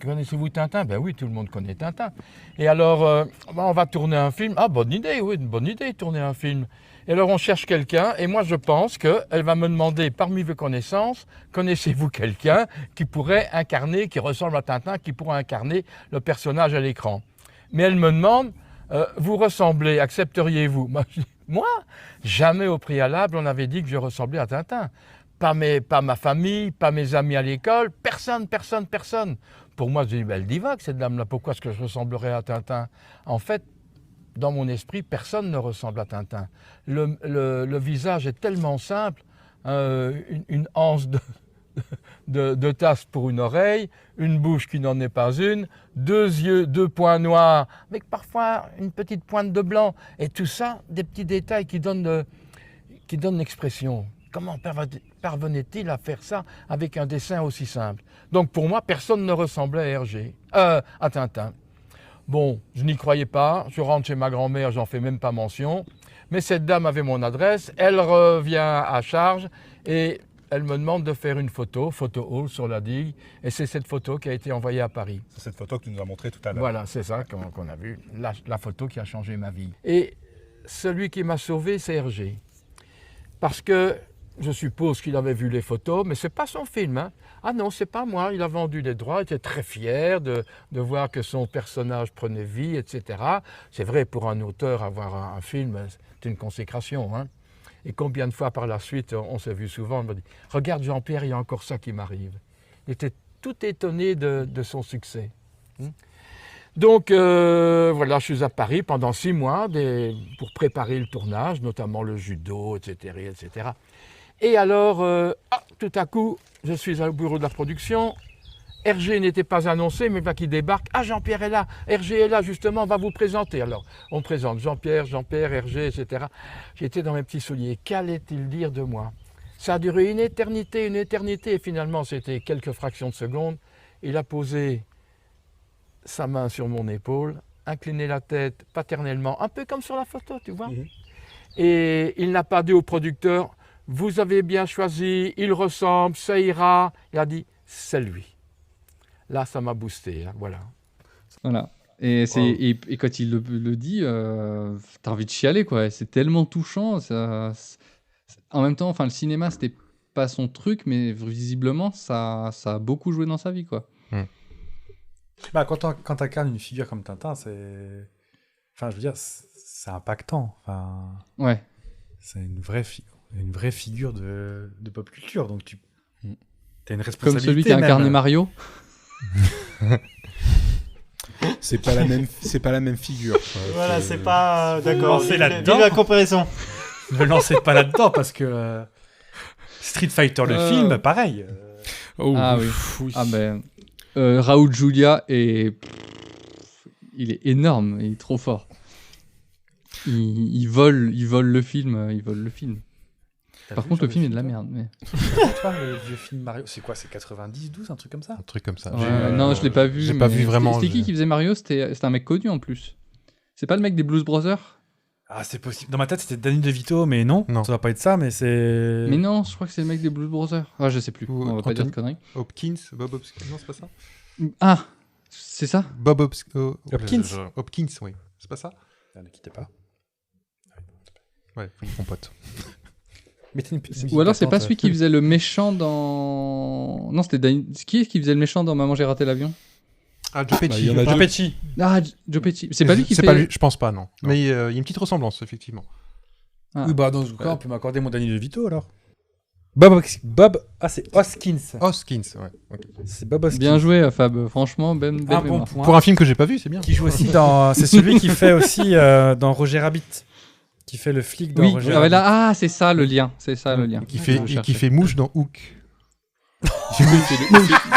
Connaissez-vous Tintin? Ben oui, tout le monde connaît Tintin. Et alors, on va tourner un film. Ah, bonne idée, oui, une bonne idée, tourner un film. Et alors, on cherche quelqu'un, et moi, je pense qu'elle va me demander, parmi vos connaissances, connaissez-vous quelqu'un qui pourrait incarner, qui ressemble à Tintin, qui pourrait incarner le personnage à l'écran? Mais elle me demande, vous ressemblez, accepteriez-vous? Moi, jamais au préalable, on avait dit que je ressemblais à Tintin. Pas ma famille, pas mes amis à l'école, personne. Pour moi, je dis, elle divague, cette dame-là, pourquoi est-ce que je ressemblerais à Tintin? En fait, dans mon esprit, personne ne ressemble à Tintin. Le visage est tellement simple, une anse de tasse pour une oreille, une bouche qui n'en est pas une, 2 yeux, 2 points noirs, avec parfois une petite pointe de blanc. Et tout ça, des petits détails qui donnent l'expression. Comment parvenait-il à faire ça avec un dessin aussi simple? Donc pour moi, personne ne ressemblait à Tintin. Bon, je n'y croyais pas, je rentre chez ma grand-mère, j'en fais même pas mention. Mais cette dame avait mon adresse, elle revient à charge et elle me demande de faire une photo hall sur la digue. Et c'est cette photo qui a été envoyée à Paris. C'est cette photo que tu nous as montrée tout à l'heure. Voilà, c'est ça qu'on a vu, la photo qui a changé ma vie. Et celui qui m'a sauvé, c'est Hergé. Parce que je suppose qu'il avait vu les photos, mais ce n'est pas son film. Hein. Ah non, c'est pas moi. Il a vendu les droits, il était très fier de voir que son personnage prenait vie, etc. C'est vrai, pour un auteur, avoir un film, c'est une consécration. Hein. Et combien de fois par la suite, on s'est vu souvent, on me dit « Regarde Jean-Pierre, il y a encore ça qui m'arrive. » Il était tout étonné de son succès. Donc voilà, je suis à Paris pendant 6 mois pour préparer le tournage, notamment le judo, etc. etc. Et alors, tout à coup, je suis au bureau de la production. Hergé n'était pas annoncé, mais là qui débarque. Ah, Jean-Pierre est là, Hergé est là, justement, on va vous présenter. Alors, on me présente Jean-Pierre, Hergé, etc. J'étais dans mes petits souliers. Qu'allait-il dire de moi? Ça a duré une éternité, et finalement, c'était quelques fractions de secondes. Il a posé sa main sur mon épaule, incliné la tête paternellement, un peu comme sur la photo, tu vois. Et il n'a pas dit au producteur, vous avez bien choisi, il ressemble, ça ira. Il a dit, c'est lui. Là, ça m'a boosté, hein, voilà. Voilà. Et quand il le dit, t'as envie de chialer, quoi. C'est tellement touchant. En même temps, enfin, le cinéma, c'était pas son truc, mais visiblement, ça a beaucoup joué dans sa vie, quoi. Bah, quand t'incarnes une figure comme Tintin, c'est... Enfin, je veux dire, c'est impactant. Enfin, ouais. C'est une vraie figure. une vraie figure de pop culture, donc tu as une Comme responsabilité. celui qui a incarné même. Mario. C'est pas la même figure. quoi. Voilà, c'est pas. D'accord, c'est là-dedans. Dis la comparaison. Ne me lancez pas là-dedans parce que Street Fighter le film, pareil. Oh, Ah oui. oui. Ah ben, Raoul Julia il est énorme, il est trop fort. Il vole le film, Par contre, le film est de la merde. Mais... Toi, le vieux film Mario, c'est quoi? C'est 90, 12, un truc comme ça? Un truc comme ça. Ouais, non, je l'ai pas vu. J'ai pas mais- vu vraiment. C'était qui faisait Mario? C'était un mec connu en plus. C'est pas le mec des Blues Brothers? Ah, c'est possible. Dans ma tête, c'était Danny DeVito, mais non. Non. Ça va pas être ça, mais c'est. Mais non, je crois que c'est le mec des Blues Brothers. Ah, je sais plus. Ou On va pas dire de Anthony- conneries. Hopkins, Bob Hopkins. Non, c'est pas ça. Ah, c'est ça? Bob Hopkins. Hopkins, oui. C'est pas ça? Ne quittez pas. Ouais, mon pote. Mettez une petite Ou alors c'est pas attente, celui qui faisait le méchant dans... Non, c'était Qui faisait le méchant dans Maman j'ai raté l'avion? Ah, Joe Bah, il Pesci. y en a Jean deux. Pesci. Ah, Joe Pesci. C'est pas lui qui C'est fait... pas lui, je pense pas, non. Mais il y a une petite ressemblance, effectivement. Ah. Oui, bah dans ce cas, on peut m'accorder mon Danny DeVito alors. Bob. Ah, c'est Hoskins. Hoskins, ouais. ok. C'est Bob Hoskins. Bien joué, Fab. Franchement, belle Un bon mémoire. point. Pour un film que j'ai pas vu, c'est bien. Qui joue aussi dans. C'est celui qui fait aussi dans Roger Rabbit. Qui fait le flic dans Oui, Roger ah, ouais, Rabbit. là, c'est ça le lien. C'est ça le lien. Qui Je fait cherchais. mouche dans Hook.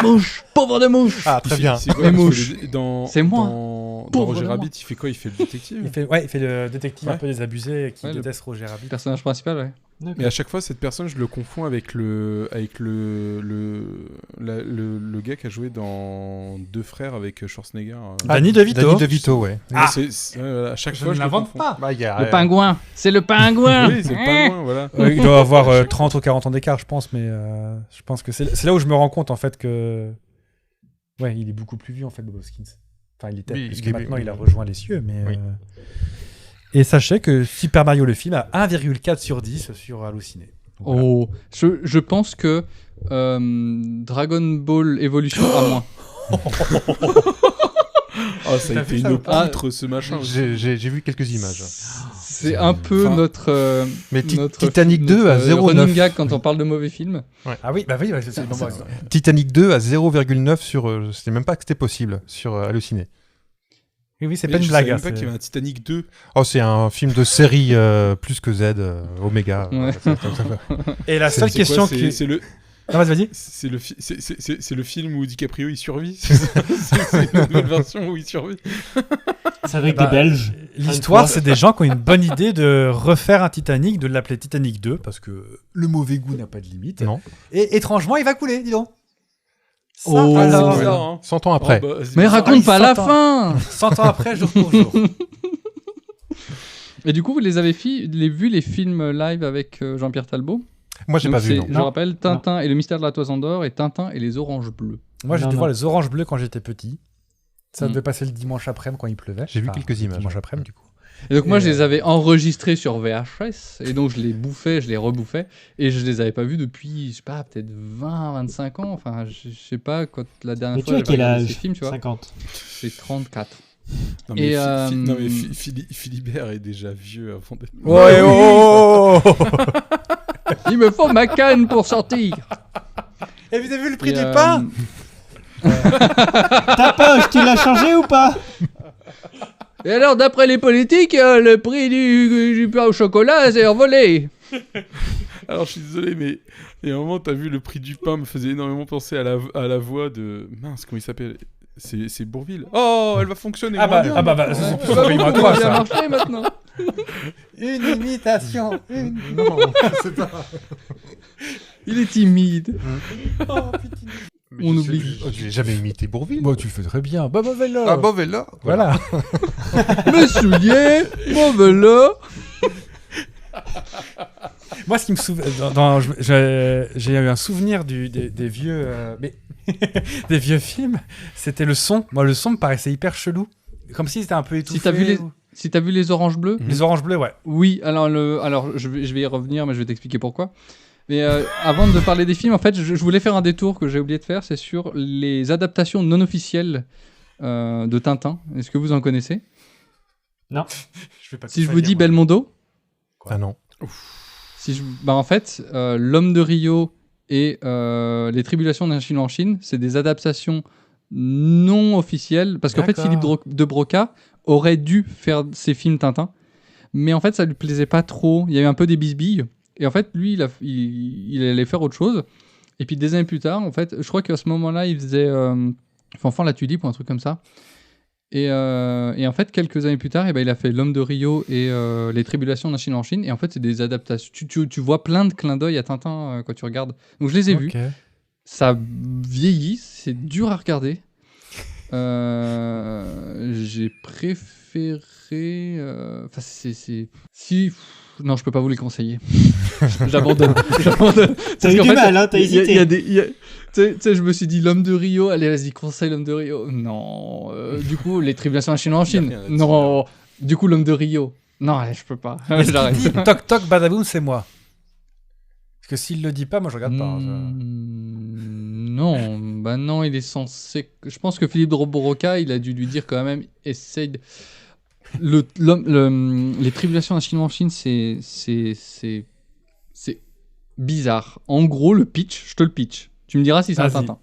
Mouche, pauvre de mouche. Ah, très bien. C'est quoi, Les parce que mouches. Dans, C'est moi. Dans Pauvre Roger de Rabbit, il fait quoi? Il fait le détective. Il fait le détective un Ouais. peu désabusé qui Ouais, le- déteste Roger Rabbit. Personnage principal, ouais. Mais à chaque fois, cette personne, je le confonds avec le gars qui a joué dans Deux Frères avec Schwarzenegger. Danny DeVito. Danny DeVito, ouais. Ah. À chaque Je fois, ne je le l'invente confonds. pas. Bah, il y a, Le pingouin. C'est le pingouin. Oui, c'est le pingouin, voilà. Il doit avoir 30 ou 40 ans d'écart, je pense, mais je pense que c'est là où je me rends compte en fait que. Ouais, il est beaucoup plus vieux en fait, Bob Hoskins. Enfin, il était, Oui, puisque il est- maintenant il a rejoint les cieux, mais. Oui. Et sachez que Super Mario le film a 1,4 sur 10 sur Halluciné. Donc, voilà. Oh, je pense que Dragon Ball Evolution a moins. Oh, ça a T'as été vu ça une ou pas poutre, ce machin. J'ai vu quelques images. C'est un peu Enfin, notre. Mais notre Titanic 2 à 0,9. running gag quand on parle de mauvais films. Ah oui, bah oui, c'est bon, Titanic 2 à 0,9 sur. C'était même pas que c'était possible sur Halluciné. oui, c'est Mais pas une je blague. savais hein, même pas c'est- qu'il y avait un Titanic 2. Oh, c'est un film de série plus que Z, Oméga. Ouais. Et la seule C'est question quoi, qui. c'est le Non, vas-y. c'est le film où DiCaprio il survit. C'est une nouvelle version où il survit. C'est avec Bah, des Belges. L'histoire, c'est des gens qui ont une bonne idée de refaire un Titanic, de l'appeler Titanic 2, parce que le mauvais goût n'a pas de limite. Non. Et étrangement, il va couler, dis donc. Ça, Oh. alors, C'est bizarre, hein. 100 ans après. Oh, bah, c'est Mais bizarre. raconte il pas la s'entend. fin. 100 ans après, jour pour jour. Et du coup, vous les avez vu les films live avec Jean-Pierre Talbot? Moi, j'ai Donc pas vu, c'est- non. Je rappelle Tintin et le mystère de la Toison d'Or et Tintin et les Oranges Bleues. Moi, j'ai Non, dû non. voir les oranges bleues quand j'étais petit. Ça Mm. devait passer le dimanche après-midi quand il pleuvait. J'ai vu quelques images. Dimanche après-midi, du coup. Et donc moi, Et, je les avais enregistrés sur VHS et donc je les bouffais, je les rebouffais et je les avais pas vus depuis, je sais pas, peut-être 20, 25 ans. Enfin, je sais pas, quand la dernière Mais tu fois as j'avais quel regardé âge ces films, tu vois. 50. J'ai 34. Non, mais, Et, non, mais Philibert est déjà vieux avant d'être. Ouais, oh, oh, oh. Il me faut ma canne pour sortir. Et vous avez vu le prix Et, du pain Ta poche, tu l'as changé ou pas? Et alors, d'après les politiques, le prix du pain au chocolat s'est envolé. Alors, je suis désolé, mais il y a un moment, t'as vu le prix du pain me faisait énormément penser à la voix de. Mince, comment il s'appelle? C'est Bourvil. Oh, elle va fonctionner. Ah moins bah, bien. c'est plus Ça horrible à va toi, bien ça. marcher maintenant. Une imitation. Non, c'est pas. Il est timide. Mais On je oublie. sais- J'ai jamais imité Bourvil. Bon, tu le fais très bien. Bah, vélo. Ah, mauvais là. Voilà. Mes souliers, mon vélo. Moi, ce qui me souvient, j'ai eu un souvenir des vieux, des vieux films. C'était le son. Moi, le son me paraissait hyper chelou, comme si c'était un peu étouffé. Si t'as vu les Oranges Bleues. Les oranges bleues, ouais. Oui, alors je vais y revenir, mais je vais t'expliquer pourquoi. Mais avant de parler des films, en fait, je voulais faire un détour que j'ai oublié de faire, c'est sur les adaptations non officielles de Tintin. Est-ce que vous en connaissez? Non. Je vais pas Si je vous dis Belmondo, Ah non. En fait, L'Homme de Rio et Les Tribulations d'un Chinois en Chine, c'est des adaptations non officielles, parce qu'en fait, Philippe de Broca aurait dû faire ses films Tintin, mais en fait, ça lui plaisait pas trop. Il y a eu un peu des bisbilles, et en fait, lui, il allait faire autre chose. Et puis des années plus tard, en fait, je crois qu'à ce moment-là, il faisait Fanfan la Tulipe ou un truc comme ça. Et en fait, quelques années plus tard, il a fait L'Homme de Rio et Les Tribulations d'un Chinois en Chine. Et en fait, c'est des adaptations. Tu vois plein de clins d'œil à Tintin quand tu regardes. Donc je les ai vus. Ça vieillit, c'est dur à regarder. J'ai préféré... Non, je peux pas vous les conseiller. J'abandonne. T'as eu du mal, hein, t'as hésité. Tu sais, je me suis dit L'Homme de Rio, allez, vas-y, conseille L'Homme de Rio. Non. Du coup, Les Tribulations d'un Chinois en Chine. Non. Du coup, L'Homme de Rio. Non, allez, je peux pas. J'arrête. Toc toc, badaboum, c'est moi. Parce que s'il le dit pas, moi je regarde pas. Non, non, il est censé. Je pense que Philippe de Broca, il a dû lui dire quand même, essaye de. Les Tribulations d'un Chinois en Chine, c'est bizarre. En gros, le pitch, je te le pitch. Tu me diras si c'est un Tintin.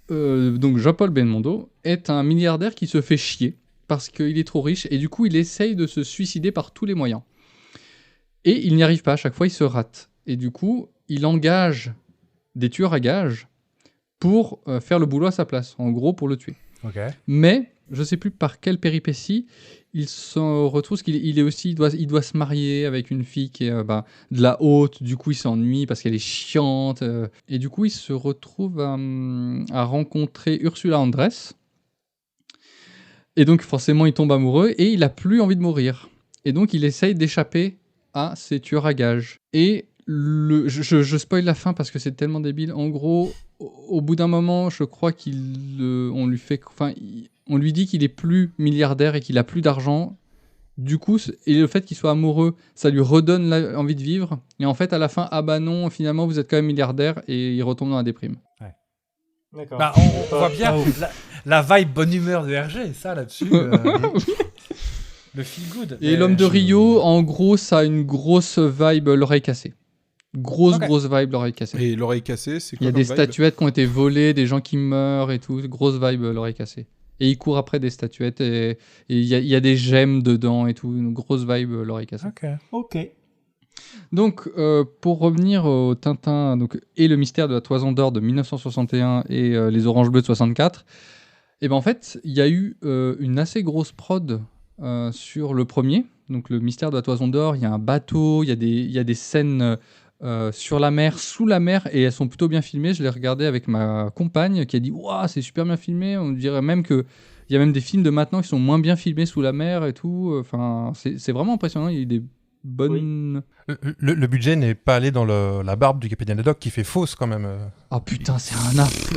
Donc, Jean-Paul Belmondo est un milliardaire qui se fait chier parce qu'il est trop riche et du coup, il essaye de se suicider par tous les moyens. Et il n'y arrive pas. À chaque fois, il se rate. Et du coup, il engage des tueurs à gages pour faire le boulot à sa place. En gros, pour le tuer. Okay. Mais je ne sais plus par quelle péripétie il se retrouve, parce qu'il est aussi, il doit se marier avec une fille qui est de la haute, du coup il s'ennuie parce qu'elle est chiante, et du coup il se retrouve à rencontrer Ursula Andress, et donc forcément il tombe amoureux, et il n'a plus envie de mourir, et donc il essaye d'échapper à ses tueurs à gages. Et je spoil la fin parce que c'est tellement débile. En gros, au bout d'un moment, je crois on lui dit qu'il est plus milliardaire et qu'il a plus d'argent. Du coup, et le fait qu'il soit amoureux, ça lui redonne envie de vivre. Et en fait, à la fin, ah bah non, finalement, vous êtes quand même milliardaire, et il retombe dans la déprime. Ouais. D'accord. Bah, on voit bien la vibe bonne humeur de RG, ça là-dessus. Le feel good. Et L'Homme de Rio, en gros, ça a une grosse vibe l'oreille cassée. Grosse vibe l'oreille cassée. Et l'oreille cassée, c'est quoi? Il y a des statuettes qui ont été volées, des gens qui meurent et tout. Grosse vibe l'oreille cassée. Et il court après des statuettes et il y a des gemmes dedans et tout. Une grosse vibe l'oreille cassée. Ok. Donc, pour revenir au Tintin et le mystère de la Toison d'Or de 1961 et les Oranges Bleues de 64, et ben en fait, il y a eu une assez grosse prod sur le premier. Donc, le mystère de la Toison d'Or, il y a un bateau, il y a des scènes sur la mer, sous la mer, et elles sont plutôt bien filmées. Je l'ai regardé avec ma compagne qui a dit waouh, c'est super bien filmé. On dirait même que il y a même des films de maintenant qui sont moins bien filmés sous la mer et tout. Enfin, c'est vraiment impressionnant. Il y a eu des bonnes. Oui. Le budget n'est pas allé dans la barbe du Capitaine Haddock qui fait fausse quand même. Oh putain, c'est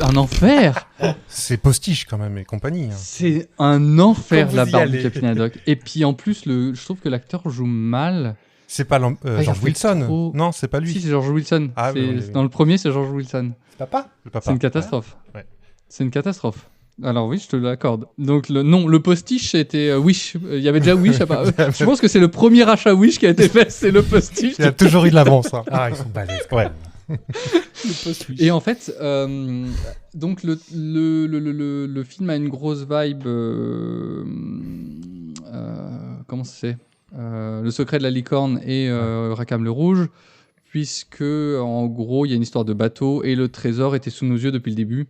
un enfer. C'est Postiche quand même et compagnie. Hein. C'est un enfer la barbe du Capitaine Haddock. Et puis en plus, je trouve que l'acteur joue mal. C'est pas George Wilson. Trop... Non, c'est pas lui. Si, c'est George Wilson. Ah, oui. Dans le premier, c'est George Wilson. C'est papa. C'est une catastrophe. Ouais. C'est une catastrophe. Alors oui, je te l'accorde. Donc le postiche, c'était Wish. Il y avait déjà Wish. Je pense que c'est le premier achat Wish qui a été fait, c'est le postiche. Il y a toujours eu de l'avance. Hein. Ah, ils sont balèzes. Ouais. Le post-Wish. Et en fait, donc le film a une grosse vibe. Comment c'est Le secret de la licorne et Rackham le rouge, puisque en gros il y a une histoire de bateau et le trésor était sous nos yeux depuis le début.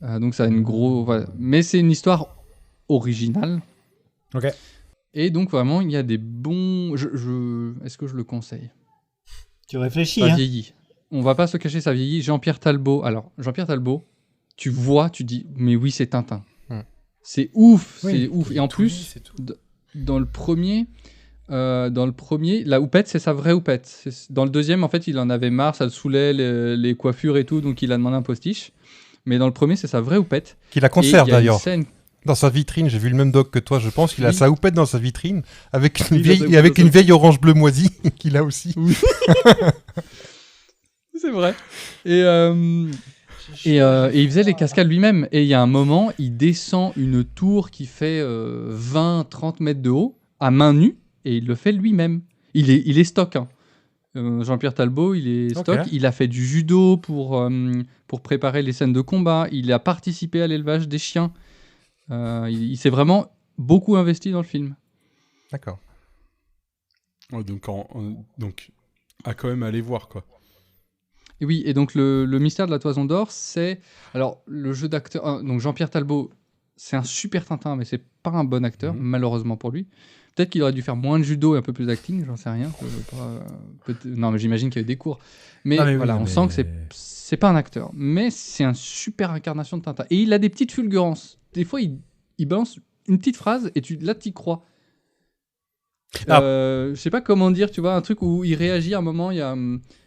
Donc ça a une grosse... Voilà. Mais c'est une histoire originale. Ok. Et donc vraiment il y a des bons... Est-ce que je le conseille? Tu réfléchis, Ça hein. vieillit. On va pas se cacher, ça vieillit. Jean-Pierre Talbot. Alors, Jean-Pierre Talbot, tu vois, tu dis, mais oui, c'est Tintin. C'est ouf, oui, c'est ouf. Et en plus, dans le premier, la houppette, c'est sa vraie houppette. Dans le deuxième, en fait, il en avait marre, ça le saoulait, les coiffures et tout, donc il a demandé un postiche. Mais dans le premier, c'est sa vraie houppette. Qui la conserve d'ailleurs. Scène... Dans sa vitrine, j'ai vu le même doc que toi, je pense qu'il a sa houppette dans sa vitrine avec une vieille, une vieille orange bleu moisie qu'il a aussi. Oui. C'est vrai. Et il faisait les cascades lui-même. Et il y a un moment, il descend une tour qui fait 20-30 mètres de haut à main nue et il le fait lui-même. Il est stock. Hein. Jean-Pierre Talbot, il est stock. Ok. Il a fait du judo pour préparer les scènes de combat. Il a participé à l'élevage des chiens. Il s'est vraiment beaucoup investi dans le film. D'accord. Ouais, donc, à quand même aller voir, quoi. Et oui, et donc le mystère de la Toison d'Or, c'est... Alors, le jeu d'acteur... donc Jean-Pierre Talbot, c'est un super Tintin, mais c'est pas un bon acteur, malheureusement pour lui. Peut-être qu'il aurait dû faire moins de judo et un peu plus d'acting, j'en sais rien. Non, mais j'imagine qu'il y a eu des cours. Mais, voilà, on sent que c'est pas un acteur. Mais c'est un super incarnation de Tintin. Et il a des petites fulgurances. Des fois, il balance une petite phrase et là, t'y crois. Je sais pas comment dire, tu vois, un truc où il réagit à un moment, il y a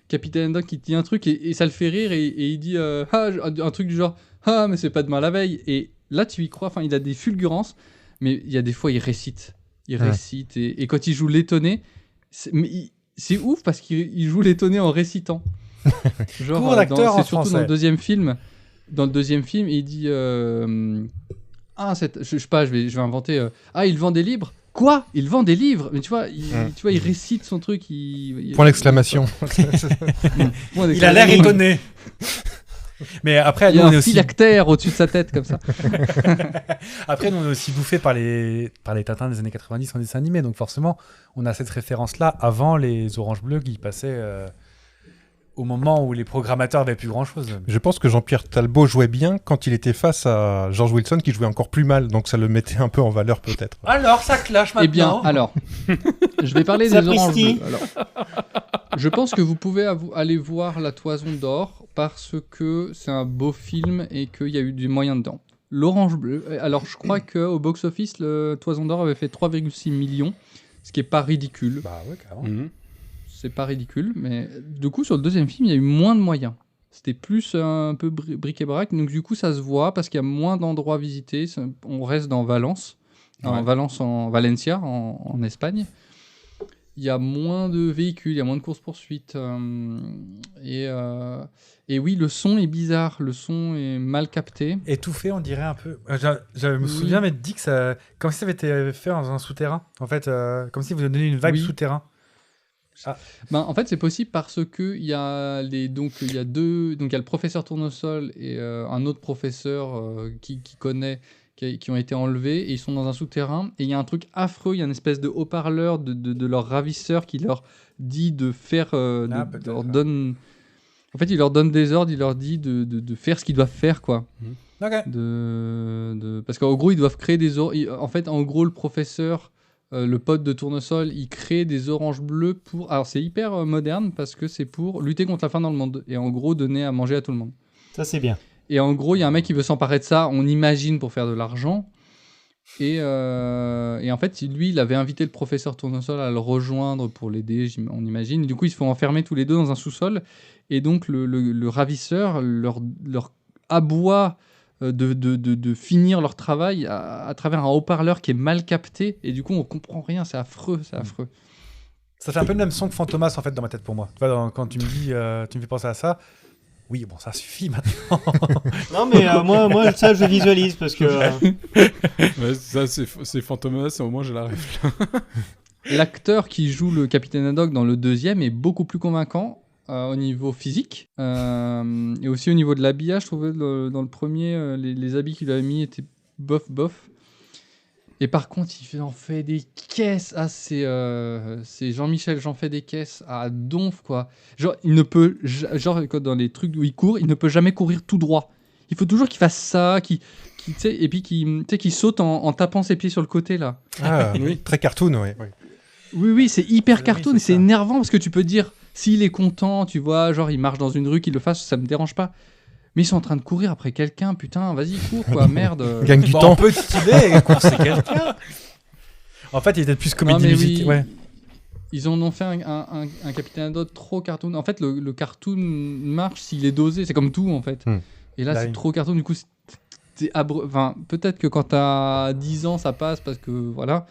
Capitaine Haddock qui dit un truc et ça le fait rire et il dit un truc du genre « Ah, mais c'est pas demain la veille ». Et là, tu y crois, enfin, il a des fulgurances, mais il y a des fois, il récite. Et quand il joue l'étonné, c'est ouf parce qu'il joue l'étonné en récitant. Genre, Cours d'acteur en c'est surtout français. dans le deuxième film. Dans le deuxième film, il dit je sais pas, je vais inventer il vend des livres. Quoi ? Il vend des livres ? Mais tu vois, il récite son truc. Point d'exclamation. Il a l'air étonné. Mais après, il y nous, a on un est aussi phylactère au-dessus de sa tête comme ça. Après, nous, on est aussi bouffés par les Tintins des années 90 en dessin animé. Donc forcément, on a cette référence-là avant les Oranges Bleus qui passaient au moment où les programmateurs n'avaient plus grand-chose. Je pense que Jean-Pierre Talbot jouait bien quand il était face à George Wilson qui jouait encore plus mal, donc ça le mettait un peu en valeur peut-être. Alors, ça clash maintenant. Eh bien, alors, je vais parler des Oranges Bleus. Alors, je pense que vous pouvez aller voir La Toison d'Or parce que c'est un beau film et qu'il y a eu du moyen dedans. L'Orange Bleu, alors je crois qu'au box-office, le Toison d'Or avait fait 3,6 millions, ce qui n'est pas ridicule. Bah ouais, carrément. C'est pas ridicule, mais du coup, sur le deuxième film, il y a eu moins de moyens. C'était plus un peu bric-et-brac, donc du coup, ça se voit parce qu'il y a moins d'endroits visités. On reste dans Valence, en Valencia, en Espagne. Il y a moins de véhicules, il y a moins de courses-poursuites. Et oui, le son est bizarre, le son est mal capté. Étouffé, on dirait un peu. Je me souviens m'être dit que ça, comme si ça avait été fait dans un souterrain. En fait, comme si vous donniez une vibe souterrain. En fait, c'est possible parce que il y a il y a le professeur Tournesol et un autre professeur qui ont été enlevés et ils sont dans un souterrain et il y a un truc affreux, il y a une espèce de haut-parleur de leur ravisseur qui leur dit de faire, leur donne. En fait, il leur donne des ordres, il leur dit de faire ce qu'ils doivent faire, quoi. Okay. Parce qu'en gros, ils doivent créer des en fait, en gros, le professeur, le pote de Tournesol, il crée des oranges bleues pour... Alors, c'est hyper moderne parce que c'est pour lutter contre la faim dans le monde et en gros, donner à manger à tout le monde. Ça, c'est bien. Et en gros, il y a un mec qui veut s'emparer de ça, on imagine, pour faire de l'argent. Et en fait, lui, il avait invité le professeur Tournesol à le rejoindre pour l'aider, on imagine. Et du coup, ils se font enfermer tous les deux dans un sous-sol. Et donc, le ravisseur leur aboie de finir leur travail à travers un haut-parleur qui est mal capté. Et du coup, on comprend rien. C'est affreux, c'est affreux. Ça fait un peu le même son que Fantomas, en fait, dans ma tête pour moi. Tu vois, quand tu me dis, tu me fais penser à ça. Oui, bon, ça suffit maintenant. Non, mais moi, ça, je visualise parce que... Ouais, ça, c'est Fantomas, au moins, j'ai la ref. L'acteur qui joue le Capitaine Haddock dans le deuxième est beaucoup plus convaincant au niveau physique et aussi au niveau de l'habillage. Je trouvais dans le premier, les habits qu'il avait mis étaient bof. Et par contre, il en fait des caisses. C'est Jean-Michel, j'en fais des caisses à donf, quoi. Genre, il ne peut, dans les trucs où il court, il ne peut jamais courir tout droit. Il faut toujours qu'il fasse ça, et puis qu'il saute en tapant ses pieds sur le côté, là. Ah, oui. Très cartoon, oui. Oui, c'est hyper cartoon, et c'est énervant, parce que tu peux dire, s'il est content, tu vois, genre, il marche dans une rue, qu'il le fasse, ça me dérange pas. Mais ils sont en train de courir après quelqu'un, putain, vas-y, cours, quoi, merde. Gagne du temps. On peut stylé, courser quelqu'un. En fait, il était plus comédie musicale. Ouais. Ils en ont fait un Capitaine Haddock trop cartoon. En fait, le cartoon marche s'il est dosé, c'est comme tout, en fait. Et là, c'est trop cartoon, du coup, peut-être que quand t'as 10 ans, ça passe, parce que, voilà...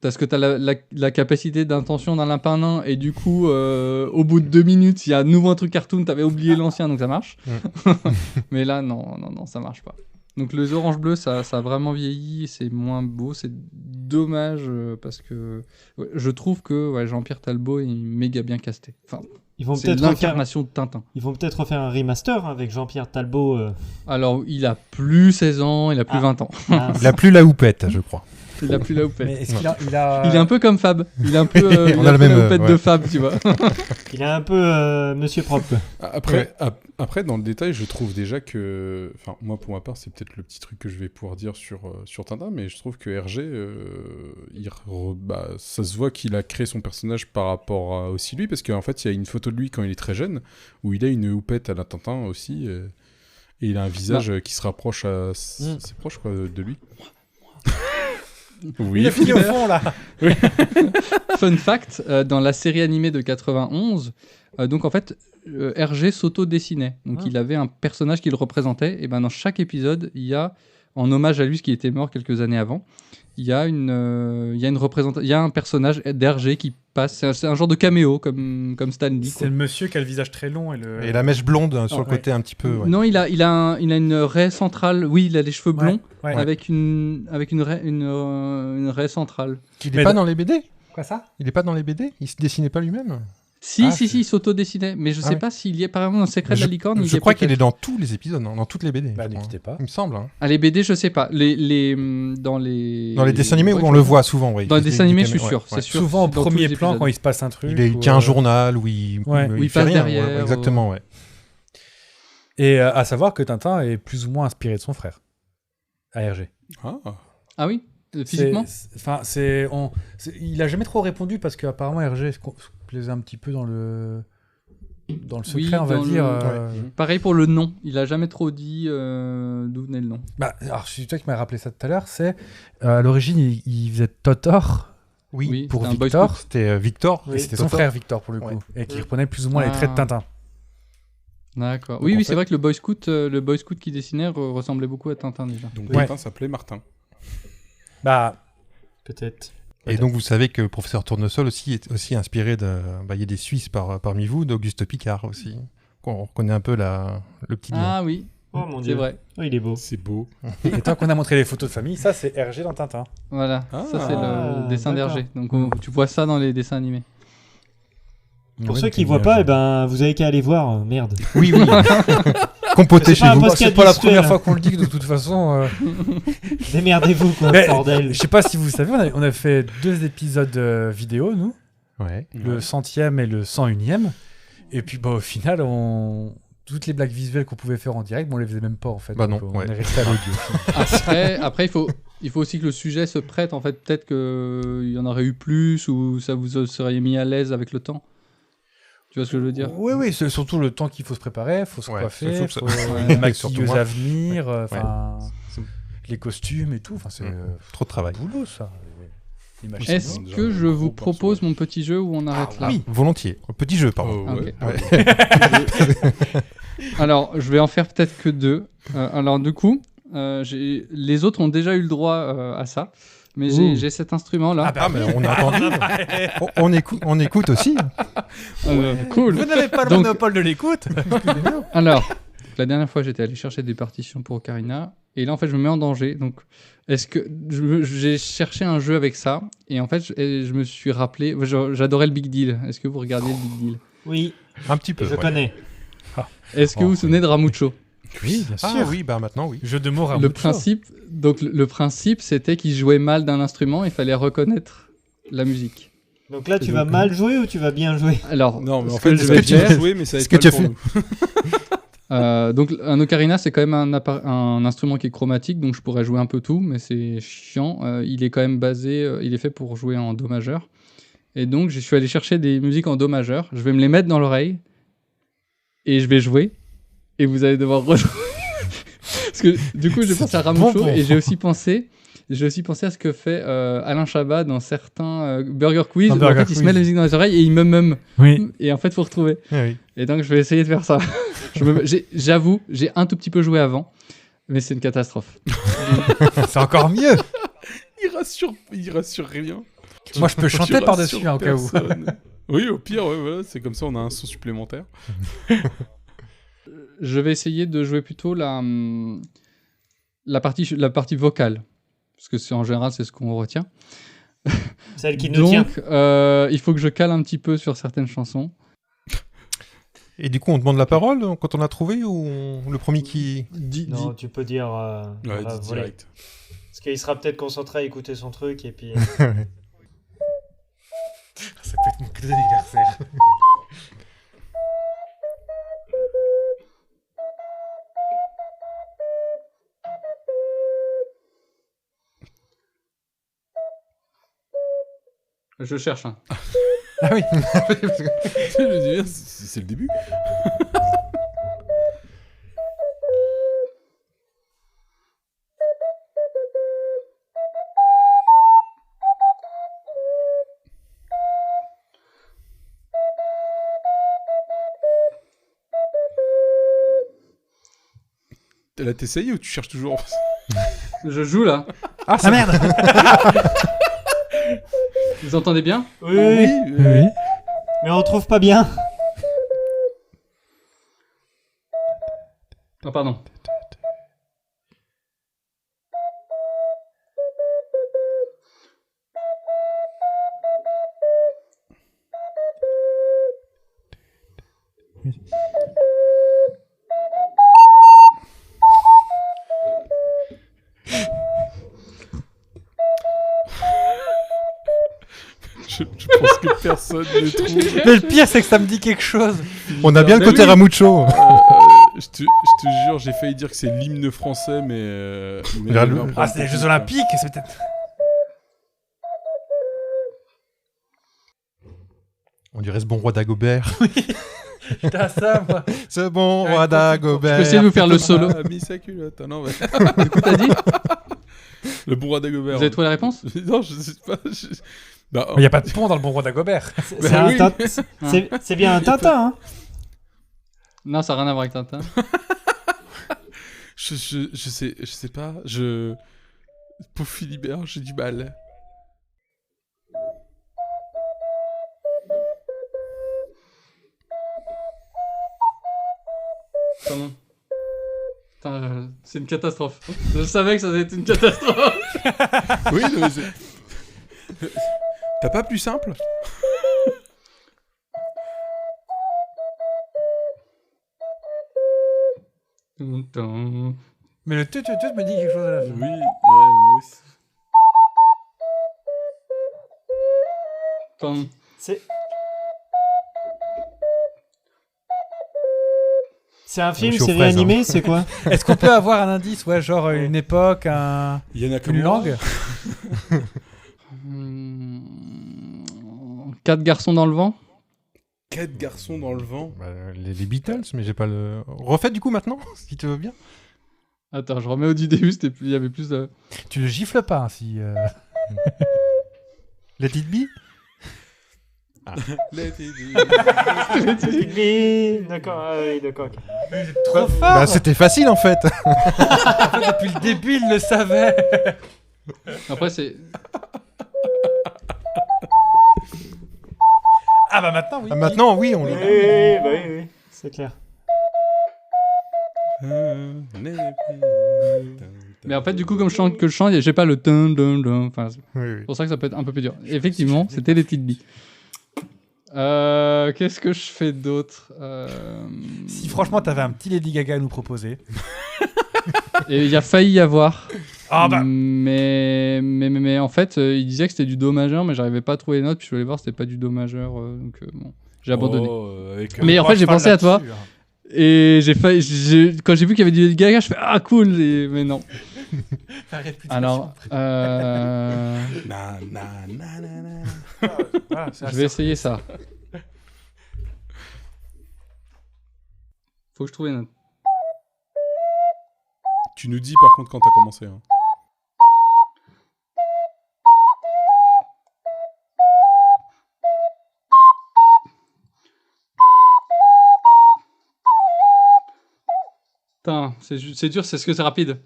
Parce que tu as la capacité d'intention d'un lapin nain et du coup, au bout de 2 minutes, il y a à nouveau un truc cartoon, tu avais oublié l'ancien, donc ça marche. Mais là, non, ça marche pas. Donc les oranges bleues, ça a vraiment vieilli, c'est moins beau, c'est dommage parce que je trouve que Jean-Pierre Talbot est méga bien casté. Enfin, Ils vont c'est peut-être l'incarnation de Tintin. Ils vont peut-être refaire un remaster avec Jean-Pierre Talbot. Alors, il a plus 16 ans, il a plus 20 ans. Il a plus la houppette, je crois. Il a plus la houppette. Mais est-ce qu'il a... Il est un peu comme Fab. Il est un peu, on a le même, la houppette ouais. de Fab, tu vois. Il est un peu Monsieur Propre. Après, dans le détail, je trouve déjà que... Enfin, moi, pour ma part, c'est peut-être le petit truc que je vais pouvoir dire sur Tintin, mais je trouve que Hergé, ça se voit qu'il a créé son personnage par rapport à aussi lui, parce qu'en fait, il y a une photo de lui quand il est très jeune, où il a une houppette à la Tintin aussi, et il a un visage qui se rapproche c'est proche, quoi, de lui. Oui, Il a fini au fond, là. Oui. Fun fact, dans la série animée de 91, donc en fait, Hergé s'auto-dessinait. Donc il avait un personnage qui le représentait. Et ben dans chaque épisode, il y a, en hommage à lui, ce qui était mort quelques années avant, il y a un personnage d'Hergé qui passe. C'est un genre de caméo, comme Stan Lee. C'est le monsieur qui a le visage très long Et la mèche blonde sur le côté un petit peu. Ouais. Non, il a une raie centrale. Oui, il a les cheveux blonds ouais. avec une raie centrale. Il n'est pas dans les BD? Quoi ça? Il n'est pas dans les BD? Il se dessinait pas lui-même? Si, il s'auto-dessinait, mais je sais pas s'il y est, par exemple, dans Secret de la Licorne. Je crois qu'il est dans tous les épisodes, dans toutes les BD. Bah, n'hésitez pas. Il me semble. Hein. Ah, les BD, je sais pas. Dans les dessins animés, où on le voit souvent, oui. Dans les dessins animés, je suis sûr. C'est sûr. Souvent au premier plan, quand il se passe un truc. Il tient un journal où il il fait passe rien. derrière. Ouais, exactement, ouais. Et à savoir que Tintin est plus ou moins inspiré de son frère, à Hergé. Ah oui? Physiquement? Il a jamais trop répondu parce qu'apparemment Hergé se plaisait un petit peu dans le secret, on va dire. Pareil pour le nom. Il a jamais trop dit d'où venait le nom. Bah, alors, c'est toi qui m'as rappelé ça tout à l'heure. C'est à l'origine, il faisait Totor. Oui, pour c'était un boy Victor. scout. C'était Victor. Oui, c'était son frère Victor pour le coup, et qui reprenait plus ou moins les traits de Tintin. D'accord. Donc, Oui, en c'est fait- vrai que le boy scout qui dessinait ressemblait beaucoup à Tintin déjà. Donc Tintin s'appelait Martin. Bah, peut-être. Et donc vous savez que le professeur Tournesol aussi est aussi inspiré il y a des Suisses parmi vous, d'Auguste Picard aussi. On reconnaît un peu le petit lien. Ah oui. Oh mon C'est dieu. vrai. Oh, il est beau. C'est beau. Et tant qu'on a montré les photos de famille, ça c'est Hergé dans Tintin. Voilà. Ça c'est le dessin d'accord. d'Hergé. Donc tu vois ça dans les dessins animés. Pour ceux qui voient pas, vous avez qu'à aller voir. Merde. Oui. Compotez C'est chez pas un vous. podcast C'est pas la visuel. première fois qu'on le dit de toute façon. Démerdez-vous, quoi, Mais, bordel. je sais pas si vous savez, on a fait 2 épisodes vidéo, nous. Ouais. Le 100e et le 101e. Et puis au final, toutes les blagues visuelles qu'on pouvait faire en direct, on les faisait même pas en fait. Bah Donc, non, on est resté à l'audio. Après il faut aussi que le sujet se prête. En fait, peut-être qu'il y en aurait eu plus ou ça vous seriez mis à l'aise avec le temps. Tu vois ce que je veux dire? Oui, c'est surtout le temps qu'il faut se préparer, il faut se coiffer, surtout faut ça. les Surtout maquilleuses moi. à venir, les costumes et tout. C'est trop de travail. boulot ça. Les machines. Est-ce que je vous propose mon petit jeu où on arrête là? Oui, volontiers. Petit jeu, pardon. ouais. Ok. Alors, je vais en faire peut-être que 2. Alors, du coup, les autres ont déjà eu le droit à ça. Mais j'ai cet instrument-là. Ah, mais on a entendu. on écoute aussi. Cool. Vous n'avez pas le Donc- monopole de l'écoute. Alors, la dernière fois, j'étais allé chercher des partitions pour Ocarina. Et là, en fait, je me mets en danger. Donc, est-ce que j'ai cherché un jeu avec ça? Et en fait, je me suis rappelé. J'adorais le Big Deal. Est-ce que vous regardez le Big Deal? Oui, Un petit peu. je connais. Est-ce que vous vous souvenez de Ramucho? Oui, bien sûr. Ah oui, maintenant oui. Jeu de mots Le Ramucho. principe, donc le principe, c'était qu'il jouait mal d'un instrument. Il fallait reconnaître la musique. Donc là, tu vas mal jouer ou tu vas bien jouer? Alors, Non, mais en ce fait, que je est-ce vais que tu vas faire, jouer, mais ça va ce être que pas tu le as pour fait. nous. donc un ocarina, c'est quand même un instrument qui est chromatique, donc je pourrais jouer un peu tout, mais c'est chiant. Il est quand même il est fait pour jouer en do majeur. Et donc, je suis allé chercher des musiques en do majeur. Je vais me les mettre dans l'oreille et je vais jouer. Et vous allez devoir rejouer. Parce que du coup, j'ai pensé à Ramucho et j'ai aussi pensé à ce que fait Alain Chabat dans certains Burger Quiz. Dans Où, Burger en fait, il se Quiz. met la musique dans les oreilles et il me Oui. Et en fait, faut retrouver. Oui. Et donc, je vais essayer de faire ça. J'avoue, j'ai un tout petit peu joué avant, mais c'est une catastrophe. C'est encore mieux. Il rassure rien. Moi, je peux chanter Tu par-dessus, rassures hein, au cas où. personne. Oui, au pire, ouais, voilà, c'est comme ça, on a un son supplémentaire. Je vais essayer de jouer plutôt la partie vocale. parce que en général, c'est ce qu'on retient. Celle qui nous tient. Donc, il faut que je cale un petit peu sur certaines chansons. Et du coup, on demande la parole quand on a trouvé ou le premier qui... Non, tu peux dire... Ouais, dis direct. Parce qu'il sera peut-être concentré à écouter son truc et puis... Ça peut être mon cadeau d'anniversaire. Je cherche. Hein. Ah oui. Je me dis bien, c'est le début. Là, t'essayes ou tu cherches toujours? Je joue là. Ah merde. Vous entendez bien? Oui. Mais on trouve pas bien. Ah pardon. Je pense que personne ne trouve. Mais le pire, c'est que ça me dit quelque chose. On a bien le côté Ramucho. Je te jure, j'ai failli dire que c'est l'hymne français, mais Ah, c'est les Jeux Olympiques, c'est peut-être. On dirait ce bon roi d'Agobert. Putain, ça, moi. Ce bon roi d'Agobert. Je peux essayer de vous faire le solo. Ah, mis sa culotte. Ah, non, mais... Du coup, t'as dit? Le bon roi d'Agobert. Vous avez trouvé la réponse? Non, je sais pas. Bah, Il n'y a pas de pont dans le bon roi d'Agobert. C'est bien un Tintin, hein. Non, ça n'a rien à voir avec Tintin. je sais pas. Pour Philibert, j'ai du mal. Comment? Putain, c'est une catastrophe. Je savais que ça allait être une catastrophe. Oui, mais c'est... T'as pas plus simple? Mais le tut me dit quelque chose à la fin. Oui, moi aussi. C'est un film, Je suis aux série fraises, animée, c'est quoi? Est-ce qu'on peut avoir un indice, ouais, genre une époque, Il y en a une langue? 4 garçons dans le vent. 4 garçons dans le vent. Bah, les Beatles, mais j'ai pas le... Refais du coup maintenant, si tu veux bien. Attends, je remets au du début, il y avait plus de... Tu le gifles pas, hein, si... Let it be. Let it be. D'accord, ah oui, d'accord. Okay. Trop fort. Bah, c'était facile en fait. Depuis le début, il le savait. Après, c'est... Ah bah maintenant, oui. Ah, maintenant, oui, on l'a. Oui, c'est clair. Mais en fait, du coup, comme je chante, j'ai pas le dun dun dun. Enfin, c'est Oui. pour ça que ça peut être un peu plus dur. Effectivement, c'était les petites billes. Qu'est-ce que je fais d'autre? Si franchement, t'avais un petit Lady Gaga à nous proposer. Et il y a failli y avoir. Ah bah. Mais en fait, il disait que c'était du do majeur, mais j'arrivais pas à trouver les notes. Puis je voulais voir, c'était pas du do majeur. Donc bon, j'ai abandonné. Mais en fait, j'ai pensé à toi. Et quand j'ai vu qu'il y avait du Lady Gaga, je fais ah cool, mais non. Alors, je vais essayer ça. Faut que je trouve une note. Tu nous dis par contre quand t'as commencé. Hein. Putain, c'est dur, c'est ce que c'est rapide.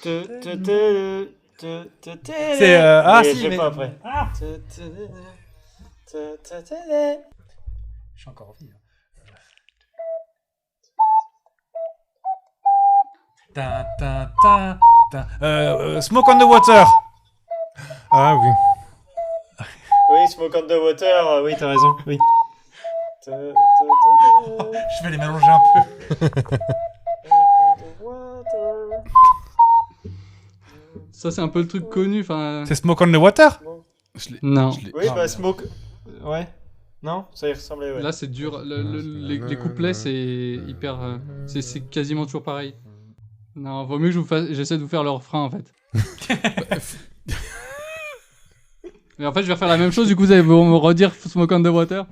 C'est ah si mais pas après. je suis encore en vie. Smoke on the Water. Ah oui. Oui, Smoke on the Water, oui, t'as raison, oui. Je vais les mélanger un peu. Ça, c'est un peu le truc connu. Enfin. C'est Smoke on the Water? Non. Oui, bah Smoke... Ouais. Non, ça y ressemblait, ouais. Là, c'est dur. Les couplets, c'est hyper. C'est quasiment toujours pareil. Non, vaut mieux que j'essaie de vous faire le refrain en fait. Mais en fait, je vais refaire la même chose. Du coup, vous allez me redire Smoke on the Water.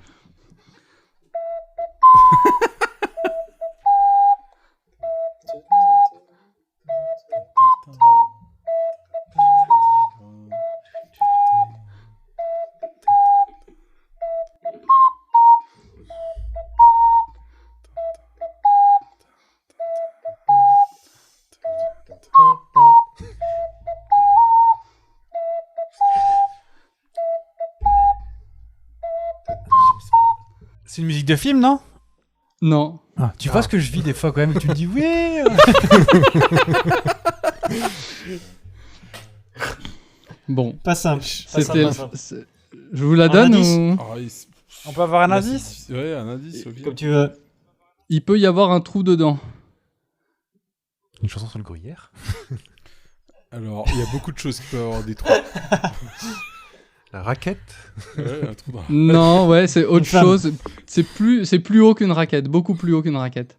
C'est une musique de film, non? Non. Ah, tu vois ce que je vis des fois quand même, tu me dis oui. Bon. Pas simple. C'était. Je vous la donne ou... On peut avoir un indice? Ouais, un indice. Okay. Comme tu veux. Il peut y avoir un trou dedans. Une chanson sur le gruyère. Alors, il y a beaucoup de choses qui peuvent avoir des trous. La raquette. Ouais, un trou dans... Non, ouais, c'est autre chose. C'est plus haut qu'une raquette, beaucoup plus haut qu'une raquette.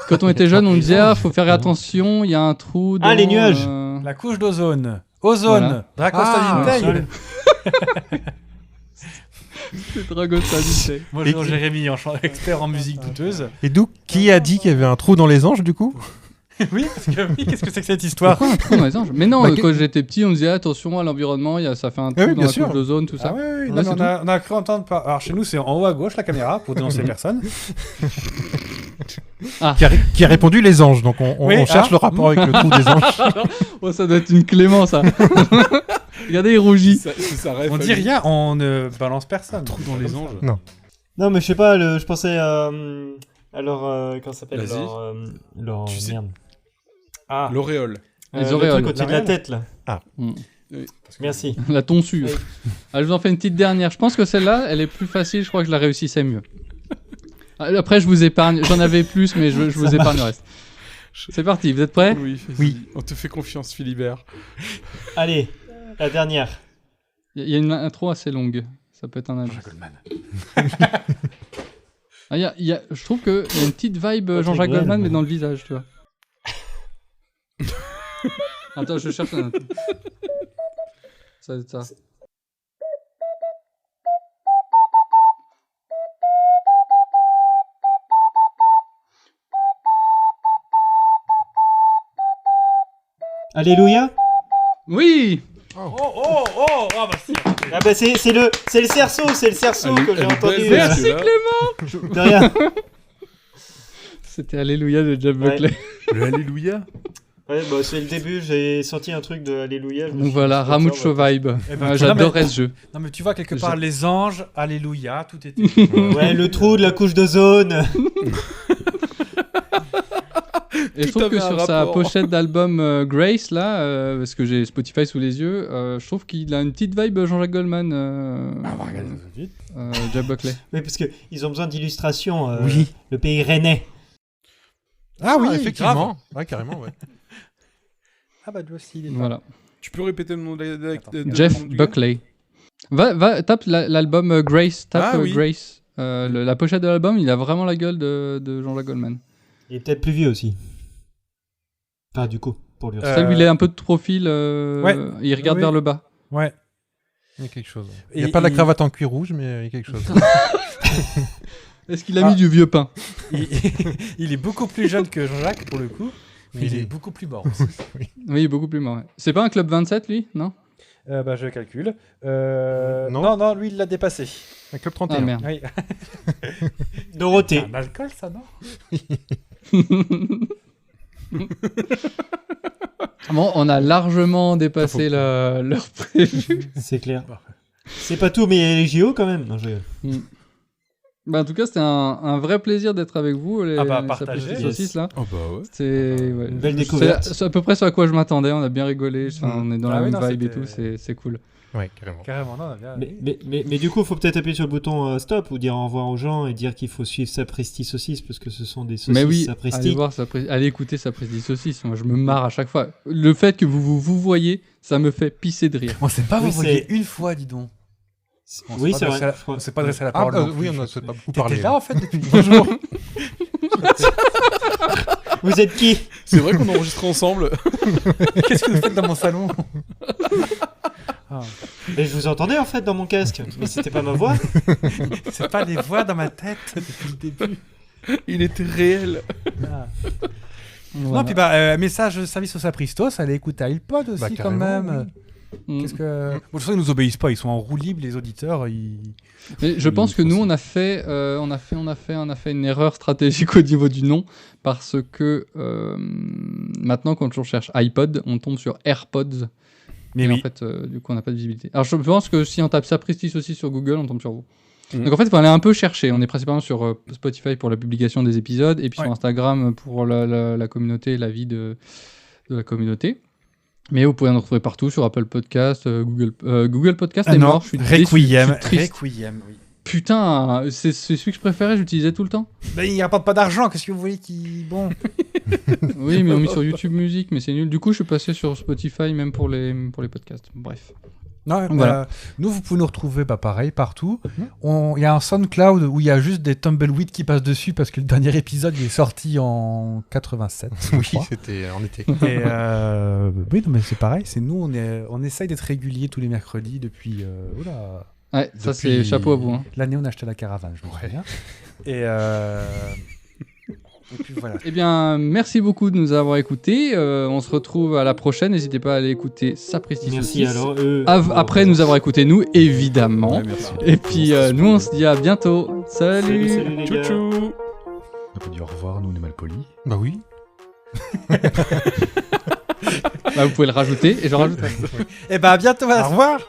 Quand on était jeune, on disait ah, faut faire attention, il y a un trou dans... Ah, les nuages. La couche d'ozone. Ozone. Voilà. Dragostea. C'est Dragostea. Moi, je suis Jérémy, expert en musique douteuse. Et d'où qui a dit qu'il y avait un trou dans les anges, du coup? Oui, parce que qu'est-ce que c'est que cette histoire? Pourquoi un trou dans les anges? Mais non, quand j'étais petit, on disait attention à l'environnement, ça fait un trou dans la couche d'ozone, tout ça. Ah oui, non, on a cru entendre pas. Alors chez nous, c'est en haut à gauche la caméra pour dénoncer personne. Ah. Qui a répondu les anges, donc on cherche le rapport avec le trou des anges. Oh, ça doit être une Clément, ça. Regardez, il rougit. On dit rien, on ne balance personne. Trou dans les anges. Non. Non, mais je sais pas, je pensais alors, comment ça s'appelle? Merde. Ah, l'auréole. Les auréoles. Le truc au-dessus de la tête, là. Ah. Oui, merci. La tonsure. Oui. Alors, je vous en fais une petite dernière. Je pense que celle-là, elle est plus facile. Je crois que je la réussissais mieux. Après, je vous épargne. J'en avais plus, mais je vous épargne le reste. C'est parti, vous êtes prêts? Oui. On te fait confiance, Philibert. Allez, la dernière. Il y a une intro assez longue. Ça peut être un indice. Je trouve qu'il y a une petite vibe Jean-Jacques Goldman, mais dans le visage, tu vois. Attends, je cherche un... Ça va être ça. Alléluia. Oui. Ah bah si. Ah bah c'est le cerceau, que j'ai entendu. Merci Clément. De rien. C'était Alléluia de Jeff Buckley. Le Alléluia. Ouais, bah c'est le début, j'ai sorti un truc de Alléluia. Donc voilà, Ramucho Vibe. J'adorais ce jeu. Non mais tu vois quelque part les anges, Alléluia, tout était... Ouais, le trou de la couche d'ozone. Et je trouve que sur sa pochette d'album Grace, là, parce que j'ai Spotify sous les yeux, je trouve qu'il a une petite vibe Jean-Jacques Goldman. Jeff Buckley. Oui, parce qu'ils ont besoin d'illustrations. Oui. Le pays rennais. Ah oui, effectivement. Grave. Ouais, carrément, ouais. Ah bah toi aussi, il est voilà. Tu peux répéter le nom de Jeff Buckley. Va, tape l'album Grace. Grace. La pochette de l'album, il a vraiment la gueule de Jean-Jacques Goldman. Il est peut-être plus vieux aussi. Enfin, du coup, pour lui. Celle où il a un peu de profil, il regarde vers le bas. Ouais. Il y a quelque chose. Il n'y a pas la cravate en cuir rouge, mais il y a quelque chose. Est-ce qu'il a mis du vieux pain? Il est beaucoup plus jeune que Jean-Jacques, pour le coup. Mais il est beaucoup plus mort aussi. Oui, beaucoup plus mort. Ouais. C'est pas un club 27, lui? Non? Bah, je calcule. Non, lui, il l'a dépassé. Un club 31. Ah, merde. Oui. Dorothée. C'est un alcool, ça, non? Bon, on a largement dépassé l'heure prévue. C'est clair. C'est pas tout, mais il y a les JO quand même. Non, je... Bah, en tout cas, c'était un vrai plaisir d'être avec vous. Les partagez. Sapristi Saucisses, là. Oh bah ouais. C'est Une belle découverte. C'est à peu près ce à quoi je m'attendais. On a bien rigolé. Enfin, on est dans la Ah oui, même non, vibe et c'était- tout. C'est cool. Ouais, carrément. Carrément, non, bien. Mais du coup, il faut peut-être appuyer sur le bouton stop ou dire au revoir aux gens et dire qu'il faut suivre Sapristi Saucisses parce que ce sont des saucisses Mais oui, Sapristi. allez écouter Sapristi Saucisses. Moi, je me marre à chaque fois. Le fait que vous voyez, ça me fait pisser de rire. On s'est pas Oui, voyé c'est- une fois, dis donc. Oui, c'est vrai. je crois. On s'est pas adressé à la parole. non oui, plus. on ne s'est pas beaucoup T'étais parlé. là en fait depuis 10 jours. Vous êtes qui? C'est vrai qu'on enregistre ensemble. Qu'est-ce que vous faites dans mon salon? Et je vous entendais en fait dans mon casque, mais c'était pas ma voix. C'est pas des voix dans ma tête depuis le début. Il était réel. Non, puis message service au Sapristos, allez écouter iPod aussi quand carrément, même. Mm. Qu'est-ce que... Bon, de toute façon, ils nous obéissent pas, ils sont en roue libre, les auditeurs. Mais je pense que nous, on a fait une erreur stratégique au niveau du nom parce que maintenant, quand on cherche iPod, on tombe sur AirPods. Mais et oui. en fait, du coup, on n'a pas de visibilité. Alors, je pense que si on tape Sapristi aussi sur Google, on tombe sur vous. Mhm. Donc, en fait, il faut aller un peu chercher. On est principalement sur Spotify pour la publication des épisodes et puis sur Instagram pour la communauté et la vie de la communauté. Mais vous pouvez nous retrouver partout sur Apple Podcast, Google Podcast est mort. Je suis déçu, Requiem. je suis triste. Requiem, oui. Putain, c'est celui que je préférais, j'utilisais tout le temps. Ben, il rapporte pas d'argent, qu'est-ce que vous voulez qui... Bon. Oui, mais on met sur YouTube Musique, mais c'est nul. Du coup, je suis passé sur Spotify même pour les podcasts. Bref. Non, Voilà. nous, vous pouvez nous retrouver pareil, partout. Il y a un SoundCloud où il y a juste des tumbleweeds qui passent dessus parce que le dernier épisode il est sorti en 87. je Oui, crois. c'était en été. Et oui, non, mais c'est pareil. C'est nous, on essaye d'être réguliers tous les mercredis depuis. Oula. Ouais, ça Depuis c'est chapeau à vous. Hein. L'année où on a acheté la caravane, je me souviens. Et puis voilà. Eh bien, merci beaucoup de nous avoir écoutés. On se retrouve à la prochaine. N'hésitez pas à aller écouter Sapristi Merci Saucisses. alors. Après nous avoir écoutés, nous, évidemment. Ouais, merci. Et puis, nous, on se dit à bientôt. Salut. Salut les gars. Tchou. On peut dire au revoir, nous on est mal polis. Bah oui. Bah, vous pouvez le rajouter et je rajouterai. Et à bientôt. Au revoir.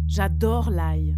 J'adore l'ail.